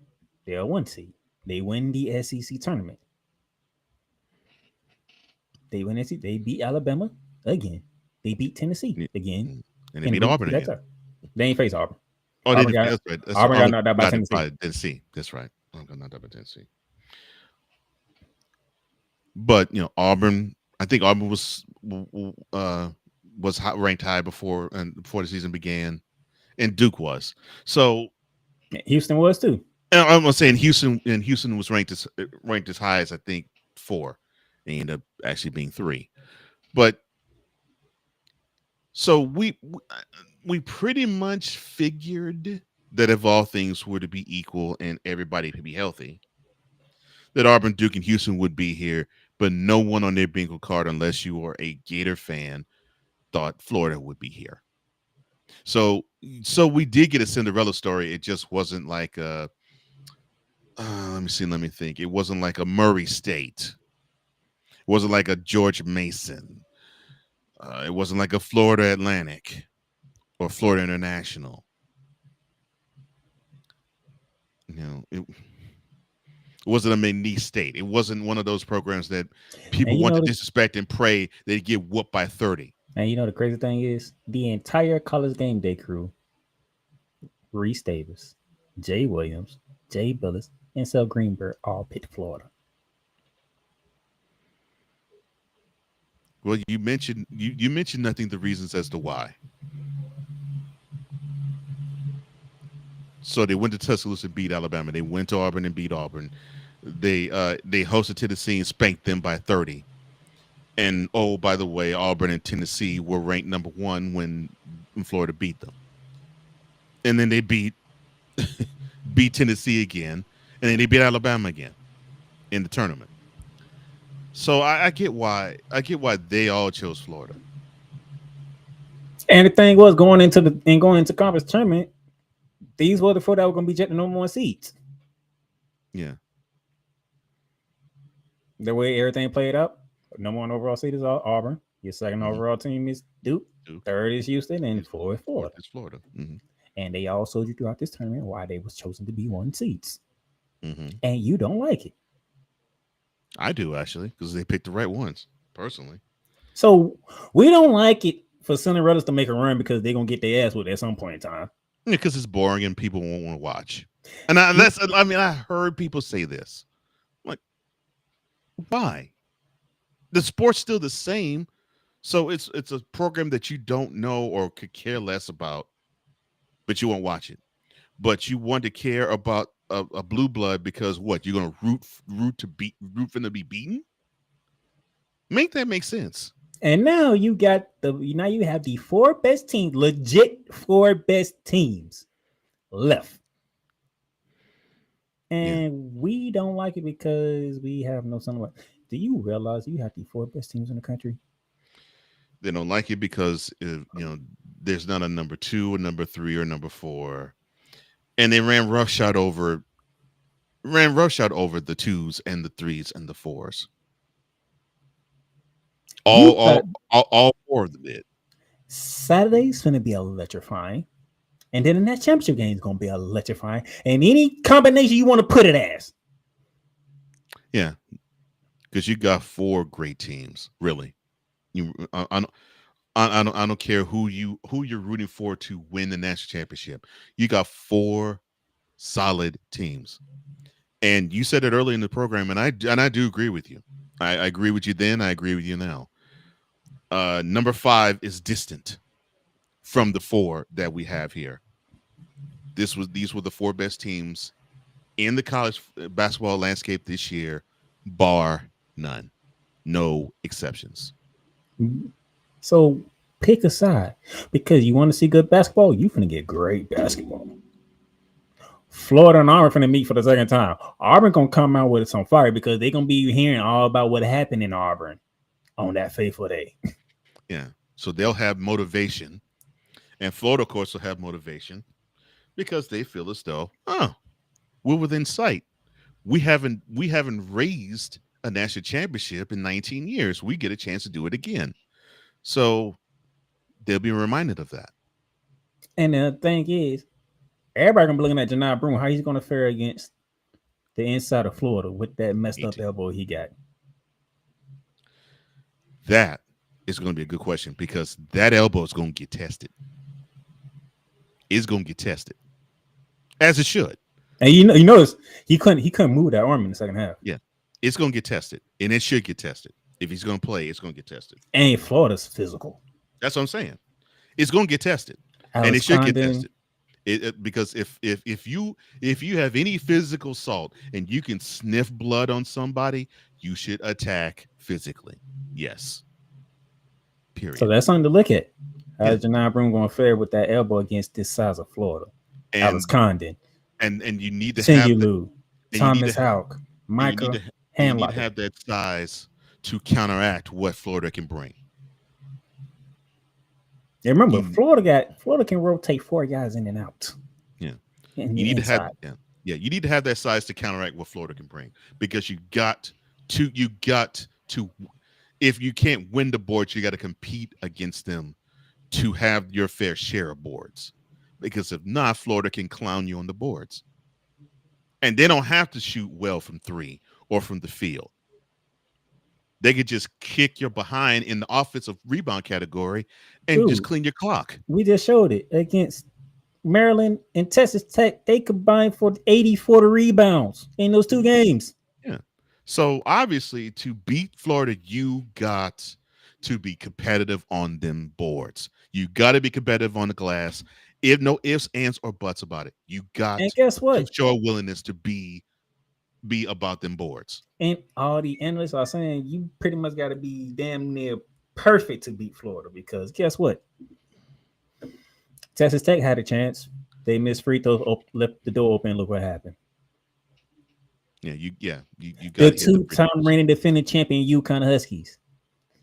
B: they're a 1 seed. They win the SEC tournament. They beat Alabama again. They beat Tennessee again.
C: And they beat Auburn again.
B: They ain't face Auburn.
C: Oh, Auburn that's right.
B: Auburn got knocked out by
C: Tennessee. That's right. Auburn got knocked out by Tennessee. But Auburn. I think Auburn was ranked high before the season began, and Duke was. So
B: Houston was too.
C: I'm saying Houston was ranked as high as I think 4. They ended up actually being 3. But so we pretty much figured that if all things were to be equal and everybody could be healthy, that Auburn, Duke, and Houston would be here. But no one on their bingo card, unless you are a Gator fan, thought Florida would be here. So we did get a Cinderella story. It just wasn't like let me think. It wasn't like a Murray State. It wasn't like a George Mason. It wasn't like a Florida Atlantic or Florida International. It wasn't a McNeese State. It wasn't one of those programs that people want to disrespect and pray they get whooped by 30.
B: And the crazy thing is, the entire College Game Day crew, Reese Davis, Jay Williams, Jay Billis, and Sel Greenberg all picked Florida.
C: Well, you mentioned nothing the reasons as to why. So they went to Tuscaloosa and beat Alabama. They went to Auburn and beat Auburn. They hosted Tennessee and spanked them by 30. And oh, by the way, Auburn and Tennessee were ranked number 1 when Florida beat them. And then they beat Tennessee again, and then they beat Alabama again in the tournament. So I get why they all chose Florida.
B: And the thing was going into conference tournament, these were the 4 that were going to be the number 1 seeds.
C: Yeah.
B: The way everything played out, number 1 overall seed is Auburn. Your second overall team is Duke. Third is Houston, and 4 is Florida.
C: It's Florida. Mm-hmm.
B: And they all showed you throughout this tournament why they was chosen to be 1 seeds.
C: Mm-hmm.
B: And you don't like it.
C: I do, actually, because they picked the right ones, personally.
B: So we don't like it for Cinderellas to make a run because they're going to get their ass whipped at some point in time.
C: Because it's boring and people won't want to watch. And I heard people say this. I'm like, why? The sport's still the same. So it's a program that you don't know or could care less about, but you won't watch it. But you want to care about a blue blood because what? You're gonna root for them to be beaten? Make that make sense.
B: And now you have the 4 best teams, legit 4 best teams left. And we don't like it because we have no son. Do you realize you have the 4 best teams in the country?
C: They don't like it because there's not a number 2, a number 3, or number 4, and they ran roughshod over the 2s and the 3s and the 4s. All 4 of them did.
B: Saturday's going to be electrifying, and then the next championship game is going to be electrifying, and any combination you want to put it as.
C: Yeah, because you got 4 great teams, really. I don't care who you're rooting for to win the national championship. You got 4 solid teams, and you said it early in the program, and I do agree with you. I agree with you then. I agree with you now. Number 5 is distant from the 4 that we have here. These were the 4 best teams in the college basketball landscape this year, bar none, no exceptions.
B: So pick a side, because you want to see good basketball. You finna get great basketball. Florida and Auburn finna meet for the second time. Auburn gonna come out with some fire because they're gonna be hearing all about what happened in Auburn on that fateful day.
C: Yeah, so they'll have motivation, and Florida, of course, will have motivation because they feel as though, we're within sight. We haven't raised a national championship in 19 years. We get a chance to do it again. So they'll be reminded of that.
B: And the thing is, everybody gonna be looking at Janai Broome, how he's gonna fare against the inside of Florida with that messed up elbow he got.
C: That is going to be a good question because that elbow is going to get tested. It's going to get tested, as it should.
B: And you notice he couldn't move that arm in the second half.
C: Yeah, it's going to get tested, and it should get tested. If he's going to play, it's going to get tested.
B: And Florida's physical.
C: That's what I'm saying. It's going to get tested, and it should get tested. Because if you have any physical assault and you can sniff blood on somebody, you should attack physically. Yes. Period.
B: So that's something to look at. How's Janai Broome going to fare with that elbow against this size of Florida? And Alex Condon.
C: And you need to
B: have Thomas Houck, Michael
C: Hanlock. You need to have that size to counteract what Florida can bring.
B: Yeah, remember, Florida can rotate 4 guys in and out.
C: Yeah. You need to have you need to have that size to counteract what Florida can bring, because you got to if you can't win the boards, you got to compete against them to have your fair share of boards. Because if not, Florida can clown you on the boards. And they don't have to shoot well from 3 or from the field. They could just kick your behind in the offensive rebound category and just clean your clock.
B: We just showed it against Maryland and Texas Tech. They combined for 84 rebounds in those 2 games.
C: Yeah. So obviously, to beat Florida, you got to be competitive on them boards. You got to be competitive on the glass. If no ifs, ands, or buts about it. You got to show a willingness to be about them boards.
B: And all the analysts are saying you pretty much got to be damn near perfect to beat Florida, because guess what? Texas Tech had a chance. They missed free throws, left the door open. Look what happened.
C: Yeah, you got
B: the 2-time reigning defending champion UConn Huskies.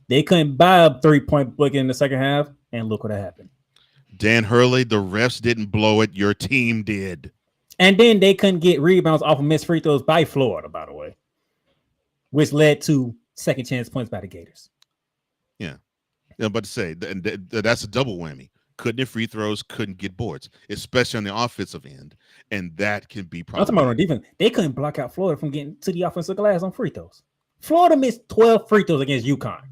B: They couldn't buy a 3-point bucket in the second half, and look what happened.
C: Dan Hurley, the refs didn't blow it. Your team did.
B: And then they couldn't get rebounds off of missed free throws by Florida, by the way, which led to second chance points by the Gators.
C: Yeah. But to say that's a double whammy. Couldn't hit free throws, couldn't get boards, especially on the offensive end. And that can be problematic.
B: I'm talking about on defense. They couldn't block out Florida from getting to the offensive glass on free throws. Florida missed 12 free throws against UConn,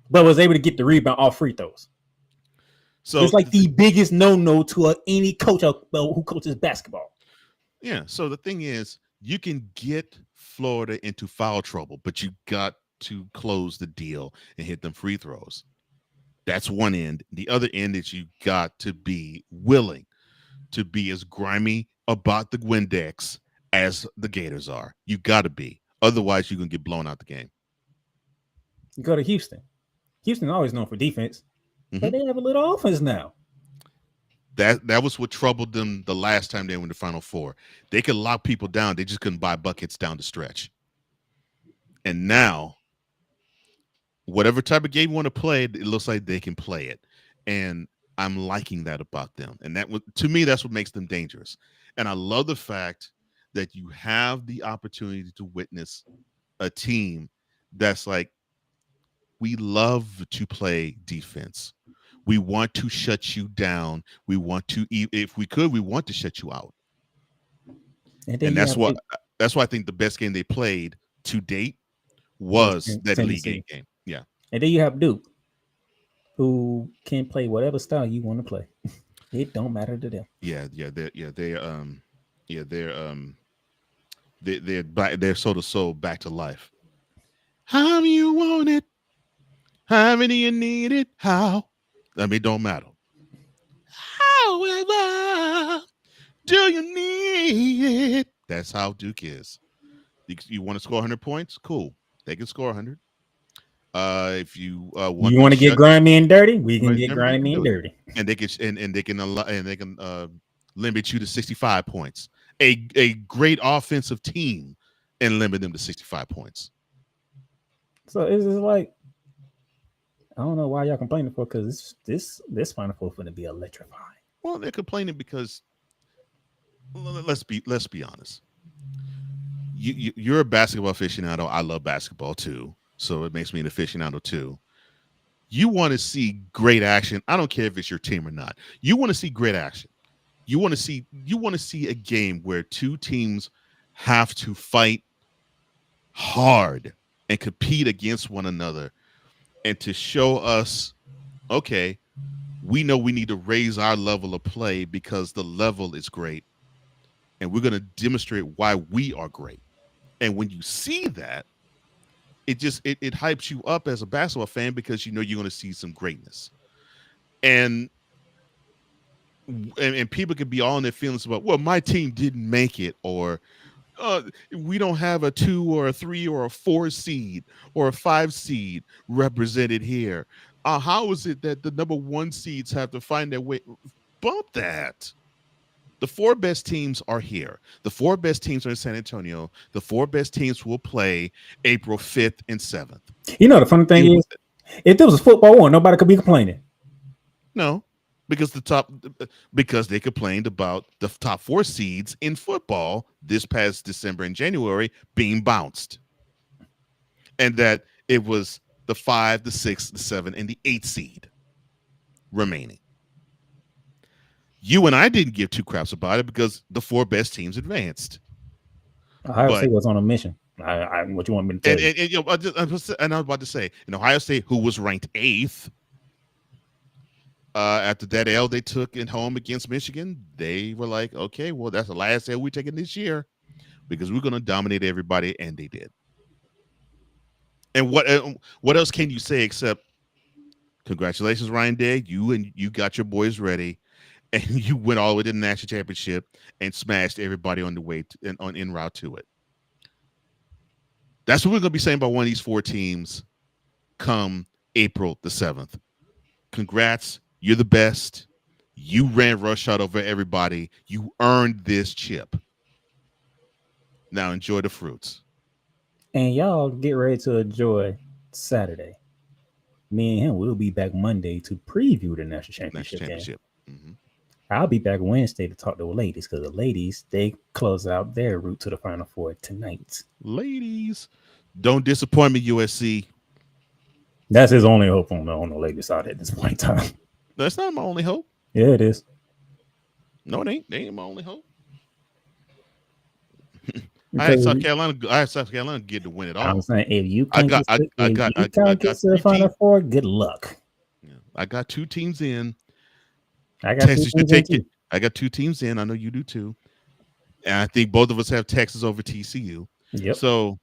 B: but was able to get the rebound off free throws.
C: So
B: it's like the biggest no to any coach who coaches basketball.
C: Yeah. So the thing is, you can get Florida into foul trouble, but you got to close the deal and hit them free throws. That's one end. The other end is you got to be willing to be as grimy about the Windex as the Gators are. You got to be. Otherwise, you're going to get blown out the game.
B: You go to Houston. Houston always known for defense, but they have a little offense now.
C: That was what troubled them the last time they went to Final Four. They could lock people down. They just couldn't buy buckets down the stretch. And now, whatever type of game you want to play, it looks like they can play it. And I'm liking that about them. And to me, that's what makes them dangerous. And I love the fact that you have the opportunity to witness a team that's like, we love to play defense. We want to shut you down. We want to, if we could, we want to shut you out. And that's why I think the best game they played to date was that league game. Yeah.
B: And then you have Duke, who can play whatever style you want to play. It don't matter to them.
C: They're sort of so back to life. How you want it? How many you need it? How? I mean, it don't matter. However, do you need it? That's how Duke is. You want to score 100 points? Cool. They can score 100. If you
B: want to get grimy and dirty, we can get grimy and dirty.
C: And they can limit you to 65 points. A great offensive team and limit them to 65 points.
B: So it's just like, I don't know why y'all complaining for, because this Final Four is going to be electrifying.
C: Well, they're complaining because let's be honest. You're a basketball aficionado. I love basketball too, so it makes me an aficionado too. You want to see great action. I don't care if it's your team or not. You want to see great action. You want to see a game where two teams have to fight hard and compete against one another, and to show us, okay, we know we need to raise our level of play because the level is great, and we're going to demonstrate why we are great. And when you see that, it hypes you up as a basketball fan because you know you're going to see some greatness. And people could be all in their feelings about, well, my team didn't make it, or we don't have a 2 or a 3 or a 4 seed or a 5 seed represented here. How is it that the number 1 seeds have to find their way? Bump that. The 4 best teams are here. The 4 best teams are in San Antonio. The 4 best teams will play April 5th and 7th.
B: You know, the funny thing is, if there was a football one, nobody could be complaining.
C: No, because they complained about the top 4 seeds in football this past December and January being bounced. And that it was the 5, the 6, the 7, and the 8 seed remaining. You and I didn't give 2 craps about it because the 4 best teams advanced.
B: Ohio State was on a mission. What you want me to tell you?
C: And I was about to say, in Ohio State, who was ranked 8th, after that L they took at home against Michigan, they were like, okay, well, that's the last L we're taking this year because we're going to dominate everybody, and they did. And what else can you say except congratulations, Ryan Day. You got your boys ready. And you went all the way to the national championship and smashed everybody on the way en route to it. That's what we're going to be saying about one of these 4 teams come April the 7th. Congrats. You're the best. You ran roughshod over everybody. You earned this chip. Now enjoy the fruits.
B: And y'all get ready to enjoy Saturday. Me and him will be back Monday to preview the national championship.
C: Mm-hmm.
B: I'll be back Wednesday to talk to the ladies because the ladies, they close out their route to the Final Four tonight.
C: Ladies, don't disappoint me, USC.
B: That's his only hope on the ladies side at this point in time.
C: That's not my only hope.
B: Yeah, it is.
C: No, it ain't. They ain't my only hope. I had South Carolina get to win it all.
B: I'm saying if you can't get to the Final Four, good luck.
C: Yeah, I got 2 teams in.
B: I got
C: Texas
B: two
C: should
B: teams in
C: take
B: too.
C: it. I got 2 teams in. I know you do too. And I think both of us have Texas over TCU.
B: Yep.
C: So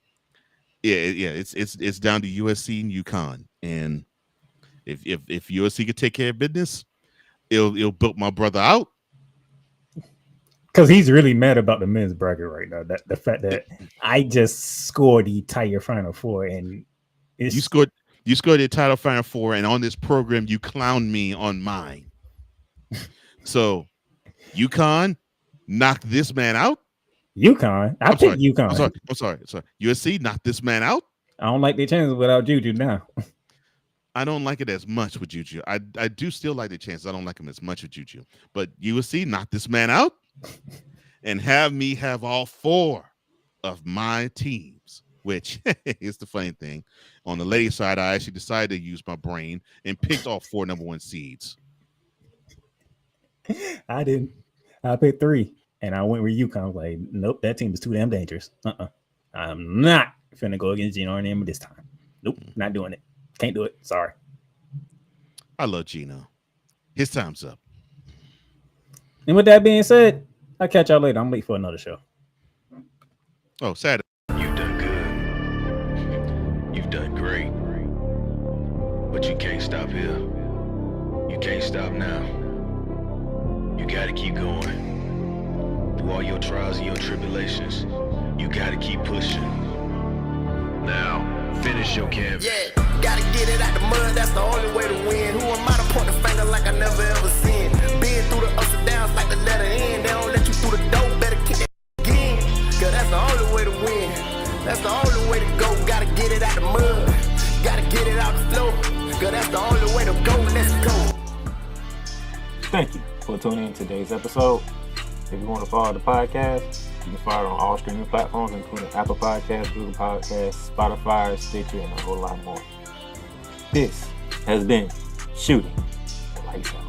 C: yeah, it's down to USC and UConn. And if USC could take care of business, it'll build my brother out.
B: Because he's really mad about the men's bracket right now. That the fact that I just scored the entire Final Four, and
C: You scored the title Final Four, and on this program you clowned me on mine. So UConn knock this man out.
B: UConn. I picked UConn.
C: I'm sorry. USC knock this man out.
B: I don't like their chances without Juju now.
C: I don't like it as much with Juju. I do still like the chances. I don't like him as much with Juju. But USC knock this man out and have me have all 4 of my teams, which is the funny thing. On the ladies' side, I actually decided to use my brain and picked all 4 number 1 seeds.
B: I didn't. I picked 3, and I went with UConn. I was like, nope, that team is too damn dangerous. I'm not finna go against Gino Auriemma this time. Nope, not doing it. Can't do it. Sorry.
C: I love Gino. His time's up.
B: And with that being said, I'll catch y'all later. I'm waiting for another show.
C: Oh, Saturday.
H: You've done good. You've done great. But you can't stop here. You can't stop now. You gotta keep going. Through all your trials and your tribulations, you gotta keep pushing. Now, finish your canvas.
A: Yeah, gotta get it out the mud, that's the only way to win. Who am I to point the finger like I never ever seen? Been through the ups and downs like the letter N. They don't let you through the door, better kick that again. Cause that's the only way to win. That's the only way to go. Gotta get it out the mud. Gotta get it out the flow. Cause that's the only way to go. Let's go.
I: Thank you for tuning in to today's episode. If you want to follow the podcast, you can follow it on all streaming platforms, including Apple Podcasts, Google Podcasts, Spotify, Stitcher, and a whole lot more. This has been Shooting Lights Out.